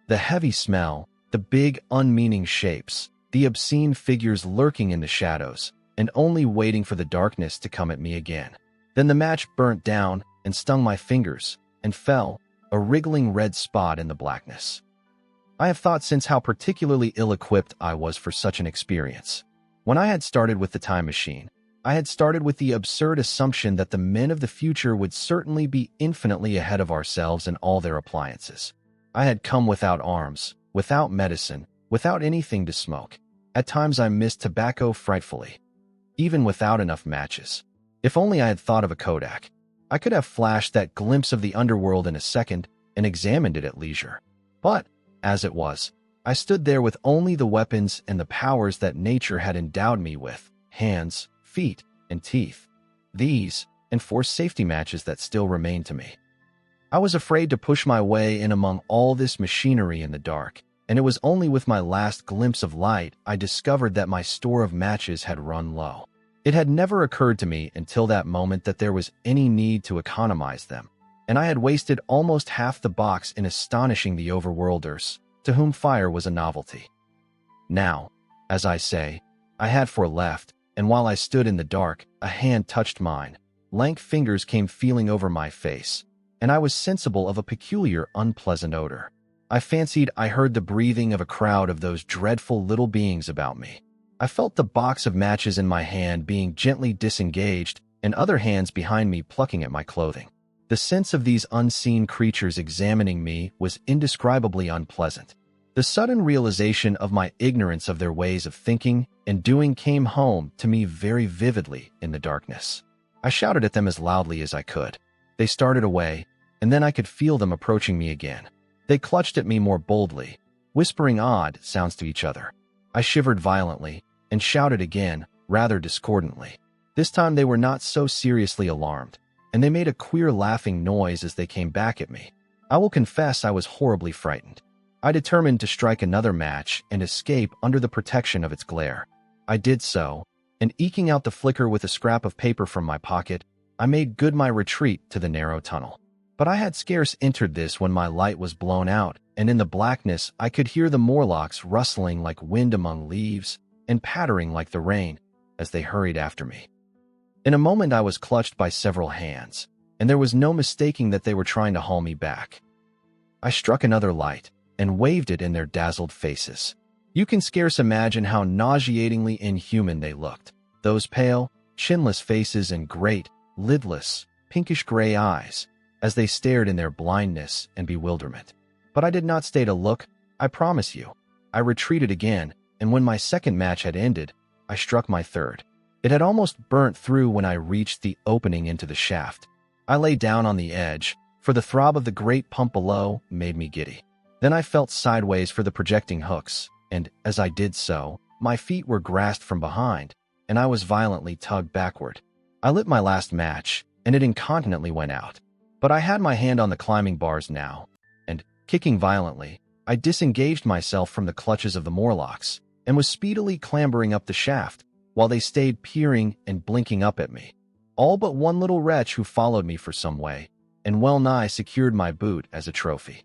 The heavy smell, the big, unmeaning shapes, the obscene figures lurking in the shadows, and only waiting for the darkness to come at me again. Then the match burnt down and stung my fingers, and fell, a wriggling red spot in the blackness. I have thought since how particularly ill-equipped I was for such an experience. When I had started with the time machine, I had started with the absurd assumption that the men of the future would certainly be infinitely ahead of ourselves in all their appliances. I had come without arms, without medicine, without anything to smoke. At times I missed tobacco frightfully, even without enough matches. If only I had thought of a Kodak, I could have flashed that glimpse of the underworld in a second and examined it at leisure. But, as it was, I stood there with only the weapons and the powers that nature had endowed me with: hands, feet, and teeth. These, and 4 safety matches that still remained to me. I was afraid to push my way in among all this machinery in the dark, and it was only with my last glimpse of light I discovered that my store of matches had run low. It had never occurred to me until that moment that there was any need to economize them, and I had wasted almost half the box in astonishing the overworlders, to whom fire was a novelty. Now, as I say, I had 4 left, and while I stood in the dark, a hand touched mine. Lank fingers came feeling over my face, and I was sensible of a peculiar, unpleasant odor. I fancied I heard the breathing of a crowd of those dreadful little beings about me. I felt the box of matches in my hand being gently disengaged, and other hands behind me plucking at my clothing. The sense of these unseen creatures examining me was indescribably unpleasant. The sudden realization of my ignorance of their ways of thinking and doing came home to me very vividly in the darkness. I shouted at them as loudly as I could. They started away, and then I could feel them approaching me again. They clutched at me more boldly, whispering odd sounds to each other. I shivered violently and shouted again, rather discordantly. This time they were not so seriously alarmed, and they made a queer laughing noise as they came back at me. I will confess I was horribly frightened. I determined to strike another match and escape under the protection of its glare. I did so, and eking out the flicker with a scrap of paper from my pocket, I made good my retreat to the narrow tunnel. But I had scarce entered this when my light was blown out, and in the blackness I could hear the Morlocks rustling like wind among leaves and pattering like the rain as they hurried after me. In a moment I was clutched by several hands, and there was no mistaking that they were trying to haul me back. I struck another light and waved it in their dazzled faces. You can scarce imagine how nauseatingly inhuman they looked. Those pale, chinless faces and great, lidless, pinkish-gray eyes, as they stared in their blindness and bewilderment. But I did not stay to look, I promise you. I retreated again, and when my second match had ended, I struck my third. It had almost burnt through when I reached the opening into the shaft. I lay down on the edge, for the throb of the great pump below made me giddy. Then I felt sideways for the projecting hooks, and, as I did so, my feet were grasped from behind, and I was violently tugged backward. I lit my last match, and it incontinently went out. But I had my hand on the climbing bars now, and, kicking violently, I disengaged myself from the clutches of the Morlocks, and was speedily clambering up the shaft, while they stayed peering and blinking up at me. All but one little wretch who followed me for some way, and well-nigh secured my boot as a trophy.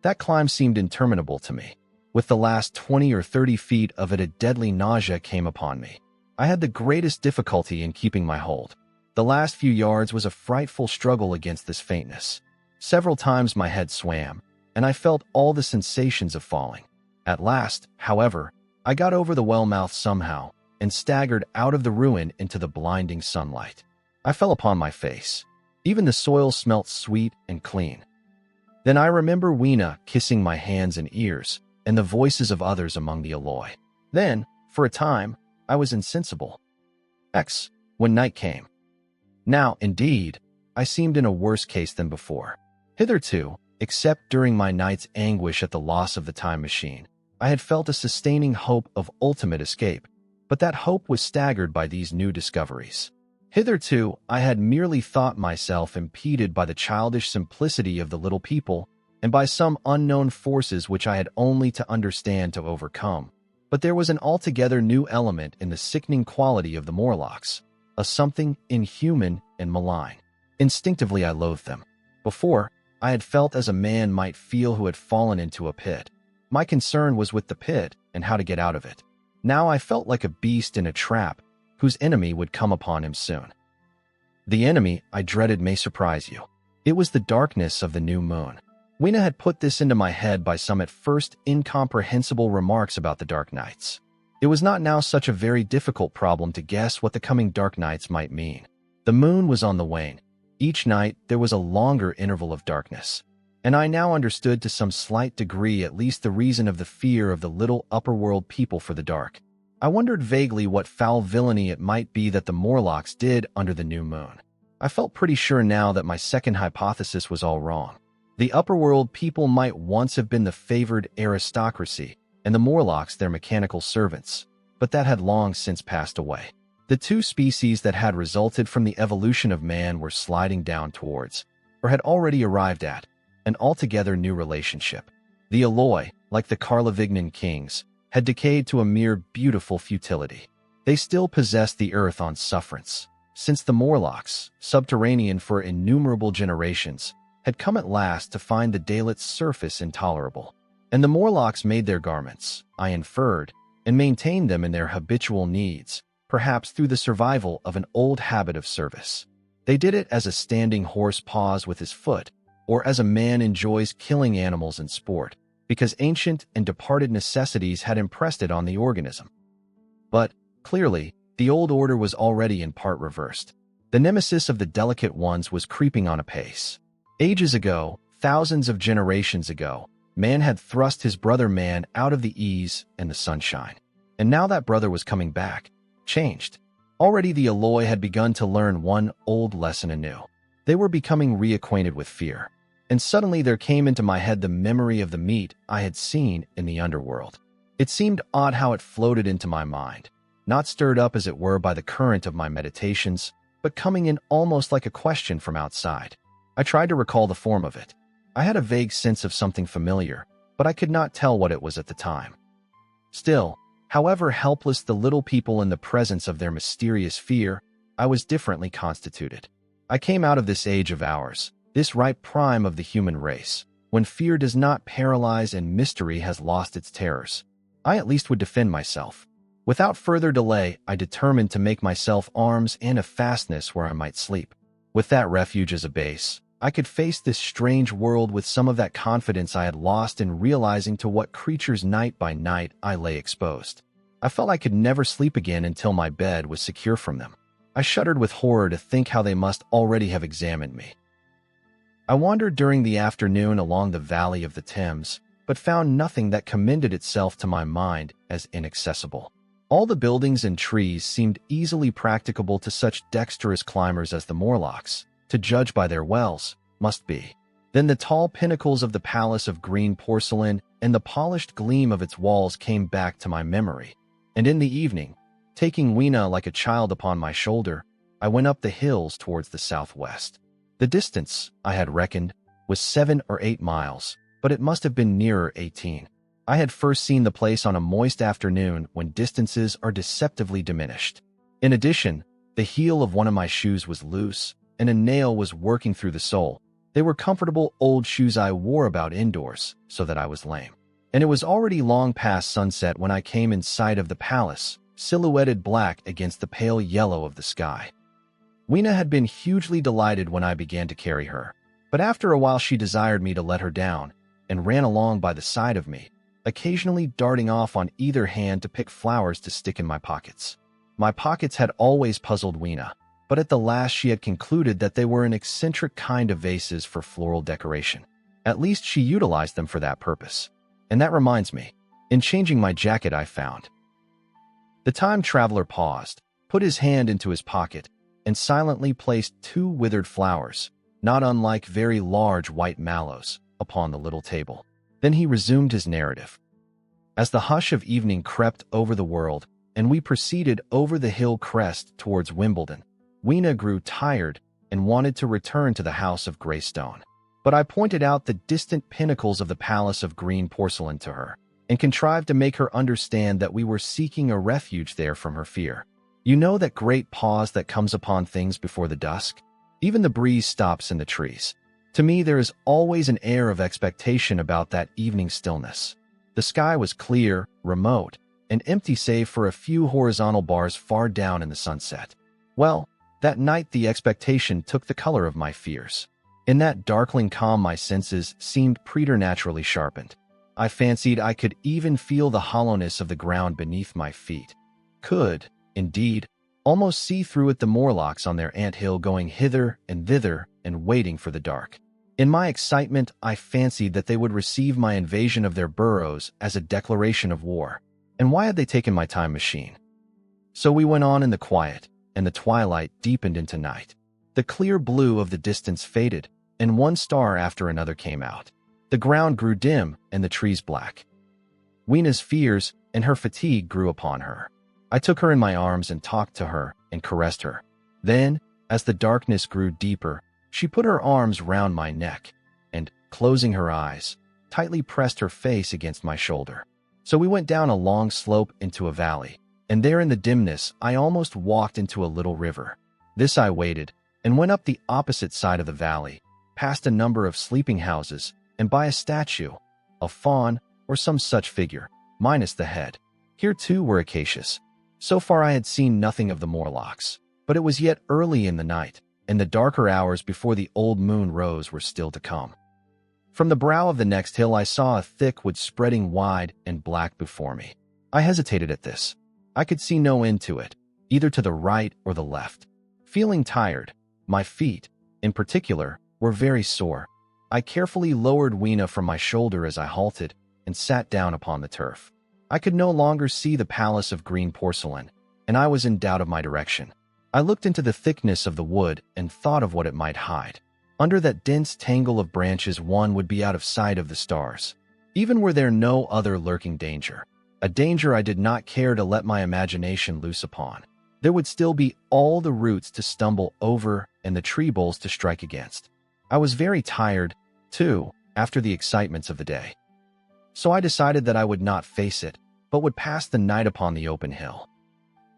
That climb seemed interminable to me. With the last 20 or 30 feet of it, a deadly nausea came upon me. I had the greatest difficulty in keeping my hold. The last few yards was a frightful struggle against this faintness. Several times my head swam, and I felt all the sensations of falling. At last, however, I got over the well-mouth somehow, and staggered out of the ruin into the blinding sunlight. I fell upon my face. Even the soil smelt sweet and clean. Then I remember Weena kissing my hands and ears, and the voices of others among the alloy. Then, for a time, I was insensible. When night came. Now, indeed, I seemed in a worse case than before. Hitherto, except during my night's anguish at the loss of the time machine, I had felt a sustaining hope of ultimate escape, but that hope was staggered by these new discoveries. Hitherto, I had merely thought myself impeded by the childish simplicity of the little people and by some unknown forces which I had only to understand to overcome. But there was an altogether new element in the sickening quality of the Morlocks, a something inhuman and malign. Instinctively I loathed them. Before, I had felt as a man might feel who had fallen into a pit. My concern was with the pit and how to get out of it. Now I felt like a beast in a trap, whose enemy would come upon him soon. The enemy I dreaded may surprise you. It was the darkness of the new moon. Weena had put this into my head by some at first incomprehensible remarks about the dark nights. It was not now such a very difficult problem to guess what the coming dark nights might mean. The moon was on the wane. Each night there was a longer interval of darkness, and I now understood to some slight degree at least the reason of the fear of the little upper-world people for the dark. I wondered vaguely what foul villainy it might be that the Morlocks did under the new moon. I felt pretty sure now that my second hypothesis was all wrong. The upper-world people might once have been the favored aristocracy, and the Morlocks their mechanical servants, but that had long since passed away. The two species that had resulted from the evolution of man were sliding down towards, or had already arrived at, an altogether new relationship. The alloy, like the Carlavignan kings, had decayed to a mere beautiful futility. They still possessed the earth on sufferance, since the Morlocks, subterranean for innumerable generations, had come at last to find the Dalet's surface intolerable. And the Morlocks made their garments, I inferred, and maintained them in their habitual needs, perhaps through the survival of an old habit of service. They did it as a standing horse paws with his foot, or as a man enjoys killing animals in sport, because ancient and departed necessities had impressed it on the organism. But, clearly, the old order was already in part reversed. The nemesis of the delicate ones was creeping on apace. Ages ago, thousands of generations ago, man had thrust his brother man out of the ease and the sunshine. And now that brother was coming back, changed. Already the alloy had begun to learn one old lesson anew. They were becoming reacquainted with fear. And suddenly there came into my head the memory of the meat I had seen in the underworld. It seemed odd how it floated into my mind, not stirred up as it were by the current of my meditations, but coming in almost like a question from outside. I tried to recall the form of it. I had a vague sense of something familiar, but I could not tell what it was at the time. Still, however helpless the little people in the presence of their mysterious fear, I was differently constituted. I came out of this age of ours, this ripe prime of the human race, when fear does not paralyze and mystery has lost its terrors. I at least would defend myself. Without further delay, I determined to make myself arms and a fastness where I might sleep. With that refuge as a base, I could face this strange world with some of that confidence I had lost in realizing to what creatures night by night I lay exposed. I felt I could never sleep again until my bed was secure from them. I shuddered with horror to think how they must already have examined me. I wandered during the afternoon along the valley of the Thames, but found nothing that commended itself to my mind as inaccessible. All the buildings and trees seemed easily practicable to such dexterous climbers as the Morlocks, to judge by their wells, must be. Then the tall pinnacles of the palace of green porcelain and the polished gleam of its walls came back to my memory. And in the evening, taking Weena like a child upon my shoulder, I went up the hills towards the southwest. The distance, I had reckoned, was 7 or 8 miles, but it must have been nearer 18. I had first seen the place on a moist afternoon when distances are deceptively diminished. In addition, the heel of one of my shoes was loose, and a nail was working through the sole. They were comfortable old shoes I wore about indoors, so that I was lame. And it was already long past sunset when I came in sight of the palace, silhouetted black against the pale yellow of the sky. Weena had been hugely delighted when I began to carry her, but after a while she desired me to let her down, and ran along by the side of me, occasionally darting off on either hand to pick flowers to stick in my pockets. My pockets had always puzzled Weena, but at the last she had concluded that they were an eccentric kind of vases for floral decoration. At least she utilized them for that purpose. And that reminds me, in changing my jacket I found. The time traveler paused, put his hand into his pocket, and silently placed 2 withered flowers, not unlike very large white mallows, upon the little table. Then he resumed his narrative. As the hush of evening crept over the world, and we proceeded over the hill crest towards Wimbledon, Weena grew tired and wanted to return to the house of gray stone. But I pointed out the distant pinnacles of the palace of green porcelain to her, and contrived to make her understand that we were seeking a refuge there from her fear. You know that great pause that comes upon things before the dusk? Even the breeze stops in the trees. To me, there is always an air of expectation about that evening stillness. The sky was clear, remote, and empty save for a few horizontal bars far down in the sunset. Well, that night the expectation took the color of my fears. In that darkling calm my senses seemed preternaturally sharpened. I fancied I could even feel the hollowness of the ground beneath my feet. Could, indeed, almost see through it the Morlocks on their anthill going hither and thither and waiting for the dark. In my excitement, I fancied that they would receive my invasion of their burrows as a declaration of war. And why had they taken my time machine? So we went on in the quiet, and the twilight deepened into night. The clear blue of the distance faded, and one star after another came out. The ground grew dim, and the trees black. Weena's fears and her fatigue grew upon her. I took her in my arms and talked to her and caressed her. Then, as the darkness grew deeper, she put her arms round my neck and, closing her eyes, tightly pressed her face against my shoulder. So we went down a long slope into a valley, and there in the dimness I almost walked into a little river. This I waded, and went up the opposite side of the valley, past a number of sleeping houses, and by a statue, a faun or some such figure, minus the head. Here too were acacias. So far I had seen nothing of the Morlocks, but it was yet early in the night, and the darker hours before the old moon rose were still to come. From the brow of the next hill I saw a thick wood spreading wide and black before me. I hesitated at this. I could see no end to it, either to the right or the left. Feeling tired, my feet, in particular, were very sore. I carefully lowered Weena from my shoulder as I halted, and sat down upon the turf. I could no longer see the palace of green porcelain, and I was in doubt of my direction. I looked into the thickness of the wood and thought of what it might hide. Under that dense tangle of branches one would be out of sight of the stars. Even were there no other lurking danger, a danger I did not care to let my imagination loose upon, there would still be all the roots to stumble over and the tree boles to strike against. I was very tired, too, after the excitements of the day. So I decided that I would not face it, but would pass the night upon the open hill.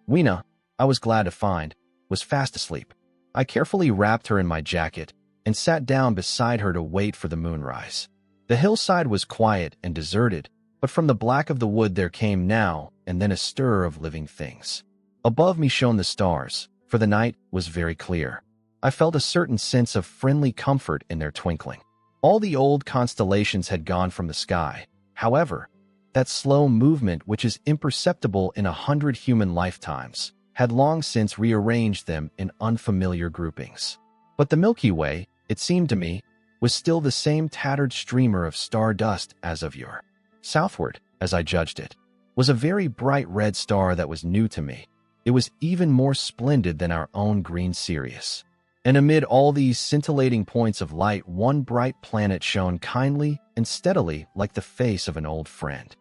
Weena, I was glad to find, was fast asleep. I carefully wrapped her in my jacket and sat down beside her to wait for the moonrise. The hillside was quiet and deserted, but from the black of the wood there came now and then a stir of living things. Above me shone the stars, for the night was very clear. I felt a certain sense of friendly comfort in their twinkling. All the old constellations had gone from the sky. However, that slow movement, which is imperceptible in 100 human lifetimes, had long since rearranged them in unfamiliar groupings. But the Milky Way, it seemed to me, was still the same tattered streamer of stardust as of yore. Southward, as I judged it, was a very bright red star that was new to me. It was even more splendid than our own green Sirius. And amid all these scintillating points of light, one bright planet shone kindly and steadily like the face of an old friend.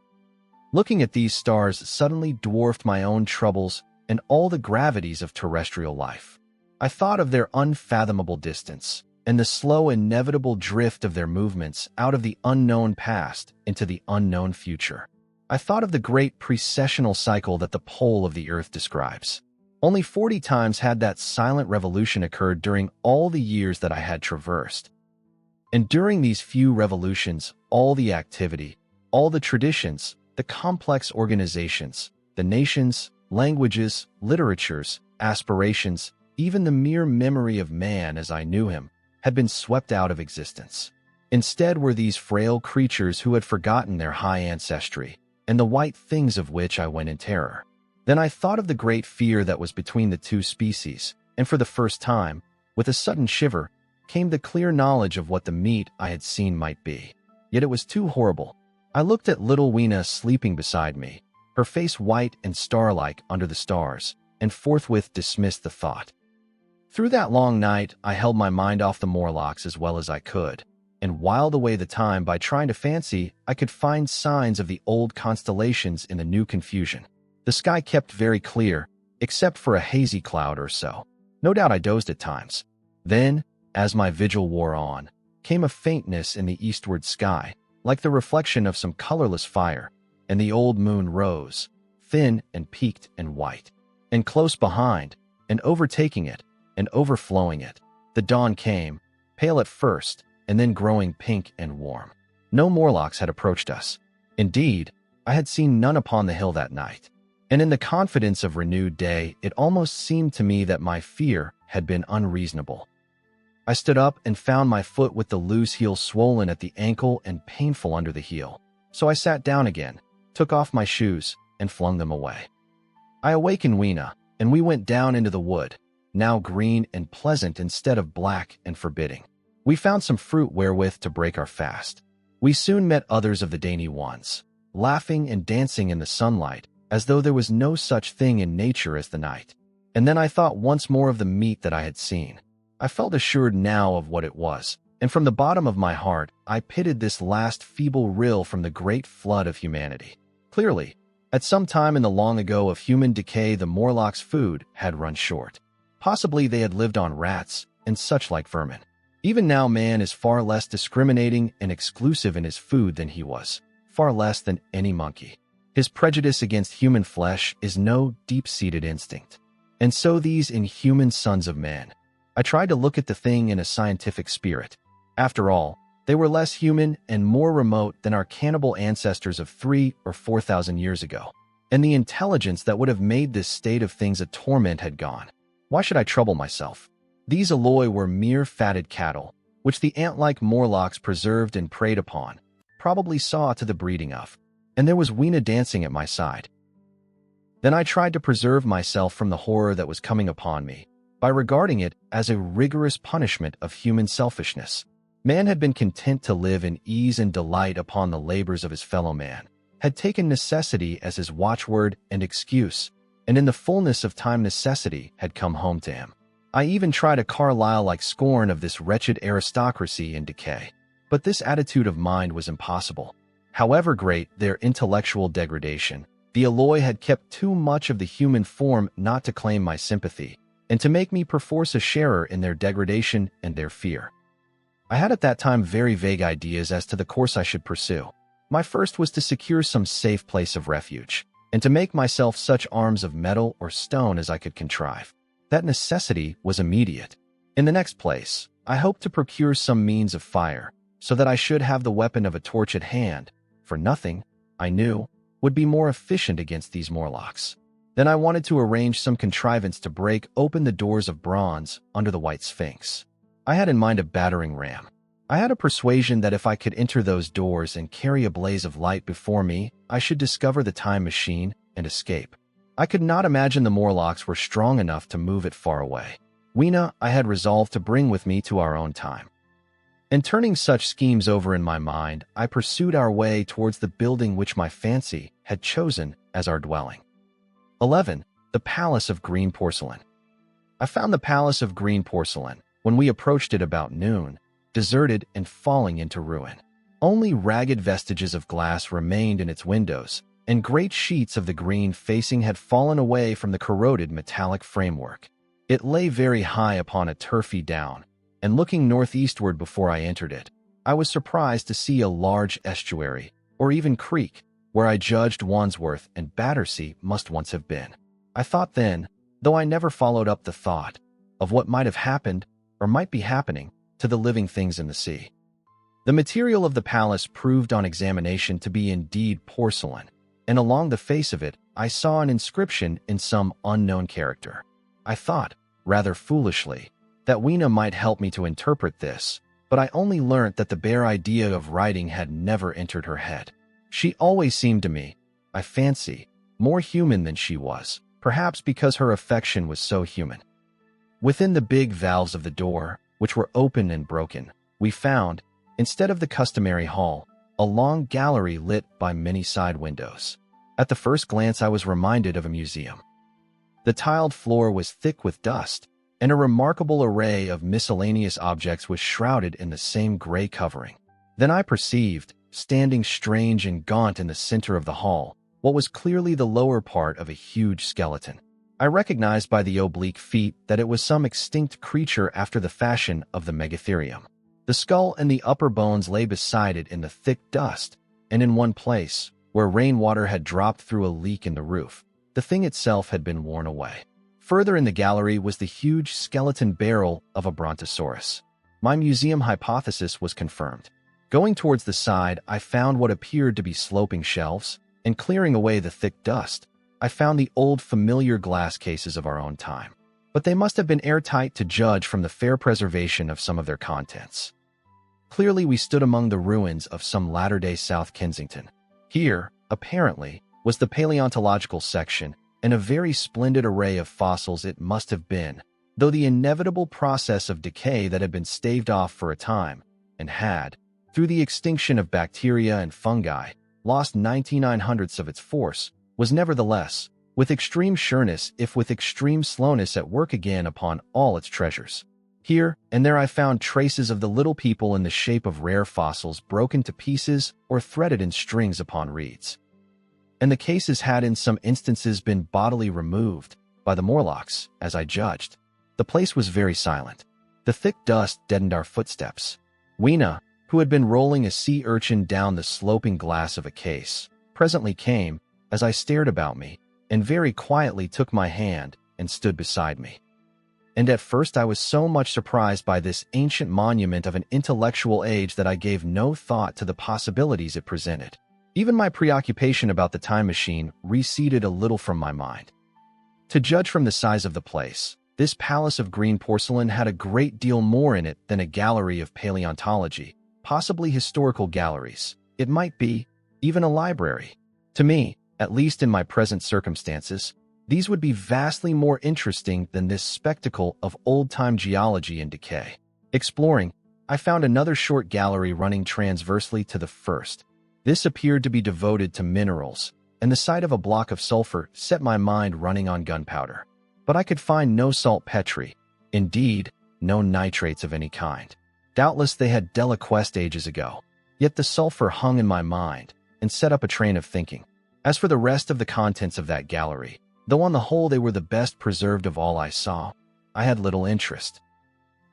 Looking at these stars suddenly dwarfed my own troubles and all the gravities of terrestrial life. I thought of their unfathomable distance and the slow, inevitable drift of their movements out of the unknown past into the unknown future. I thought of the great precessional cycle that the pole of the Earth describes. Only 40 times had that silent revolution occurred during all the years that I had traversed. And during these few revolutions, all the activity, all the traditions, the complex organizations, the nations, languages, literatures, aspirations, even the mere memory of man as I knew him, had been swept out of existence. Instead were these frail creatures who had forgotten their high ancestry, and the white things of which I went in terror. Then I thought of the great fear that was between the two species, and for the first time, with a sudden shiver, came the clear knowledge of what the meat I had seen might be. Yet it was too horrible. I looked at little Weena sleeping beside me, her face white and star-like under the stars, and forthwith dismissed the thought. Through that long night, I held my mind off the Morlocks as well as I could, and whiled away the time by trying to fancy I could find signs of the old constellations in the new confusion. The sky kept very clear, except for a hazy cloud or so. No doubt I dozed at times. Then, as my vigil wore on, came a faintness in the eastward sky, like the reflection of some colorless fire, and the old moon rose, thin and peaked and white. And close behind, and overtaking it, and overflowing it, the dawn came, pale at first, and then growing pink and warm. No Morlocks had approached us. Indeed, I had seen none upon the hill that night. And in the confidence of renewed day, it almost seemed to me that my fear had been unreasonable. I stood up and found my foot with the loose heel swollen at the ankle and painful under the heel. So I sat down again, took off my shoes, and flung them away. I awakened Weena, and we went down into the wood, now green and pleasant instead of black and forbidding. We found some fruit wherewith to break our fast. We soon met others of the dainty ones, laughing and dancing in the sunlight, as though there was no such thing in nature as the night. And then I thought once more of the meat that I had seen. I felt assured now of what it was, and from the bottom of my heart, I pitied this last feeble rill from the great flood of humanity. Clearly, at some time in the long ago of human decay, the Morlocks' food had run short. Possibly they had lived on rats and such like vermin. Even now man is far less discriminating and exclusive in his food than he was, far less than any monkey. His prejudice against human flesh is no deep-seated instinct. And so these inhuman sons of men. I tried to look at the thing in a scientific spirit. After all, they were less human and more remote than our cannibal ancestors of 3,000 or 4,000 years ago. And the intelligence that would have made this state of things a torment had gone. Why should I trouble myself? These alloy were mere fatted cattle, which the ant-like Morlocks preserved and preyed upon, probably saw to the breeding of. And there was Weena dancing at my side. Then I tried to preserve myself from the horror that was coming upon me, by regarding it as a rigorous punishment of human selfishness. Man had been content to live in ease and delight upon the labors of his fellow man, had taken necessity as his watchword and excuse, and in the fullness of time necessity had come home to him. I even tried a Carlyle-like scorn of this wretched aristocracy in decay. But this attitude of mind was impossible. However great their intellectual degradation, the alloy had kept too much of the human form not to claim my sympathy, and to make me perforce a sharer in their degradation and their fear. I had at that time very vague ideas as to the course I should pursue. My first was to secure some safe place of refuge, and to make myself such arms of metal or stone as I could contrive. That necessity was immediate. In the next place, I hoped to procure some means of fire, so that I should have the weapon of a torch at hand, for nothing, I knew, would be more efficient against these Morlocks. Then I wanted to arrange some contrivance to break open the doors of bronze under the White Sphinx. I had in mind a battering ram. I had a persuasion that if I could enter those doors and carry a blaze of light before me, I should discover the time machine and escape. I could not imagine the Morlocks were strong enough to move it far away. Weena I had resolved to bring with me to our own time. And turning such schemes over in my mind, I pursued our way towards the building which my fancy had chosen as our dwelling. 11. The Palace of Green Porcelain. I found the Palace of Green Porcelain, when we approached it about noon, deserted and falling into ruin. Only ragged vestiges of glass remained in its windows, and great sheets of the green facing had fallen away from the corroded metallic framework. It lay very high upon a turfy down, and looking northeastward before I entered it, I was surprised to see a large estuary, or even creek, where I judged Wandsworth and Battersea must once have been. I thought then, though I never followed up the thought, of what might have happened, or might be happening, to the living things in the sea. The material of the palace proved on examination to be indeed porcelain, and along the face of it I saw an inscription in some unknown character. I thought, rather foolishly, that Weena might help me to interpret this, but I only learnt that the bare idea of writing had never entered her head. She always seemed to me, I fancy, more human than she was, perhaps because her affection was so human. Within the big valves of the door, which were open and broken, we found, instead of the customary hall, a long gallery lit by many side windows. At the first glance I was reminded of a museum. The tiled floor was thick with dust, and a remarkable array of miscellaneous objects was shrouded in the same gray covering. Then I perceived, standing strange and gaunt in the center of the hall, what was clearly the lower part of a huge skeleton. I recognized by the oblique feet that it was some extinct creature after the fashion of the Megatherium. The skull and the upper bones lay beside it in the thick dust, and in one place, where rainwater had dropped through a leak in the roof, the thing itself had been worn away. Further in the gallery was the huge skeleton barrel of a brontosaurus. My museum hypothesis was confirmed. Going towards the side, I found what appeared to be sloping shelves, and clearing away the thick dust, I found the old familiar glass cases of our own time. But they must have been airtight to judge from the fair preservation of some of their contents. Clearly we stood among the ruins of some latter-day South Kensington. Here, apparently, was the paleontological section, and a very splendid array of fossils it must have been, though the inevitable process of decay that had been staved off for a time, and had, through the extinction of bacteria and fungi, lost 99/100ths of its force, was nevertheless, with extreme sureness if with extreme slowness at work again upon all its treasures. Here and there I found traces of the little people in the shape of rare fossils broken to pieces or threaded in strings upon reeds. And the cases had in some instances been bodily removed, by the Morlocks, as I judged. The place was very silent. The thick dust deadened our footsteps. Weena, who had been rolling a sea urchin down the sloping glass of a case, presently came, as I stared about me, and very quietly took my hand and stood beside me. And at first I was so much surprised by this ancient monument of an intellectual age that I gave no thought to the possibilities it presented. Even my preoccupation about the time machine receded a little from my mind. To judge from the size of the place, this palace of green porcelain had a great deal more in it than a gallery of paleontology, possibly historical galleries. It might be, even a library. To me, at least in my present circumstances, these would be vastly more interesting than this spectacle of old-time geology and decay. Exploring, I found another short gallery running transversely to the first. This appeared to be devoted to minerals, and the sight of a block of sulfur set my mind running on gunpowder. But I could find no saltpetre, indeed, no nitrates of any kind. Doubtless they had deliquesced ages ago. Yet the sulfur hung in my mind and set up a train of thinking. As for the rest of the contents of that gallery, though on the whole they were the best preserved of all I saw, I had little interest.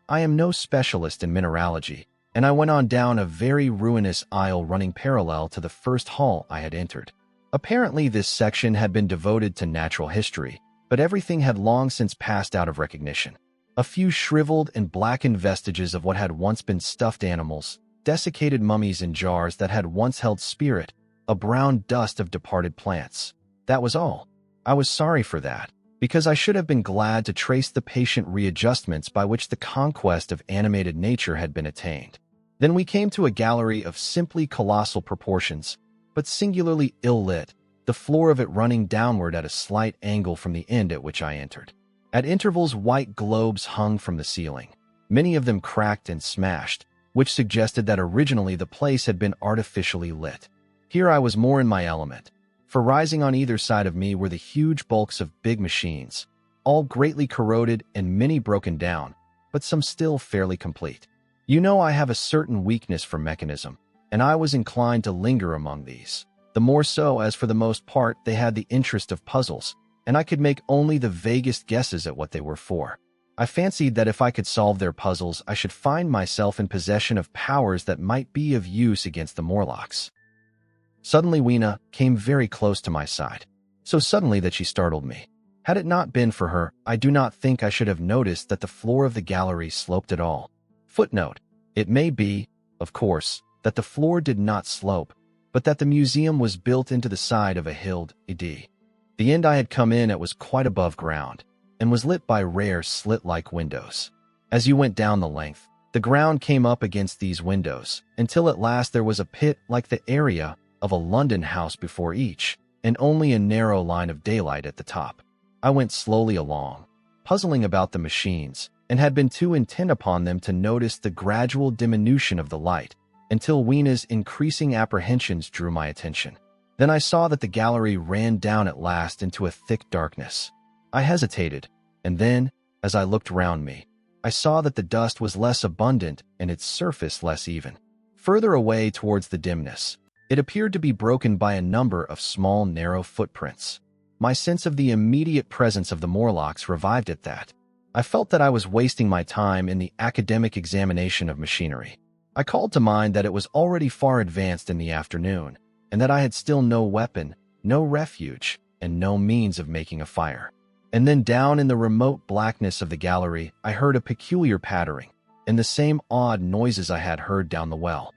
I am no specialist in mineralogy, and I went on down a very ruinous aisle running parallel to the first hall I had entered. Apparently this section had been devoted to natural history, but everything had long since passed out of recognition. A few shriveled and blackened vestiges of what had once been stuffed animals, desiccated mummies in jars that had once held spirit, a brown dust of departed plants. That was all. I was sorry for that, because I should have been glad to trace the patient readjustments by which the conquest of animated nature had been attained. Then we came to a gallery of simply colossal proportions, but singularly ill-lit, the floor of it running downward at a slight angle from the end at which I entered. At intervals, white globes hung from the ceiling, many of them cracked and smashed, which suggested that originally the place had been artificially lit. Here I was more in my element, for rising on either side of me were the huge bulks of big machines, all greatly corroded and many broken down, but some still fairly complete. You know, I have a certain weakness for mechanism, and I was inclined to linger among these, the more so as for the most part they had the interest of puzzles, and I could make only the vaguest guesses at what they were for. I fancied that if I could solve their puzzles, I should find myself in possession of powers that might be of use against the Morlocks. Suddenly Weena came very close to my side, so suddenly that she startled me. Had it not been for her, I do not think I should have noticed that the floor of the gallery sloped at all. Footnote: it may be, of course, that the floor did not slope, but that the museum was built into the side of a hilled ed. The end I had come in at was quite above ground, and was lit by rare slit-like windows. As you went down the length, the ground came up against these windows, until at last there was a pit like the area of a London house before each, and only a narrow line of daylight at the top. I went slowly along, puzzling about the machines, and had been too intent upon them to notice the gradual diminution of the light, until Weena's increasing apprehensions drew my attention. Then I saw that the gallery ran down at last into a thick darkness. I hesitated, and then, as I looked round me, I saw that the dust was less abundant and its surface less even. Further away towards the dimness, it appeared to be broken by a number of small, narrow footprints. My sense of the immediate presence of the Morlocks revived at that. I felt that I was wasting my time in the academic examination of machinery. I called to mind that it was already far advanced in the afternoon, and that I had still no weapon, no refuge, and no means of making a fire. And then down in the remote blackness of the gallery, I heard a peculiar pattering, and the same odd noises I had heard down the well.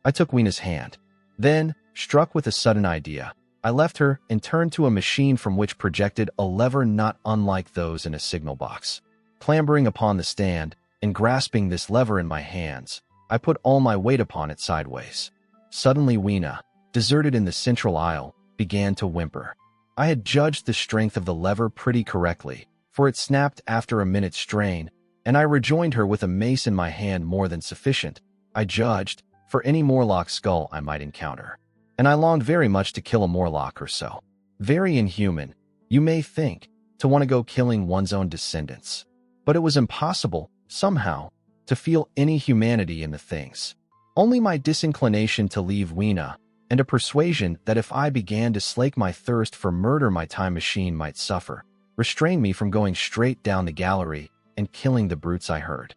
I took Weena's hand. Then, struck with a sudden idea, I left her and turned to a machine from which projected a lever not unlike those in a signal box. Clambering upon the stand, and grasping this lever in my hands, I put all my weight upon it sideways. Suddenly Weena, deserted in the central aisle, began to whimper. I had judged the strength of the lever pretty correctly, for it snapped after a minute's strain, and I rejoined her with a mace in my hand more than sufficient, I judged, for any Morlock skull I might encounter. And I longed very much to kill a Morlock or so. Very inhuman, you may think, to want to go killing one's own descendants. But it was impossible, somehow, to feel any humanity in the things. Only my disinclination to leave Weena, and a persuasion that if I began to slake my thirst for murder my time machine might suffer, restrained me from going straight down the gallery and killing the brutes I heard.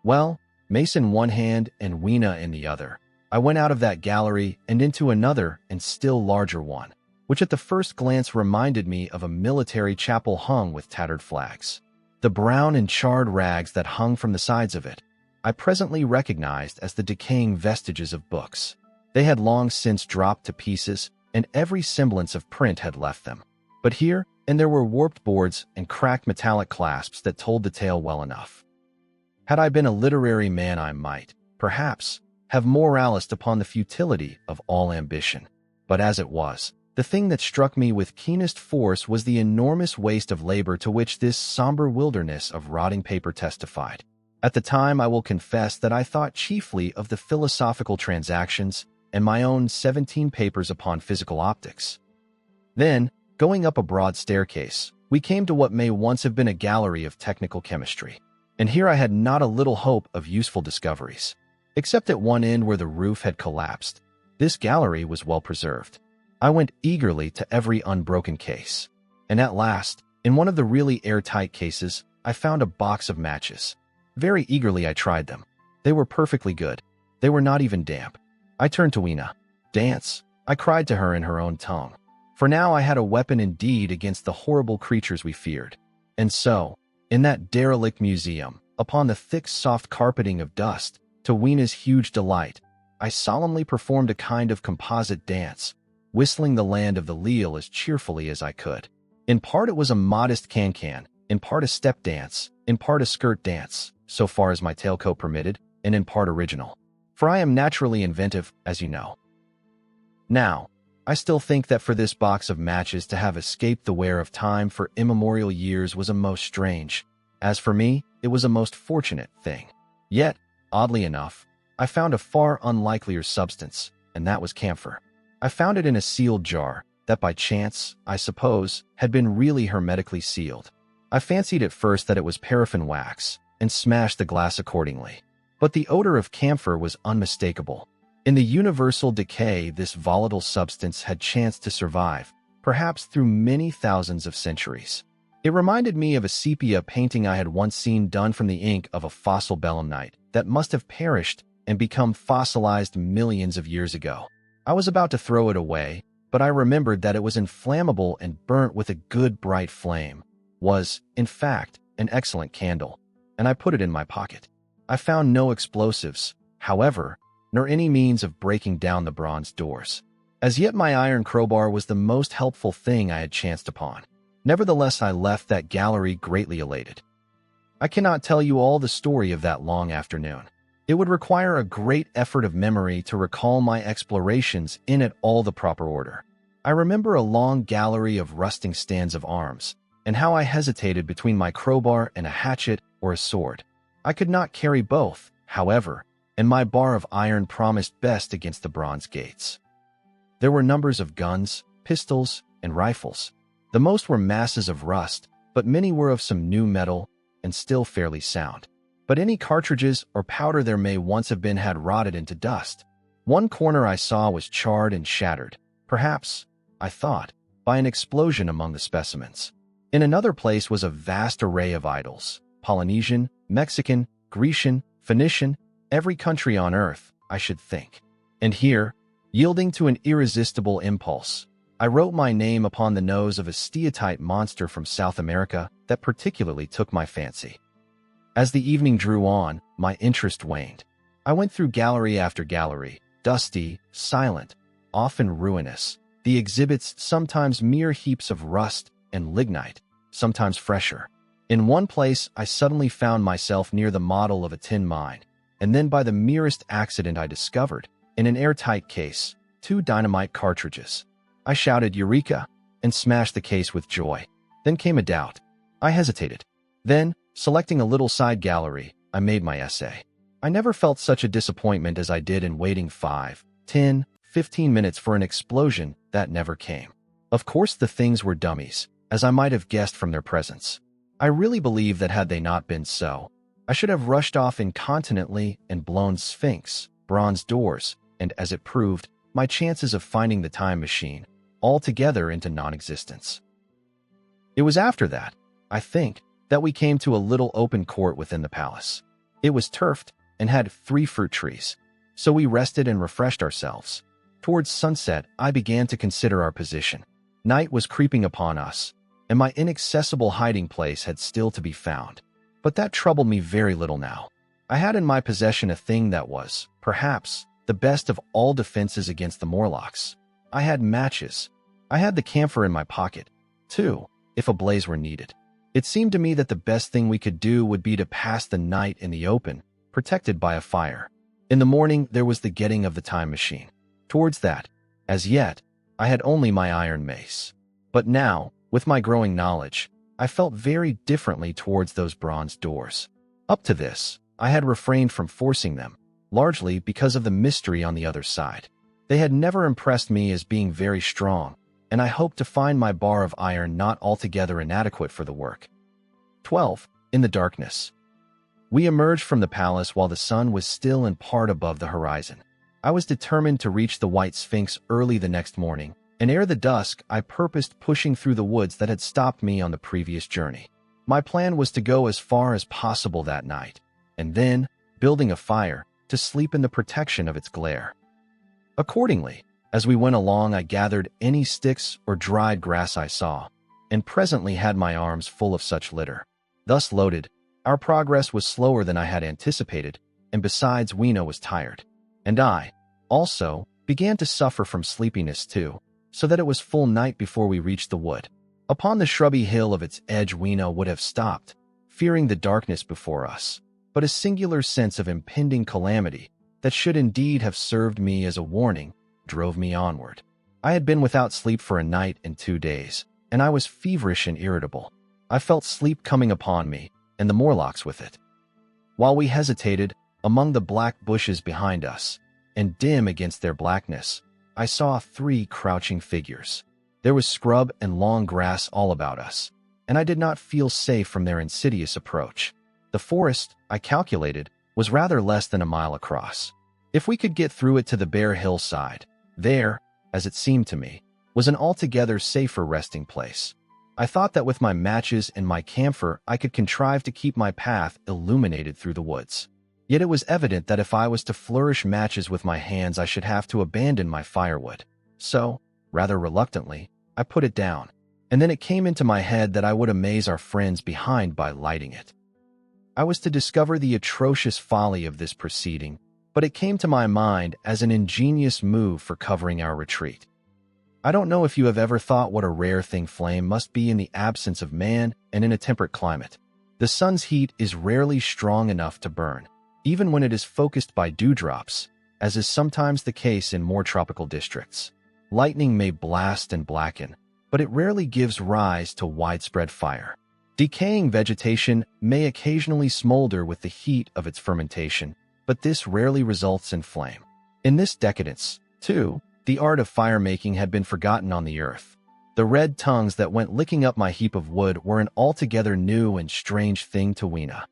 Well, mace in one hand and Weena in the other, I went out of that gallery and into another and still larger one, which at the first glance reminded me of a military chapel hung with tattered flags. The brown and charred rags that hung from the sides of it, I presently recognized as the decaying vestiges of books. They had long since dropped to pieces, and every semblance of print had left them. But here and there were warped boards and cracked metallic clasps that told the tale well enough. Had I been a literary man, I might, perhaps, have moralised upon the futility of all ambition. But as it was, the thing that struck me with keenest force was the enormous waste of labor to which this somber wilderness of rotting paper testified. At the time, I will confess that I thought chiefly of the philosophical transactions and my own 17 papers upon physical optics. Then, going up a broad staircase, we came to what may once have been a gallery of technical chemistry. And here I had not a little hope of useful discoveries. Except at one end where the roof had collapsed, this gallery was well preserved. I went eagerly to every unbroken case, and at last, in one of the really airtight cases, I found a box of matches. Very eagerly I tried them. They were perfectly good. They were not even damp. I turned to Weena. "Dance," I cried to her in her own tongue. For now I had a weapon indeed against the horrible creatures we feared. And so, in that derelict museum, upon the thick soft carpeting of dust, to Weena's huge delight, I solemnly performed a kind of composite dance, whistling the land of the Leal as cheerfully as I could. In part it was a modest can-can, in part a step dance, in part a skirt dance, so far as my tailcoat permitted, and in part original. For I am naturally inventive, as you know. Now, I still think that for this box of matches to have escaped the wear of time for immemorial years was a most strange. As for me, it was a most fortunate thing. Yet, oddly enough, I found a far unlikelier substance, and that was camphor. I found it in a sealed jar that by chance, I suppose, had been really hermetically sealed. I fancied at first that it was paraffin wax and smashed the glass accordingly. But the odor of camphor was unmistakable. In the universal decay this volatile substance had chanced to survive, perhaps through many thousands of centuries. It reminded me of a sepia painting I had once seen done from the ink of a fossil belemnite that must have perished and become fossilized millions of years ago. I was about to throw it away, but I remembered that it was inflammable and burnt with a good bright flame, was, in fact, an excellent candle, and I put it in my pocket. I found no explosives, however, nor any means of breaking down the bronze doors. As yet my iron crowbar was the most helpful thing I had chanced upon. Nevertheless, I left that gallery greatly elated. I cannot tell you all the story of that long afternoon. It would require a great effort of memory to recall my explorations in it all the proper order. I remember a long gallery of rusting stands of arms, and how I hesitated between my crowbar and a hatchet or a sword. I could not carry both, however, and my bar of iron promised best against the bronze gates. There were numbers of guns, pistols, and rifles. The most were masses of rust, but many were of some new metal and still fairly sound. But any cartridges or powder there may once have been had rotted into dust. One corner I saw was charred and shattered, perhaps, I thought, by an explosion among the specimens. In another place was a vast array of idols, Polynesian, Mexican, Grecian, Phoenician, every country on earth, I should think. And here, yielding to an irresistible impulse, I wrote my name upon the nose of a steatite monster from South America that particularly took my fancy. As the evening drew on, my interest waned. I went through gallery after gallery, dusty, silent, often ruinous, the exhibits sometimes mere heaps of rust and lignite, sometimes fresher. In one place, I suddenly found myself near the model of a tin mine, and then by the merest accident I discovered, in an airtight case, 2 dynamite cartridges. I shouted "Eureka!" and smashed the case with joy. Then came a doubt. I hesitated. Then, selecting a little side gallery, I made my essay. I never felt such a disappointment as I did in waiting 5, 10, 15 minutes for an explosion that never came. Of course the things were dummies, as I might have guessed from their presence. I really believe that had they not been so, I should have rushed off incontinently and blown sphinx, bronze doors, and as it proved, my chances of finding the time machine altogether into non-existence. It was after that, I think, that we came to a little open court within the palace. It was turfed and had 3 fruit trees, so we rested and refreshed ourselves. Towards sunset, I began to consider our position. Night was creeping upon us, and my inaccessible hiding place had still to be found. But that troubled me very little now. I had in my possession a thing that was, perhaps, the best of all defenses against the Morlocks. I had matches. I had the camphor in my pocket, too, if a blaze were needed. It seemed to me that the best thing we could do would be to pass the night in the open, protected by a fire. In the morning, there was the getting of the time machine. Towards that, as yet, I had only my iron mace. But now, with my growing knowledge, I felt very differently towards those bronze doors. Up to this, I had refrained from forcing them, largely because of the mystery on the other side. They had never impressed me as being very strong, and I hoped to find my bar of iron not altogether inadequate for the work. 12. In the darkness. We emerged from the palace while the sun was still in part above the horizon. I was determined to reach the White Sphinx early the next morning, and ere the dusk I purposed pushing through the woods that had stopped me on the previous journey. My plan was to go as far as possible that night, and then, building a fire, to sleep in the protection of its glare. Accordingly, as we went along, I gathered any sticks or dried grass I saw, and presently had my arms full of such litter. Thus loaded, our progress was slower than I had anticipated, and besides Weena was tired. And I, also, began to suffer from sleepiness too. so that it was full night before we reached the wood. Upon the shrubby hill of its edge, Weena would have stopped, fearing the darkness before us, but a singular sense of impending calamity that should indeed have served me as a warning drove me onward. I had been without sleep for a night and 2 days, and I was feverish and irritable. I felt sleep coming upon me, and the Morlocks with it. While we hesitated, among the black bushes behind us, and dim against their blackness, I saw 3 crouching figures. There was scrub and long grass all about us, and I did not feel safe from their insidious approach. The forest, I calculated, was rather less than a mile across. If we could get through it to the bare hillside, there, as it seemed to me, was an altogether safer resting place. I thought that with my matches and my camphor I could contrive to keep my path illuminated through the woods. Yet it was evident that if I was to flourish matches with my hands I should have to abandon my firewood. So, rather reluctantly, I put it down, and then it came into my head that I would amaze our friends behind by lighting it. I was to discover the atrocious folly of this proceeding, but it came to my mind as an ingenious move for covering our retreat. I don't know if you have ever thought what a rare thing flame must be in the absence of man and in a temperate climate. The sun's heat is rarely strong enough to burn, even when it is focused by dewdrops, as is sometimes the case in more tropical districts. Lightning may blast and blacken, but it rarely gives rise to widespread fire. Decaying vegetation may occasionally smolder with the heat of its fermentation, but this rarely results in flame. In this decadence, too, the art of fire-making had been forgotten on the earth. The red tongues that went licking up my heap of wood were an altogether new and strange thing to Weena.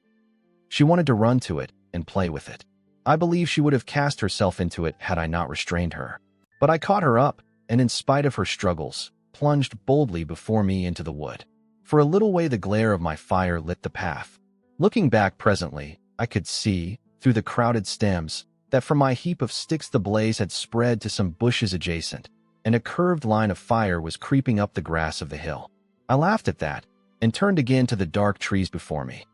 She wanted to run to it and play with it. I believe she would have cast herself into it had I not restrained her. But I caught her up, and in spite of her struggles, plunged boldly before me into the wood. For a little way the glare of my fire lit the path. Looking back presently, I could see, through the crowded stems, that from my heap of sticks the blaze had spread to some bushes adjacent, and a curved line of fire was creeping up the grass of the hill. I laughed at that, and turned again to the dark trees before me.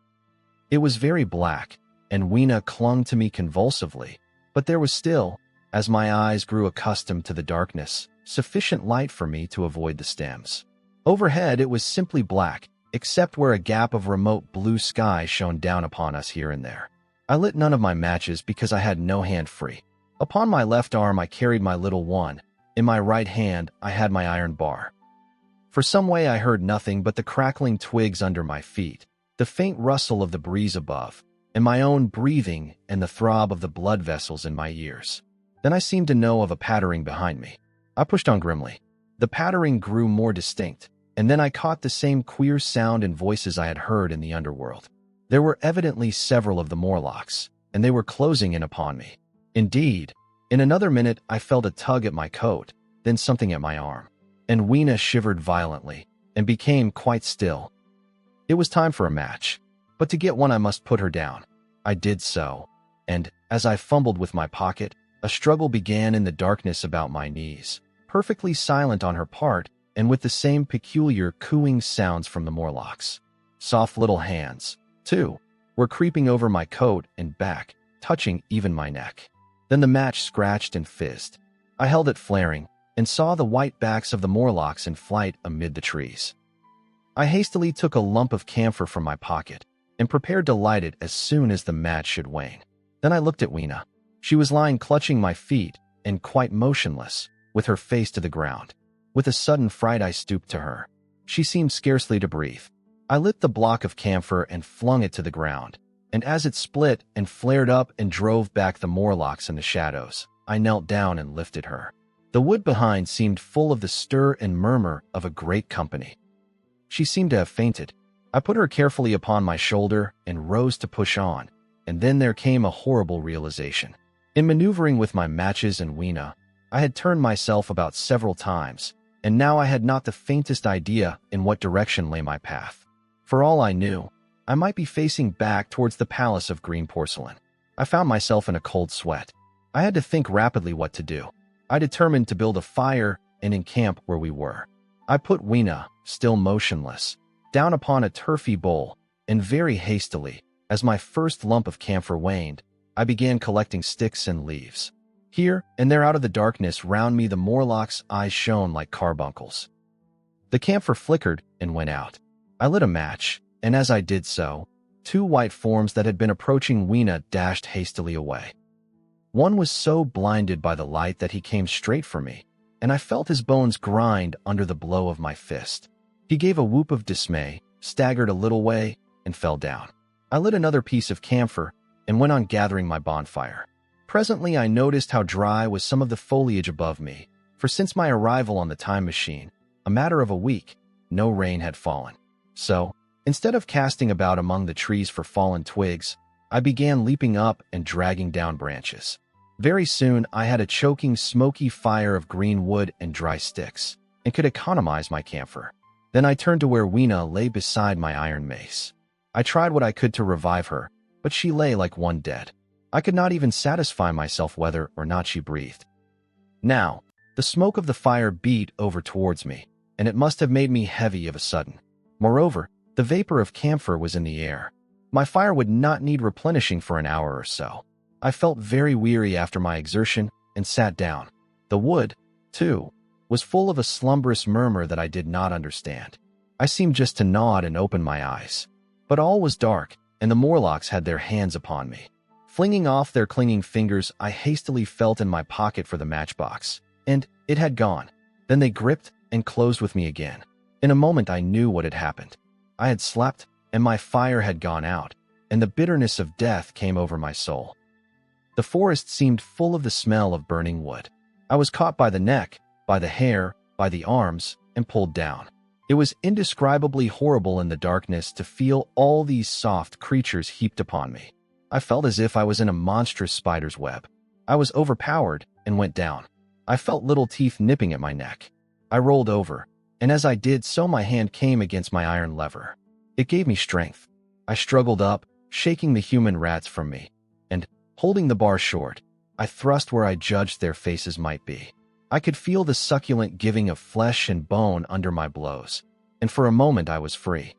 It was very black, and Weena clung to me convulsively, but there was still, as my eyes grew accustomed to the darkness, sufficient light for me to avoid the stems. Overhead it was simply black, except where a gap of remote blue sky shone down upon us here and there. I lit none of my matches because I had no hand free. Upon my left arm I carried my little one, in my right hand I had my iron bar. For some way I heard nothing but the crackling twigs under my feet, the faint rustle of the breeze above, and my own breathing and the throb of the blood vessels in my ears. Then I seemed to know of a pattering behind me. I pushed on grimly. The pattering grew more distinct, and then I caught the same queer sound and voices I had heard in the underworld. There were evidently several of the Morlocks, and they were closing in upon me. Indeed, in another minute I felt a tug at my coat, then something at my arm, and Weena shivered violently, and became quite still. It was time for a match, but to get one I must put her down. I did so, and, as I fumbled with my pocket, a struggle began in the darkness about my knees, perfectly silent on her part, and with the same peculiar cooing sounds from the Morlocks. Soft little hands, too, were creeping over my coat and back, touching even my neck. Then the match scratched and fizzed. I held it flaring, and saw the white backs of the Morlocks in flight amid the trees. I hastily took a lump of camphor from my pocket, and prepared to light it as soon as the match should wane. Then I looked at Weena. She was lying clutching my feet, and quite motionless, with her face to the ground. With a sudden fright I stooped to her. She seemed scarcely to breathe. I lit the block of camphor and flung it to the ground, and as it split and flared up and drove back the Morlocks in the shadows, I knelt down and lifted her. The wood behind seemed full of the stir and murmur of a great company. She seemed to have fainted. I put her carefully upon my shoulder and rose to push on, and then there came a horrible realization. In maneuvering with my matches and Weena, I had turned myself about several times, and now I had not the faintest idea in what direction lay my path. For all I knew, I might be facing back towards the palace of green porcelain. I found myself in a cold sweat. I had to think rapidly what to do. I determined to build a fire and encamp where we were. I put Weena, still motionless, down upon a turfy bowl, and very hastily, as my first lump of camphor waned, I began collecting sticks and leaves. Here and there out of the darkness round me the Morlock's eyes shone like carbuncles. The camphor flickered and went out. I lit a match, and as I did so, two white forms that had been approaching Weena dashed hastily away. One was so blinded by the light that he came straight for me, and I felt his bones grind under the blow of my fist. He gave a whoop of dismay, staggered a little way, and fell down. I lit another piece of camphor and went on gathering my bonfire. Presently, I noticed how dry was some of the foliage above me, for since my arrival on the time machine, a matter of a week, no rain had fallen. So, instead of casting about among the trees for fallen twigs, I began leaping up and dragging down branches. Very soon, I had a choking, smoky fire of green wood and dry sticks, and could economize my camphor. Then I turned to where Weena lay beside my iron mace. I tried what I could to revive her, but she lay like one dead. I could not even satisfy myself whether or not she breathed. Now, the smoke of the fire beat over towards me, and it must have made me heavy of a sudden. Moreover, the vapor of camphor was in the air. My fire would not need replenishing for an hour or so. I felt very weary after my exertion and sat down. The wood, too, was full of a slumberous murmur that I did not understand. I seemed just to nod and open my eyes. But all was dark, and the Morlocks had their hands upon me. Flinging off their clinging fingers, I hastily felt in my pocket for the matchbox, and it had gone. Then they gripped and closed with me again. In a moment I knew what had happened. I had slept, and my fire had gone out, and the bitterness of death came over my soul. The forest seemed full of the smell of burning wood. I was caught by the neck, by the hair, by the arms, and pulled down. It was indescribably horrible in the darkness to feel all these soft creatures heaped upon me. I felt as if I was in a monstrous spider's web. I was overpowered and went down. I felt little teeth nipping at my neck. I rolled over, and as I did so my hand came against my iron lever. It gave me strength. I struggled up, shaking the human rats from me, and, holding the bar short, I thrust where I judged their faces might be. I could feel the succulent giving of flesh and bone under my blows, and for a moment I was free.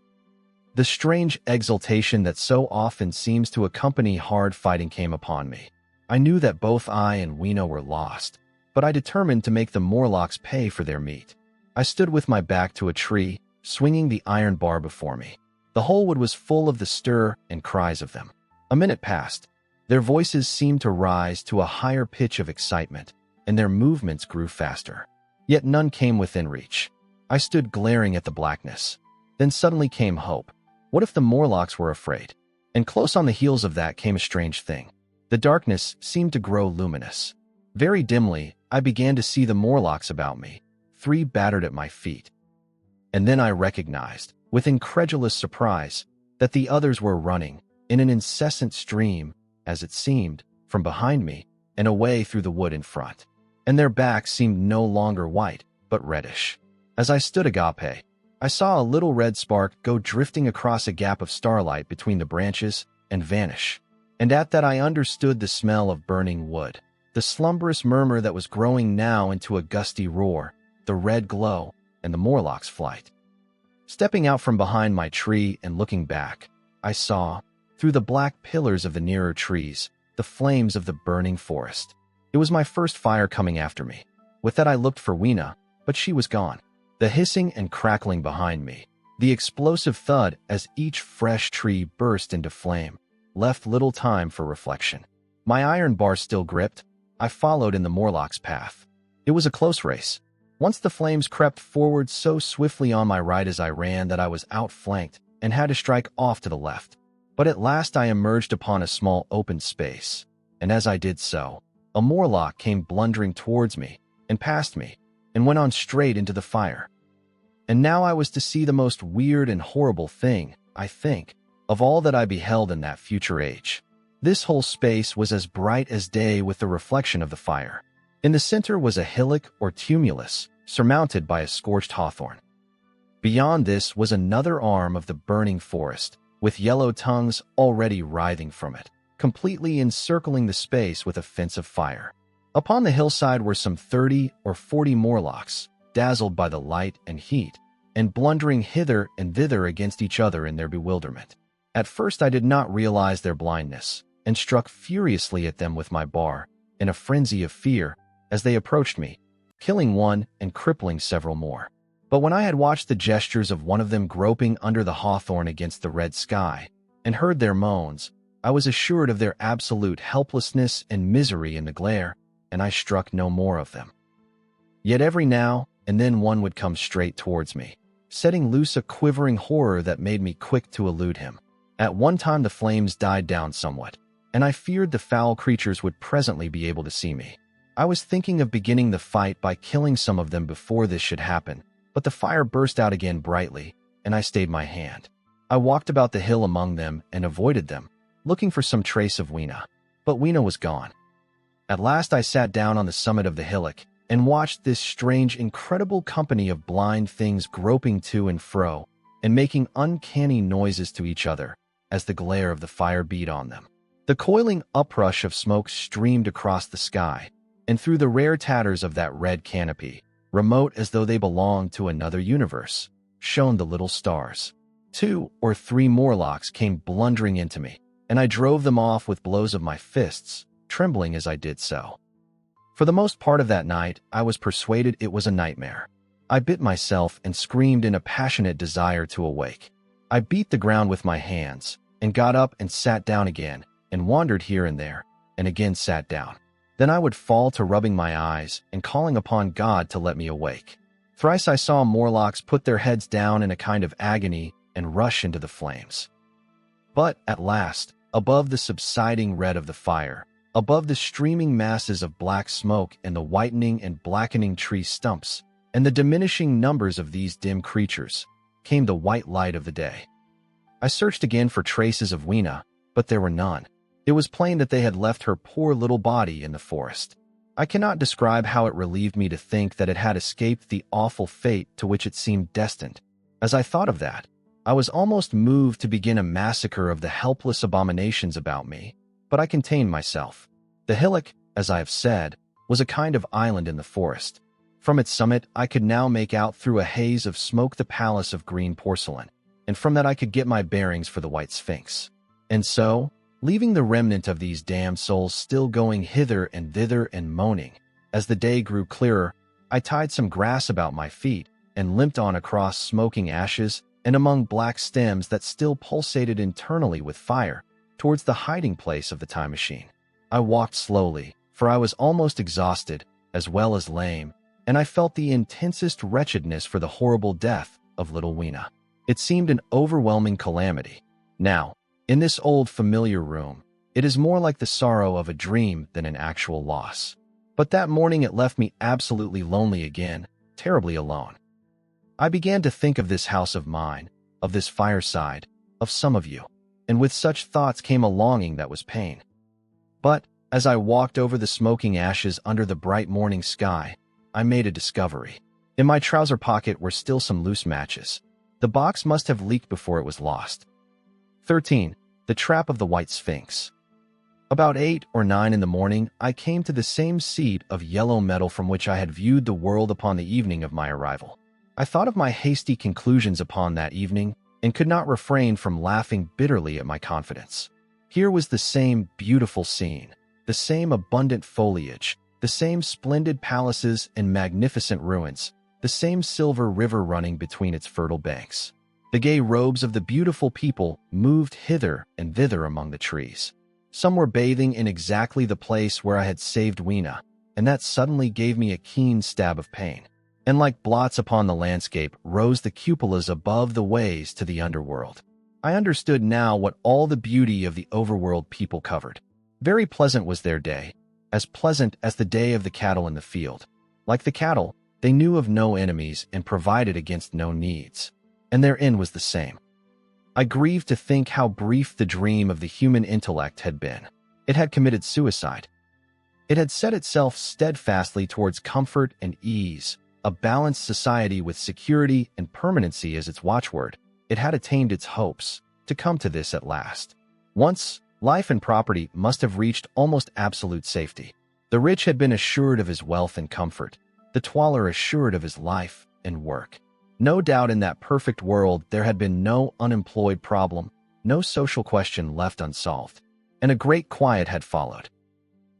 The strange exultation that so often seems to accompany hard fighting came upon me. I knew that both I and Weena were lost, but I determined to make the Morlocks pay for their meat. I stood with my back to a tree, swinging the iron bar before me. The whole wood was full of the stir and cries of them. A minute passed. Their voices seemed to rise to a higher pitch of excitement, and their movements grew faster. Yet none came within reach. I stood glaring at the blackness. Then suddenly came hope. What if the Morlocks were afraid? And close on the heels of that came a strange thing. The darkness seemed to grow luminous. Very dimly, I began to see the Morlocks about me, 3 battered at my feet. And then I recognized, with incredulous surprise, that the others were running, in an incessant stream, as it seemed, from behind me and away through the wood in front. And their backs seemed no longer white, but reddish. As I stood agape, I saw a little red spark go drifting across a gap of starlight between the branches and vanish. And at that I understood the smell of burning wood, the slumberous murmur that was growing now into a gusty roar, the red glow, and the Morlock's flight. Stepping out from behind my tree and looking back, I saw, through the black pillars of the nearer trees, the flames of the burning forest. It was my first fire coming after me. With that I looked for Weena, but she was gone. The hissing and crackling behind me, the explosive thud as each fresh tree burst into flame, left little time for reflection. My iron bar still gripped, I followed in the Morlock's path. It was a close race. Once the flames crept forward so swiftly on my right as I ran that I was outflanked and had to strike off to the left. But at last I emerged upon a small open space, and as I did so, a Morlock came blundering towards me and past me, and went on straight into the fire. And now I was to see the most weird and horrible thing, I think, of all that I beheld in that future age. This whole space was as bright as day with the reflection of the fire. In the center was a hillock or tumulus, surmounted by a scorched hawthorn. Beyond this was another arm of the burning forest, with yellow tongues already writhing from it, completely encircling the space with a fence of fire. Upon the hillside were some 30 or 40 Morlocks, dazzled by the light and heat, and blundering hither and thither against each other in their bewilderment. At first I did not realize their blindness, and struck furiously at them with my bar, in a frenzy of fear as they approached me, killing one and crippling several more. But when I had watched the gestures of one of them groping under the hawthorn against the red sky and heard their moans, I was assured of their absolute helplessness and misery in the glare, and I struck no more of them. Yet every now and then one would come straight towards me, setting loose a quivering horror that made me quick to elude him. At one time the flames died down somewhat, and I feared the foul creatures would presently be able to see me. I was thinking of beginning the fight by killing some of them before this should happen, but the fire burst out again brightly, and I stayed my hand. I walked about the hill among them and avoided them, looking for some trace of Weena. But Weena was gone. At last I sat down on the summit of the hillock and watched this strange, incredible company of blind things groping to and fro and making uncanny noises to each other as the glare of the fire beat on them. The coiling uprush of smoke streamed across the sky, and through the rare tatters of that red canopy, remote as though they belonged to another universe, shone the little stars. 2 or 3 Morlocks came blundering into me, and I drove them off with blows of my fists, trembling as I did so. For the most part of that night, I was persuaded it was a nightmare. I bit myself and screamed in a passionate desire to awake. I beat the ground with my hands, and got up and sat down again, and wandered here and there, and again sat down. Then I would fall to rubbing my eyes and calling upon God to let me awake. Thrice I saw Morlocks put their heads down in a kind of agony and rush into the flames. But at last, above the subsiding red of the fire, above the streaming masses of black smoke and the whitening and blackening tree stumps, and the diminishing numbers of these dim creatures, came the white light of the day. I searched again for traces of Weena, but there were none. It was plain that they had left her poor little body in the forest. I cannot describe how it relieved me to think that it had escaped the awful fate to which it seemed destined. As I thought of that, I was almost moved to begin a massacre of the helpless abominations about me, but I contained myself. The hillock, as I have said, was a kind of island in the forest. From its summit I could now make out through a haze of smoke the palace of green porcelain, and from that I could get my bearings for the White Sphinx. And so, leaving the remnant of these damned souls still going hither and thither and moaning, as the day grew clearer, I tied some grass about my feet and limped on across smoking ashes and among black stems that still pulsated internally with fire, towards the hiding place of the time machine. I walked slowly, for I was almost exhausted, as well as lame, and I felt the intensest wretchedness for the horrible death of little Weena. It seemed an overwhelming calamity. Now, in this old familiar room, it is more like the sorrow of a dream than an actual loss. But that morning it left me absolutely lonely again, terribly alone. I began to think of this house of mine, of this fireside, of some of you, and with such thoughts came a longing that was pain. But, as I walked over the smoking ashes under the bright morning sky, I made a discovery. In my trouser pocket were still some loose matches. The box must have leaked before it was lost. 13. The Trap of the White Sphinx. About 8 or 9 in the morning, I came to the same seat of yellow metal from which I had viewed the world upon the evening of my arrival. I thought of my hasty conclusions upon that evening, and could not refrain from laughing bitterly at my confidence. Here was the same beautiful scene, the same abundant foliage, the same splendid palaces and magnificent ruins, the same silver river running between its fertile banks. The gay robes of the beautiful people moved hither and thither among the trees. Some were bathing in exactly the place where I had saved Weena, and that suddenly gave me a keen stab of pain. And like blots upon the landscape rose the cupolas above the ways to the underworld. I understood now what all the beauty of the overworld people covered. Very pleasant was their day, as pleasant as the day of the cattle in the field. Like the cattle, they knew of no enemies and provided against no needs. And their end was the same. I grieved to think how brief the dream of the human intellect had been. It had committed suicide. It had set itself steadfastly towards comfort and ease, a balanced society with security and permanency as its watchword. It had attained its hopes, to come to this at last. Once, life and property must have reached almost absolute safety. The rich had been assured of his wealth and comfort, the toiler assured of his life and work. No doubt in that perfect world there had been no unemployed problem, no social question left unsolved, and a great quiet had followed.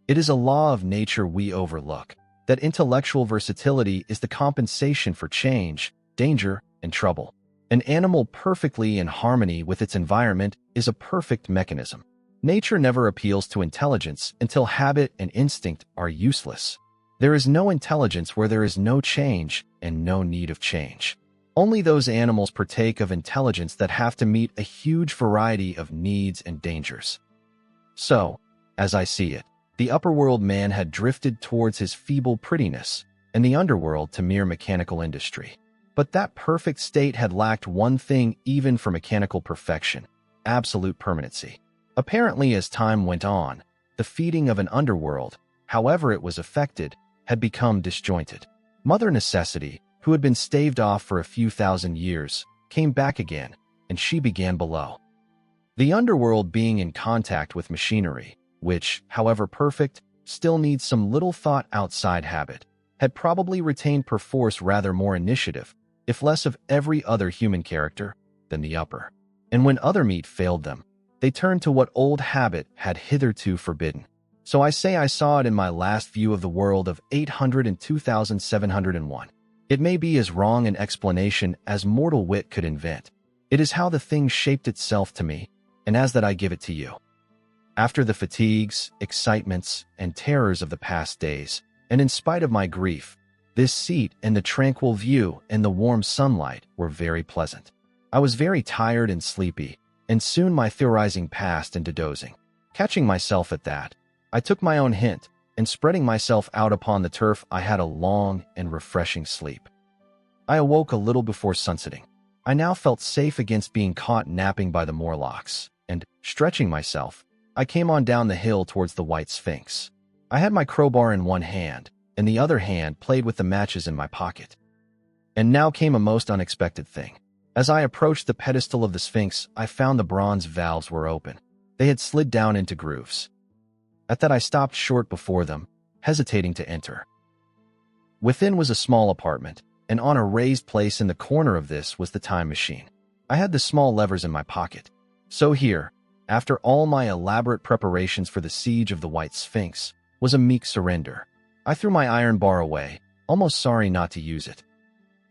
It is a law of nature we overlook, that intellectual versatility is the compensation for change, danger, and trouble. An animal perfectly in harmony with its environment is a perfect mechanism. Nature never appeals to intelligence until habit and instinct are useless. There is no intelligence where there is no change and no need of change. Only those animals partake of intelligence that have to meet a huge variety of needs and dangers. So, as I see it, the upper-world man had drifted towards his feeble prettiness, and the underworld to mere mechanical industry. But that perfect state had lacked one thing even for mechanical perfection: absolute permanency. Apparently, as time went on, the feeding of an underworld, however it was affected, had become disjointed. Mother Necessity, who had been staved off for a few thousand years, came back again, and she began below. The underworld being in contact with machinery, which, however perfect, still needs some little thought outside habit, had probably retained perforce rather more initiative, if less of every other human character, than the upper. And when other meat failed them, they turned to what old habit had hitherto forbidden. So I say I saw it in my last view of the world of 802,701. It may be as wrong an explanation as mortal wit could invent. It is how the thing shaped itself to me, and as that I give it to you. After the fatigues, excitements, and terrors of the past days, and in spite of my grief, this seat and the tranquil view and the warm sunlight were very pleasant. I was very tired and sleepy, and soon my theorizing passed into dozing. Catching myself at that, I took my own hint, and spreading myself out upon the turf, I had a long and refreshing sleep. I awoke a little before sunsetting. I now felt safe against being caught napping by the Morlocks, and, stretching myself, I came on down the hill towards the White Sphinx. I had my crowbar in one hand, and the other hand played with the matches in my pocket. And now came a most unexpected thing. As I approached the pedestal of the Sphinx, I found the bronze valves were open. They had slid down into grooves. At that I stopped short before them, hesitating to enter. Within was a small apartment, and on a raised place in the corner of this was the time machine. I had the small levers in my pocket. So here, after all my elaborate preparations for the siege of the White Sphinx, was a meek surrender. I threw my iron bar away, almost sorry not to use it.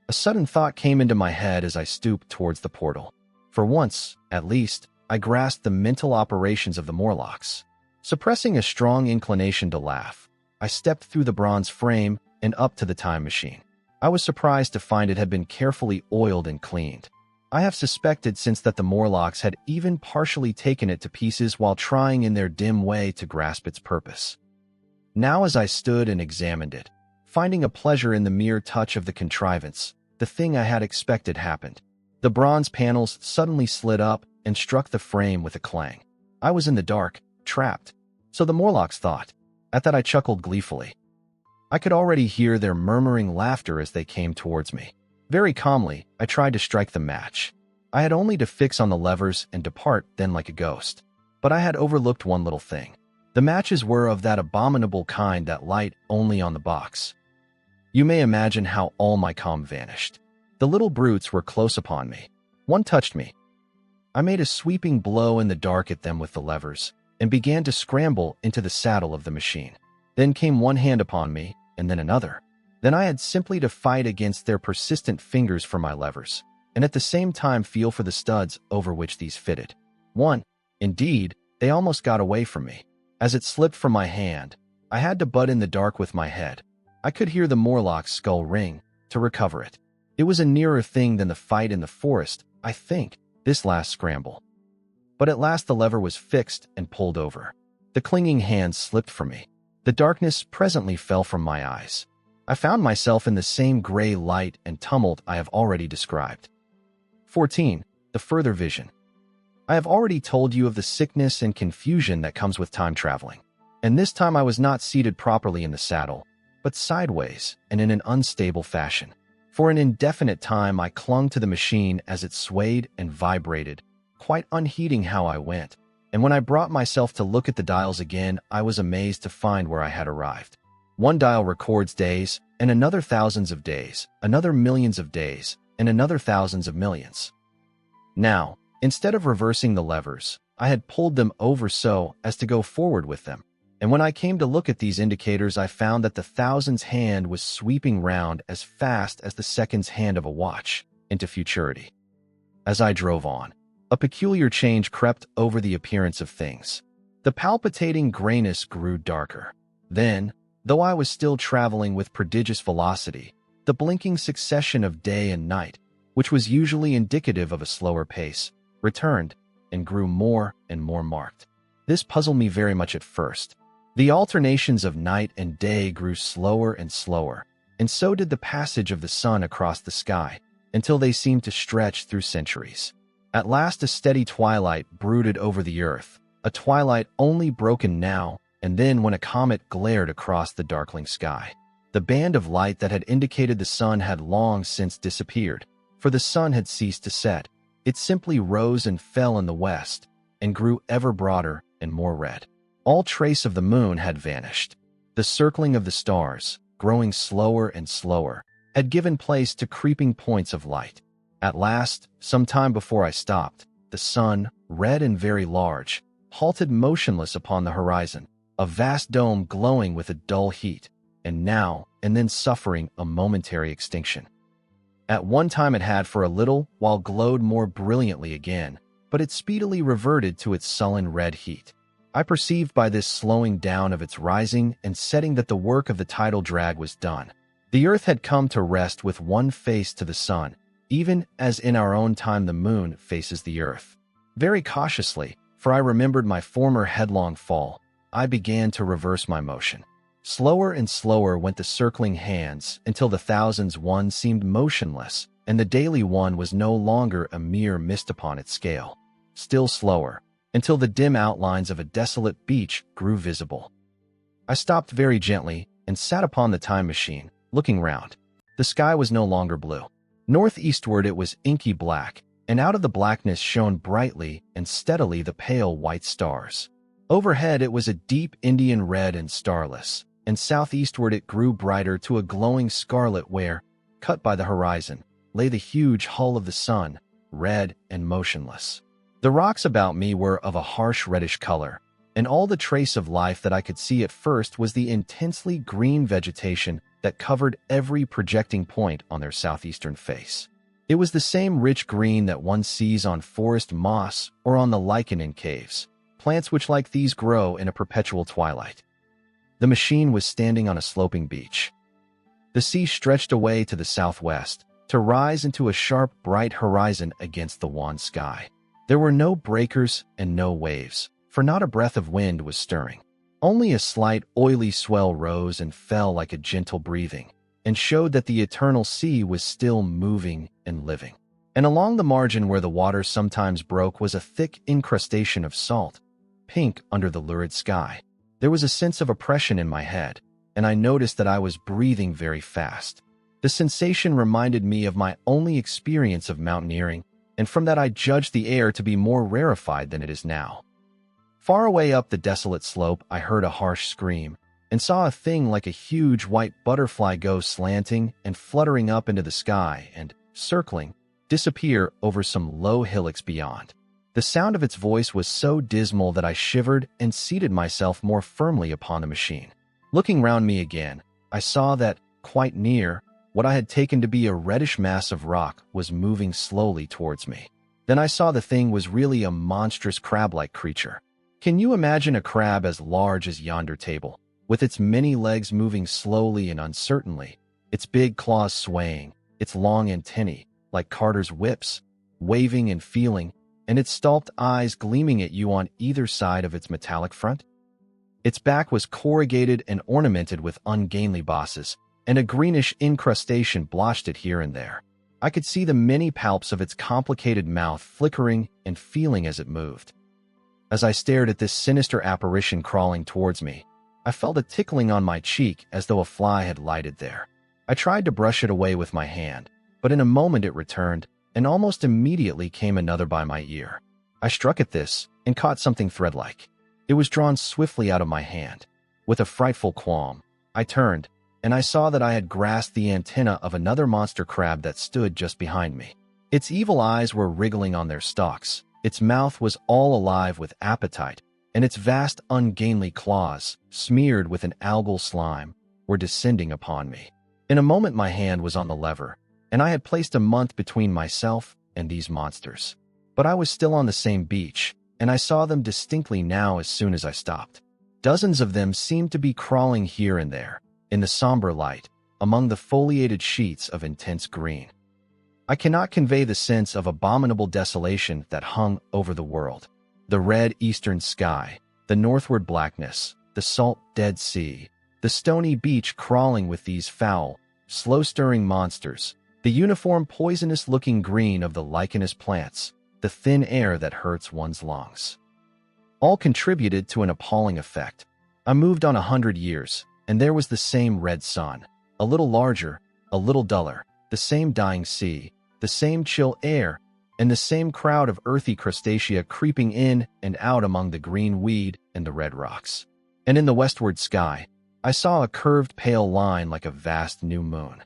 A sudden thought came into my head as I stooped towards the portal. For once, at least, I grasped the mental operations of the Morlocks. Suppressing a strong inclination to laugh, I stepped through the bronze frame and up to the time machine. I was surprised to find it had been carefully oiled and cleaned. I have suspected since that the Morlocks had even partially taken it to pieces while trying in their dim way to grasp its purpose. Now as I stood and examined it, finding a pleasure in the mere touch of the contrivance, the thing I had expected happened. The bronze panels suddenly slid up and struck the frame with a clang. I was in the dark, trapped. So the Morlocks thought. At that I chuckled gleefully. I could already hear their murmuring laughter as they came towards me. Very calmly, I tried to strike the match. I had only to fix on the levers and depart then like a ghost. But I had overlooked one little thing. The matches were of that abominable kind that light only on the box. You may imagine how all my calm vanished. The little brutes were close upon me. One touched me. I made a sweeping blow in the dark at them with the levers, and began to scramble into the saddle of the machine. Then came one hand upon me, and then another. Then I had simply to fight against their persistent fingers for my levers, and at the same time feel for the studs over which these fitted. Indeed, they almost got away from me. As it slipped from my hand, I had to butt in the dark with my head. I could hear the Morlock's skull ring to recover it. It was a nearer thing than the fight in the forest, I think, this last scramble. But at last the lever was fixed and pulled over. The clinging hand slipped from me. The darkness presently fell from my eyes. I found myself in the same gray light and tumult I have already described. 14. The further vision. I have already told you of the sickness and confusion that comes with time traveling. And this time I was not seated properly in the saddle, but sideways and in an unstable fashion. For an indefinite time I clung to the machine as it swayed and vibrated, quite unheeding how I went, and when I brought myself to look at the dials again, I was amazed to find where I had arrived. One dial records days, and another thousands of days, another millions of days, and another thousands of millions. Now, instead of reversing the levers, I had pulled them over so as to go forward with them, And when I came to look at these indicators, I found that the thousand's hand was sweeping round as fast as the second's hand of a watch into futurity. As I drove on, a peculiar change crept over the appearance of things. The palpitating grayness grew darker. Then, though I was still traveling with prodigious velocity, the blinking succession of day and night, which was usually indicative of a slower pace, returned and grew more and more marked. This puzzled me very much at first. The alternations of night and day grew slower and slower, and so did the passage of the sun across the sky, until they seemed to stretch through centuries. At last a steady twilight brooded over the earth, a twilight only broken now and then when a comet glared across the darkling sky. The band of light that had indicated the sun had long since disappeared, for the sun had ceased to set. It simply rose and fell in the west, and grew ever broader and more red. All trace of the moon had vanished. The circling of the stars, growing slower and slower, had given place to creeping points of light. At last, some time before I stopped, the sun, red and very large, halted motionless upon the horizon, a vast dome glowing with a dull heat, and now and then suffering a momentary extinction. At one time it had for a little while glowed more brilliantly again, but it speedily reverted to its sullen red heat. I perceived by this slowing down of its rising and setting that the work of the tidal drag was done. The earth had come to rest with one face to the sun, even as in our own time the moon faces the earth. Very cautiously, for I remembered my former headlong fall, I began to reverse my motion. Slower and slower went the circling hands until the thousand's one seemed motionless, and the daily one was no longer a mere mist upon its scale. Still slower, until the dim outlines of a desolate beach grew visible. I stopped very gently and sat upon the time machine, looking round. The sky was no longer blue. Northeastward it was inky black, and out of the blackness shone brightly and steadily the pale white stars. Overhead it was a deep Indian red and starless, and southeastward it grew brighter to a glowing scarlet where, cut by the horizon, lay the huge hull of the sun, red and motionless. The rocks about me were of a harsh reddish color, and all the trace of life that I could see at first was the intensely green vegetation that covered every projecting point on their southeastern face. It was the same rich green that one sees on forest moss or on the lichen in caves, plants which like these grow in a perpetual twilight. The machine was standing on a sloping beach. The sea stretched away to the southwest, to rise into a sharp, bright horizon against the wan sky. There were no breakers and no waves, for not a breath of wind was stirring. Only a slight, oily swell rose and fell like a gentle breathing, and showed that the eternal sea was still moving and living. And along the margin where the water sometimes broke was a thick incrustation of salt, pink under the lurid sky. There was a sense of oppression in my head, and I noticed that I was breathing very fast. The sensation reminded me of my only experience of mountaineering, and from that I judged the air to be more rarefied than it is now. Far away up the desolate slope I heard a harsh scream, and saw a thing like a huge white butterfly go slanting and fluttering up into the sky and, circling, disappear over some low hillocks beyond. The sound of its voice was so dismal that I shivered and seated myself more firmly upon the machine. Looking round me again, I saw that, quite near, what I had taken to be a reddish mass of rock was moving slowly towards me. Then I saw the thing was really a monstrous crab-like creature. Can you imagine a crab as large as yonder table, with its many legs moving slowly and uncertainly, its big claws swaying, its long antennae, like carters' whips, waving and feeling, and its stalked eyes gleaming at you on either side of its metallic front? Its back was corrugated and ornamented with ungainly bosses, and a greenish incrustation blotched it here and there. I could see the many palps of its complicated mouth flickering and feeling as it moved. As I stared at this sinister apparition crawling towards me, I felt a tickling on my cheek as though a fly had lighted there. I tried to brush it away with my hand, but in a moment it returned, and almost immediately came another by my ear. I struck at this and caught something thread-like. It was drawn swiftly out of my hand. With a frightful qualm, I turned, and I saw that I had grasped the antenna of another monster crab that stood just behind me. Its evil eyes were wriggling on their stalks. Its mouth was all alive with appetite, and its vast ungainly claws, smeared with an algal slime, were descending upon me. In a moment my hand was on the lever, and I had placed a month between myself and these monsters. But I was still on the same beach, and I saw them distinctly now as soon as I stopped. Dozens of them seemed to be crawling here and there, in the somber light, among the foliated sheets of intense green. I cannot convey the sense of abominable desolation that hung over the world. The red eastern sky, the northward blackness, the salt Dead Sea, the stony beach crawling with these foul, slow-stirring monsters, the uniform poisonous-looking green of the lichenous plants, the thin air that hurts one's lungs. All contributed to an appalling effect. I moved on 100 years, and there was the same red sun, a little larger, a little duller, the same dying sea, the same chill air, and the same crowd of earthy crustacea creeping in and out among the green weed and the red rocks. And in the westward sky, I saw a curved pale line like a vast new moon.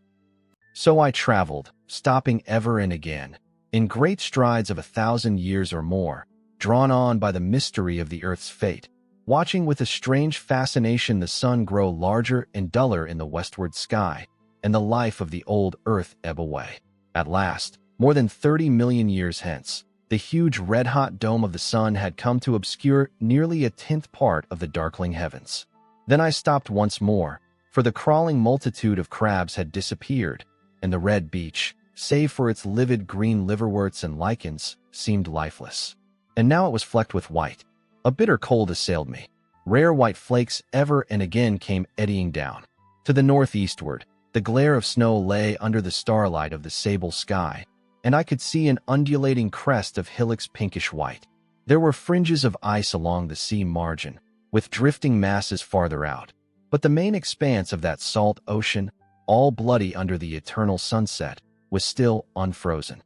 So I traveled, stopping ever and again, in great strides of 1,000 years or more, drawn on by the mystery of the earth's fate, watching with a strange fascination the sun grow larger and duller in the westward sky, and the life of the old earth ebb away. At last, more than 30 million years hence, the huge red-hot dome of the sun had come to obscure nearly a tenth part of the darkling heavens. Then I stopped once more, for the crawling multitude of crabs had disappeared, and the red beach, save for its livid green liverworts and lichens, seemed lifeless. And now it was flecked with white. A bitter cold assailed me. Rare white flakes ever and again came eddying down. To the northeastward, the glare of snow lay under the starlight of the sable sky, and I could see an undulating crest of hillocks pinkish white. There were fringes of ice along the sea margin, with drifting masses farther out, but the main expanse of that salt ocean, all bloody under the eternal sunset, was still unfrozen.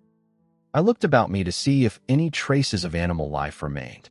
I looked about me to see if any traces of animal life remained.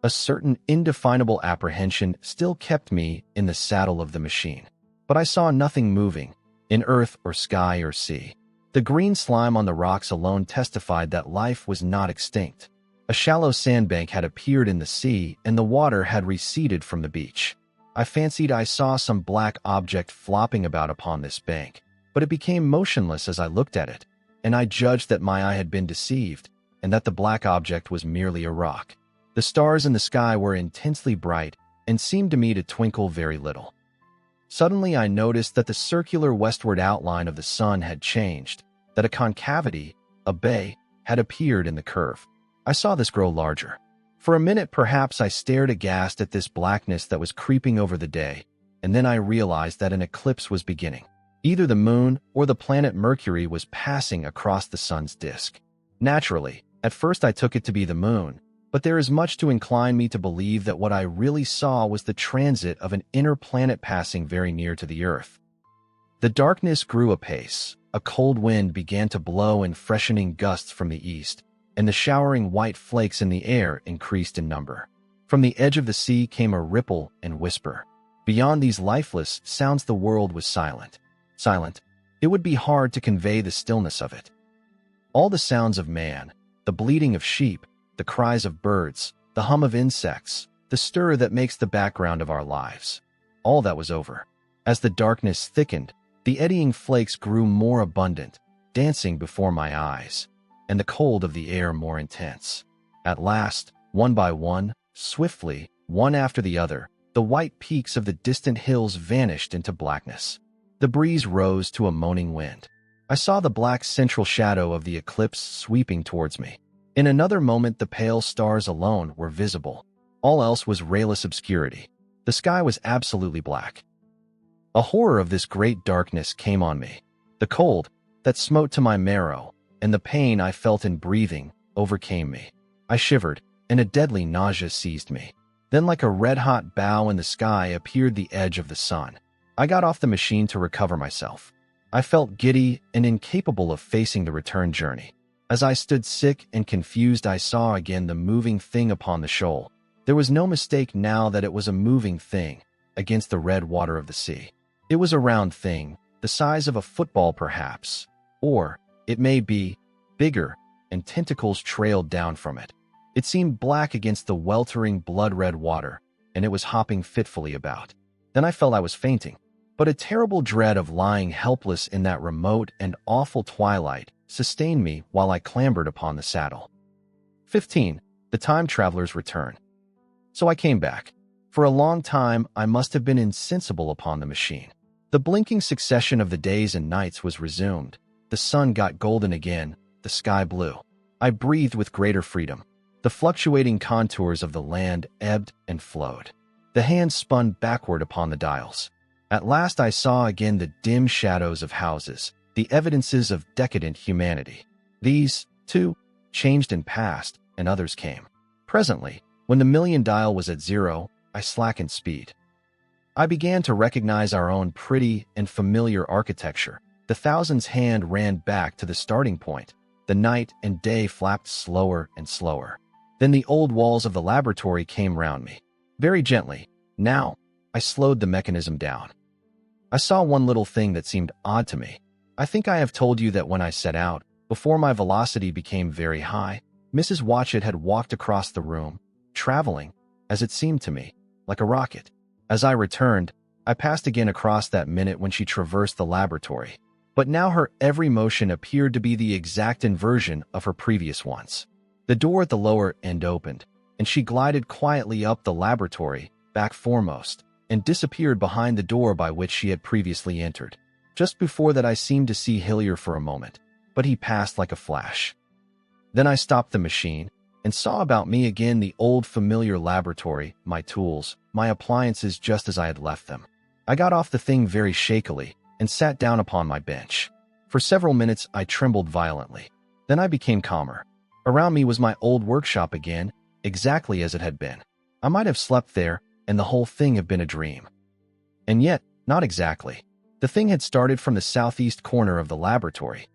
A certain indefinable apprehension still kept me in the saddle of the machine, but I saw nothing moving, in earth or sky or sea. The green slime on the rocks alone testified that life was not extinct. A shallow sandbank had appeared in the sea, and the water had receded from the beach. I fancied I saw some black object flopping about upon this bank, but it became motionless as I looked at it, and I judged that my eye had been deceived, and that the black object was merely a rock. The stars in the sky were intensely bright and seemed to me to twinkle very little. Suddenly I noticed that the circular westward outline of the sun had changed, that a concavity, a bay, had appeared in the curve. I saw this grow larger. For a minute perhaps I stared aghast at this blackness that was creeping over the day, and then I realized that an eclipse was beginning. Either the moon or the planet Mercury was passing across the sun's disk. Naturally, at first I took it to be the moon, but there is much to incline me to believe that what I really saw was the transit of an inner planet passing very near to the Earth. The darkness grew apace. A cold wind began to blow in freshening gusts from the east, and the showering white flakes in the air increased in number. From the edge of the sea came a ripple and whisper. Beyond these lifeless sounds the world was silent. Silent. It would be hard to convey the stillness of it. All the sounds of man, the bleating of sheep, the cries of birds, the hum of insects, the stir that makes the background of our lives, all that was over. As the darkness thickened, the eddying flakes grew more abundant, dancing before my eyes, and the cold of the air more intense. At last, one by one, swiftly, one after the other, the white peaks of the distant hills vanished into blackness. The breeze rose to a moaning wind. I saw the black central shadow of the eclipse sweeping towards me. In another moment the pale stars alone were visible. All else was rayless obscurity. The sky was absolutely black. A horror of this great darkness came on me. The cold, that smote to my marrow, and the pain I felt in breathing, overcame me. I shivered, and a deadly nausea seized me. Then like a red-hot bow in the sky appeared the edge of the sun. I got off the machine to recover myself. I felt giddy and incapable of facing the return journey. As I stood sick and confused, I saw again the moving thing upon the shoal. There was no mistake now that it was a moving thing against the red water of the sea. It was a round thing, the size of a football perhaps, or, it may be, bigger, and tentacles trailed down from it. It seemed black against the weltering blood-red water, and it was hopping fitfully about. Then I felt I was fainting, but a terrible dread of lying helpless in that remote and awful twilight sustained me while I clambered upon the saddle. 15. The Time Traveler's Return. So I came back. For a long time, I must have been insensible upon the machine. The blinking succession of the days and nights was resumed. The sun got golden again, the sky blue. I breathed with greater freedom. The fluctuating contours of the land ebbed and flowed. The hands spun backward upon the dials. At last I saw again the dim shadows of houses, the evidences of decadent humanity. These, too, changed and passed, and others came. Presently, when the million dial was at 0, I slackened speed. I began to recognize our own pretty and familiar architecture. The thousands' hand ran back to the starting point. The night and day flapped slower and slower. Then the old walls of the laboratory came round me. Very gently. Now, I slowed the mechanism down. I saw one little thing that seemed odd to me. I think I have told you that when I set out, before my velocity became very high, Mrs. Watchett had walked across the room, traveling, as it seemed to me, like a rocket. As I returned, I passed again across that minute when she traversed the laboratory. But now her every motion appeared to be the exact inversion of her previous ones. The door at the lower end opened, and she glided quietly up the laboratory, back foremost, and disappeared behind the door by which she had previously entered. Just before that I seemed to see Hillier for a moment, but he passed like a flash. Then I stopped the machine, and saw about me again the old familiar laboratory, my tools, my appliances just as I had left them. I got off the thing very shakily, and sat down upon my bench. For several minutes I trembled violently. Then I became calmer. Around me was my old workshop again, exactly as it had been. I might have slept there, and the whole thing have been a dream. And yet, not exactly. The thing had started from the southeast corner of the laboratory.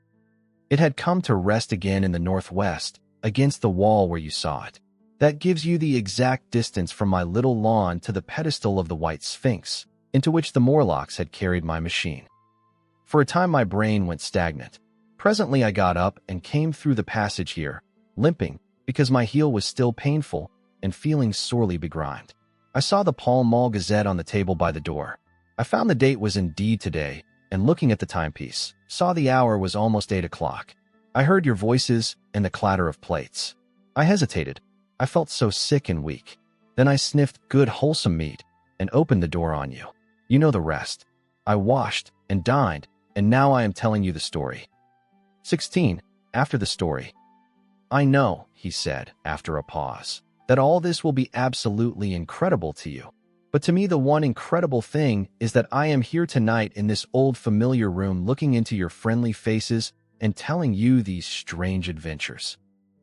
It had come to rest again in the northwest, against the wall where you saw it. That gives you the exact distance from my little lawn to the pedestal of the White Sphinx, into which the Morlocks had carried my machine. For a time my brain went stagnant. Presently I got up and came through the passage here, limping, because my heel was still painful, and feeling sorely begrimed. I saw the Pall Mall Gazette on the table by the door. I found the date was indeed today, and looking at the timepiece, saw the hour was almost 8 o'clock. I heard your voices and the clatter of plates. I hesitated. I felt so sick and weak. Then I sniffed good wholesome meat and opened the door on you. You know the rest. I washed and dined, and now I am telling you the story. 16. After the story. I know, he said, after a pause, that all this will be absolutely incredible to you. But to me the one incredible thing is that I am here tonight in this old familiar room looking into your friendly faces and telling you these strange adventures.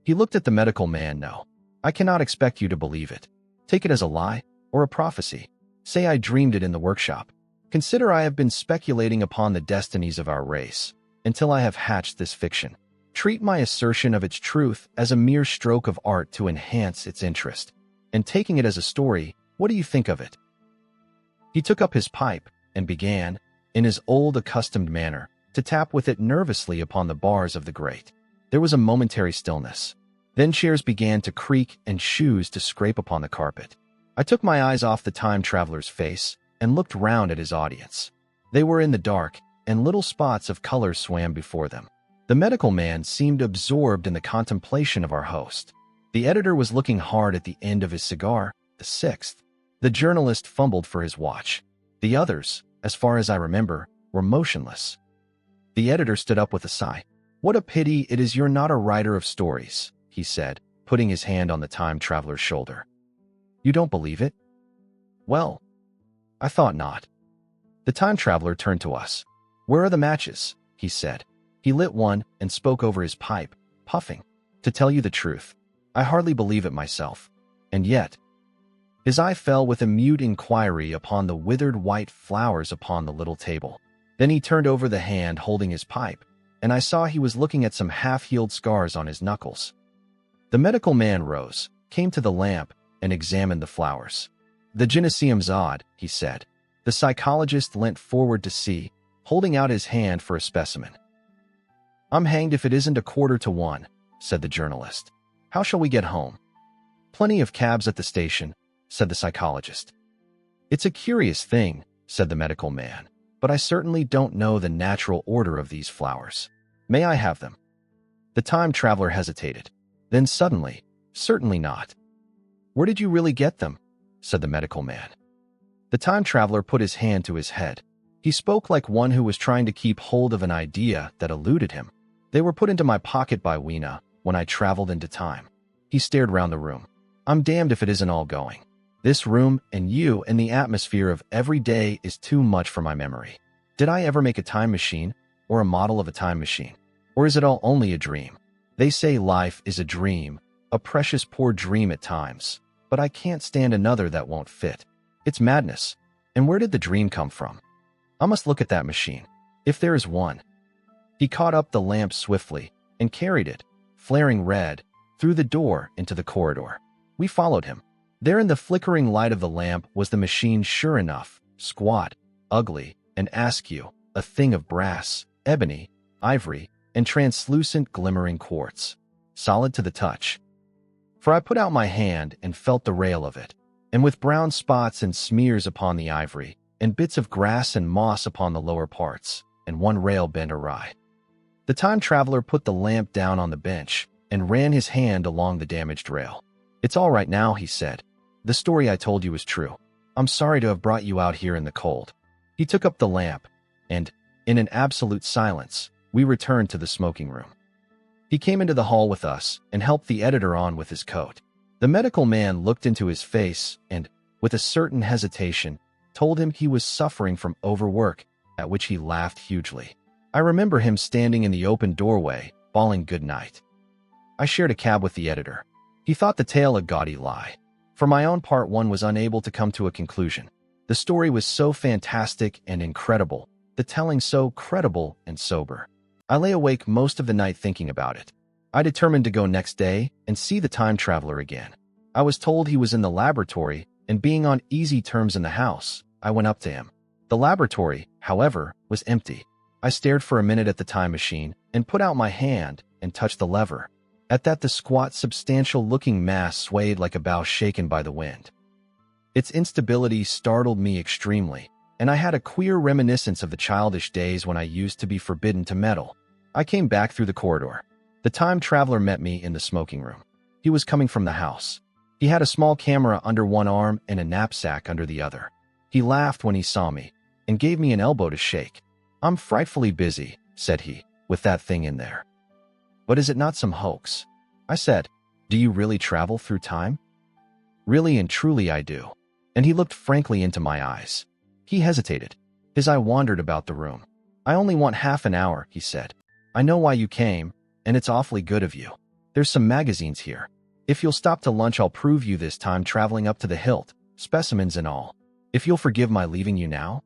He looked at the medical man. No, I cannot expect you to believe it. Take it as a lie or a prophecy. Say I dreamed it in the workshop. Consider I have been speculating upon the destinies of our race until I have hatched this fiction. Treat my assertion of its truth as a mere stroke of art to enhance its interest. And taking it as a story, what do you think of it? He took up his pipe and began, in his old accustomed manner, to tap with it nervously upon the bars of the grate. There was a momentary stillness. Then chairs began to creak and shoes to scrape upon the carpet. I took my eyes off the time traveler's face and looked round at his audience. They were in the dark, and little spots of color swam before them. The medical man seemed absorbed in the contemplation of our host. The editor was looking hard at the end of his cigar, the sixth. The journalist fumbled for his watch. The others, as far as I remember, were motionless. The editor stood up with a sigh. What a pity it is you're not a writer of stories, he said, putting his hand on the time traveler's shoulder. You don't believe it? Well, I thought not. The time traveler turned to us. Where are the matches? He said. He lit one and spoke over his pipe, puffing. To tell you the truth, I hardly believe it myself. And yet, his eye fell with a mute inquiry upon the withered white flowers upon the little table. Then he turned over the hand holding his pipe, and I saw he was looking at some half-healed scars on his knuckles. The medical man rose, came to the lamp, and examined the flowers. The gynecium's odd, he said. The psychologist leant forward to see, holding out his hand for a specimen. I'm hanged if it isn't 1:15, said the journalist. How shall we get home? Plenty of cabs at the station, said the psychologist. It's a curious thing, said the medical man, but I certainly don't know the natural order of these flowers. May I have them? The time traveler hesitated. Then suddenly, certainly not. Where did you really get them? Said the medical man. The time traveler put his hand to his head. He spoke like one who was trying to keep hold of an idea that eluded him. They were put into my pocket by Weena when I traveled into time. He stared round the room. I'm damned if it isn't all going. This room and you and the atmosphere of every day is too much for my memory. Did I ever make a time machine or a model of a time machine? Or is it all only a dream? They say life is a dream, a precious poor dream at times, but I can't stand another that won't fit. It's madness. And where did the dream come from? I must look at that machine, if there is one. He caught up the lamp swiftly and carried it, flaring red, through the door into the corridor. We followed him. There in the flickering light of the lamp was the machine, sure enough, squat, ugly, and askew, a thing of brass, ebony, ivory, and translucent glimmering quartz, solid to the touch. For I put out my hand and felt the rail of it, and with brown spots and smears upon the ivory, and bits of grass and moss upon the lower parts, and one rail bent awry. The time traveler put the lamp down on the bench and ran his hand along the damaged rail. It's all right now, he said. The story I told you is true. I'm sorry to have brought you out here in the cold. He took up the lamp, and, in an absolute silence, we returned to the smoking room. He came into the hall with us and helped the editor on with his coat. The medical man looked into his face and, with a certain hesitation, told him he was suffering from overwork, at which he laughed hugely. I remember him standing in the open doorway, bawling good night. I shared a cab with the editor. He thought the tale a gaudy lie. For my own part, one was unable to come to a conclusion. The story was so fantastic and incredible, the telling so credible and sober. I lay awake most of the night thinking about it. I determined to go next day and see the time traveler again. I was told he was in the laboratory, and being on easy terms in the house, I went up to him. The laboratory, however, was empty. I stared for a minute at the time machine and put out my hand and touched the lever. At that, the squat, substantial-looking mass swayed like a bough shaken by the wind. Its instability startled me extremely, and I had a queer reminiscence of the childish days when I used to be forbidden to meddle. I came back through the corridor. The time traveler met me in the smoking room. He was coming from the house. He had a small camera under one arm and a knapsack under the other. He laughed when he saw me and gave me an elbow to shake. I'm frightfully busy, said he, with that thing in there. But is it not some hoax? I said, do you really travel through time? Really and truly I do. And he looked frankly into my eyes. He hesitated. His eye wandered about the room. I only want half an hour, he said. I know why you came, and it's awfully good of you. There's some magazines here. If you'll stop to lunch, I'll prove you this time traveling up to the hilt, specimens and all. If you'll forgive my leaving you now?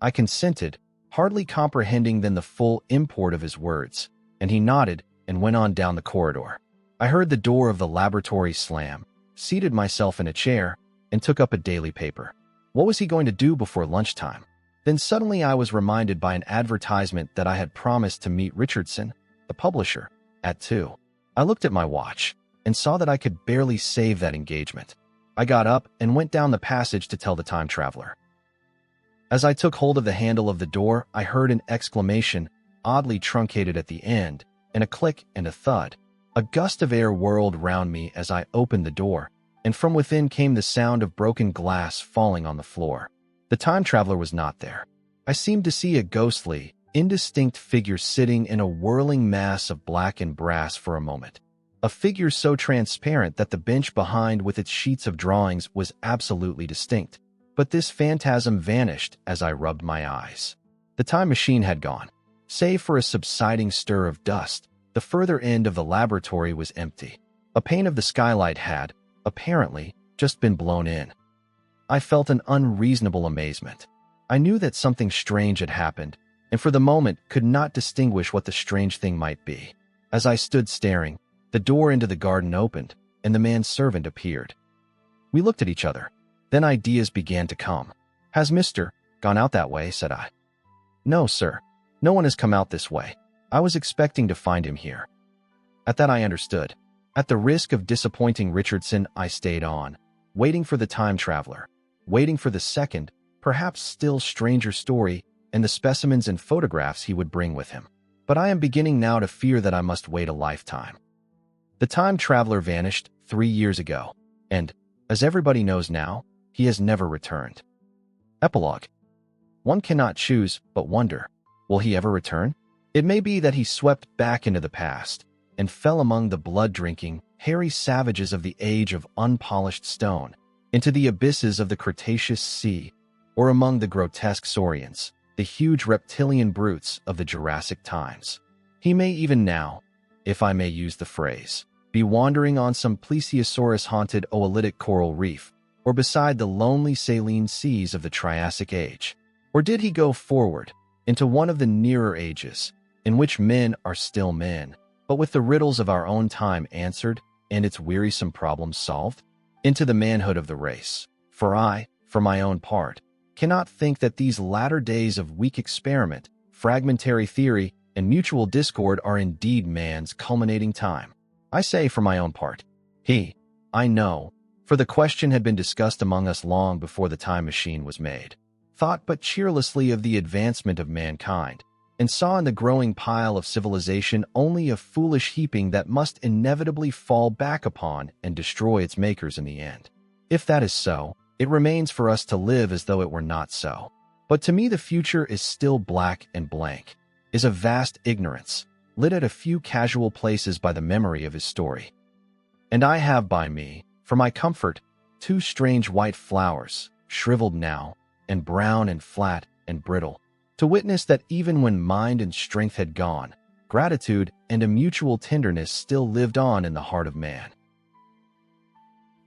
I consented, hardly comprehending then the full import of his words, and he nodded and went on down the corridor. I heard the door of the laboratory slam, seated myself in a chair, and took up a daily paper. What was he going to do before lunchtime? Then suddenly I was reminded by an advertisement that I had promised to meet Richardson, the publisher, at 2. I looked at my watch and saw that I could barely save that engagement. I got up and went down the passage to tell the time traveler. As I took hold of the handle of the door, I heard an exclamation, oddly truncated at the end, and a click and a thud. A gust of air whirled round me as I opened the door, and from within came the sound of broken glass falling on the floor. The time traveler was not there. I seemed to see a ghostly, indistinct figure sitting in a whirling mass of black and brass for a moment. A figure so transparent that the bench behind with its sheets of drawings was absolutely distinct. But this phantasm vanished as I rubbed my eyes. The time machine had gone. Save for a subsiding stir of dust, the further end of the laboratory was empty. A pane of the skylight had, apparently, just been blown in. I felt an unreasonable amazement. I knew that something strange had happened, and for the moment could not distinguish what the strange thing might be. As I stood staring, the door into the garden opened, and the manservant appeared. We looked at each other. Then ideas began to come. Has Mr. gone out that way? Said I. No, sir. No one has come out this way. I was expecting to find him here. At that I understood. At the risk of disappointing Richardson, I stayed on, waiting for the time traveler, waiting for the second, perhaps still stranger story and the specimens and photographs he would bring with him. But I am beginning now to fear that I must wait a lifetime. The time traveler vanished 3 years ago, and, as everybody knows now, he has never returned. Epilogue. One cannot choose but wonder, will he ever return? It may be that he swept back into the past and fell among the blood-drinking, hairy savages of the age of unpolished stone, into the abysses of the Cretaceous Sea, or among the grotesque saurians, the huge reptilian brutes of the Jurassic times. He may even now, if I may use the phrase, be wandering on some plesiosaurus-haunted oolitic coral reef, or beside the lonely saline seas of the Triassic Age. Or did he go forward, into one of the nearer ages, in which men are still men, but with the riddles of our own time answered and its wearisome problems solved? Into the manhood of the race. For I, for my own part, cannot think that these latter days of weak experiment, fragmentary theory, and mutual discord are indeed man's culminating time. I say for my own part. I know, for the question had been discussed among us long before the time machine was made, thought but cheerlessly of the advancement of mankind, and saw in the growing pile of civilization only a foolish heaping that must inevitably fall back upon and destroy its makers in the end. If that is so, it remains for us to live as though it were not so. But to me the future is still black and blank, is a vast ignorance, lit at a few casual places by the memory of his story. And I have by me, for my comfort, 2 strange white flowers, shriveled now, and brown and flat and brittle, to witness that even when mind and strength had gone, gratitude and a mutual tenderness still lived on in the heart of man.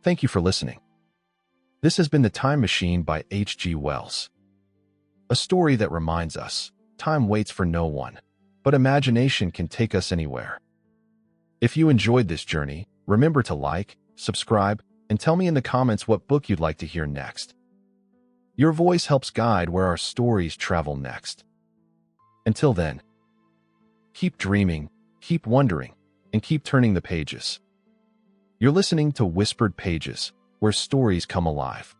Thank you for listening. This has been The Time Machine by H.G. Wells. A story that reminds us, time waits for no one, but imagination can take us anywhere. If you enjoyed this journey, remember to like, subscribe, and tell me in the comments what book you'd like to hear next. Your voice helps guide where our stories travel next. Until then, keep dreaming, keep wondering, and keep turning the pages. You're listening to Whispered Pages, where stories come alive.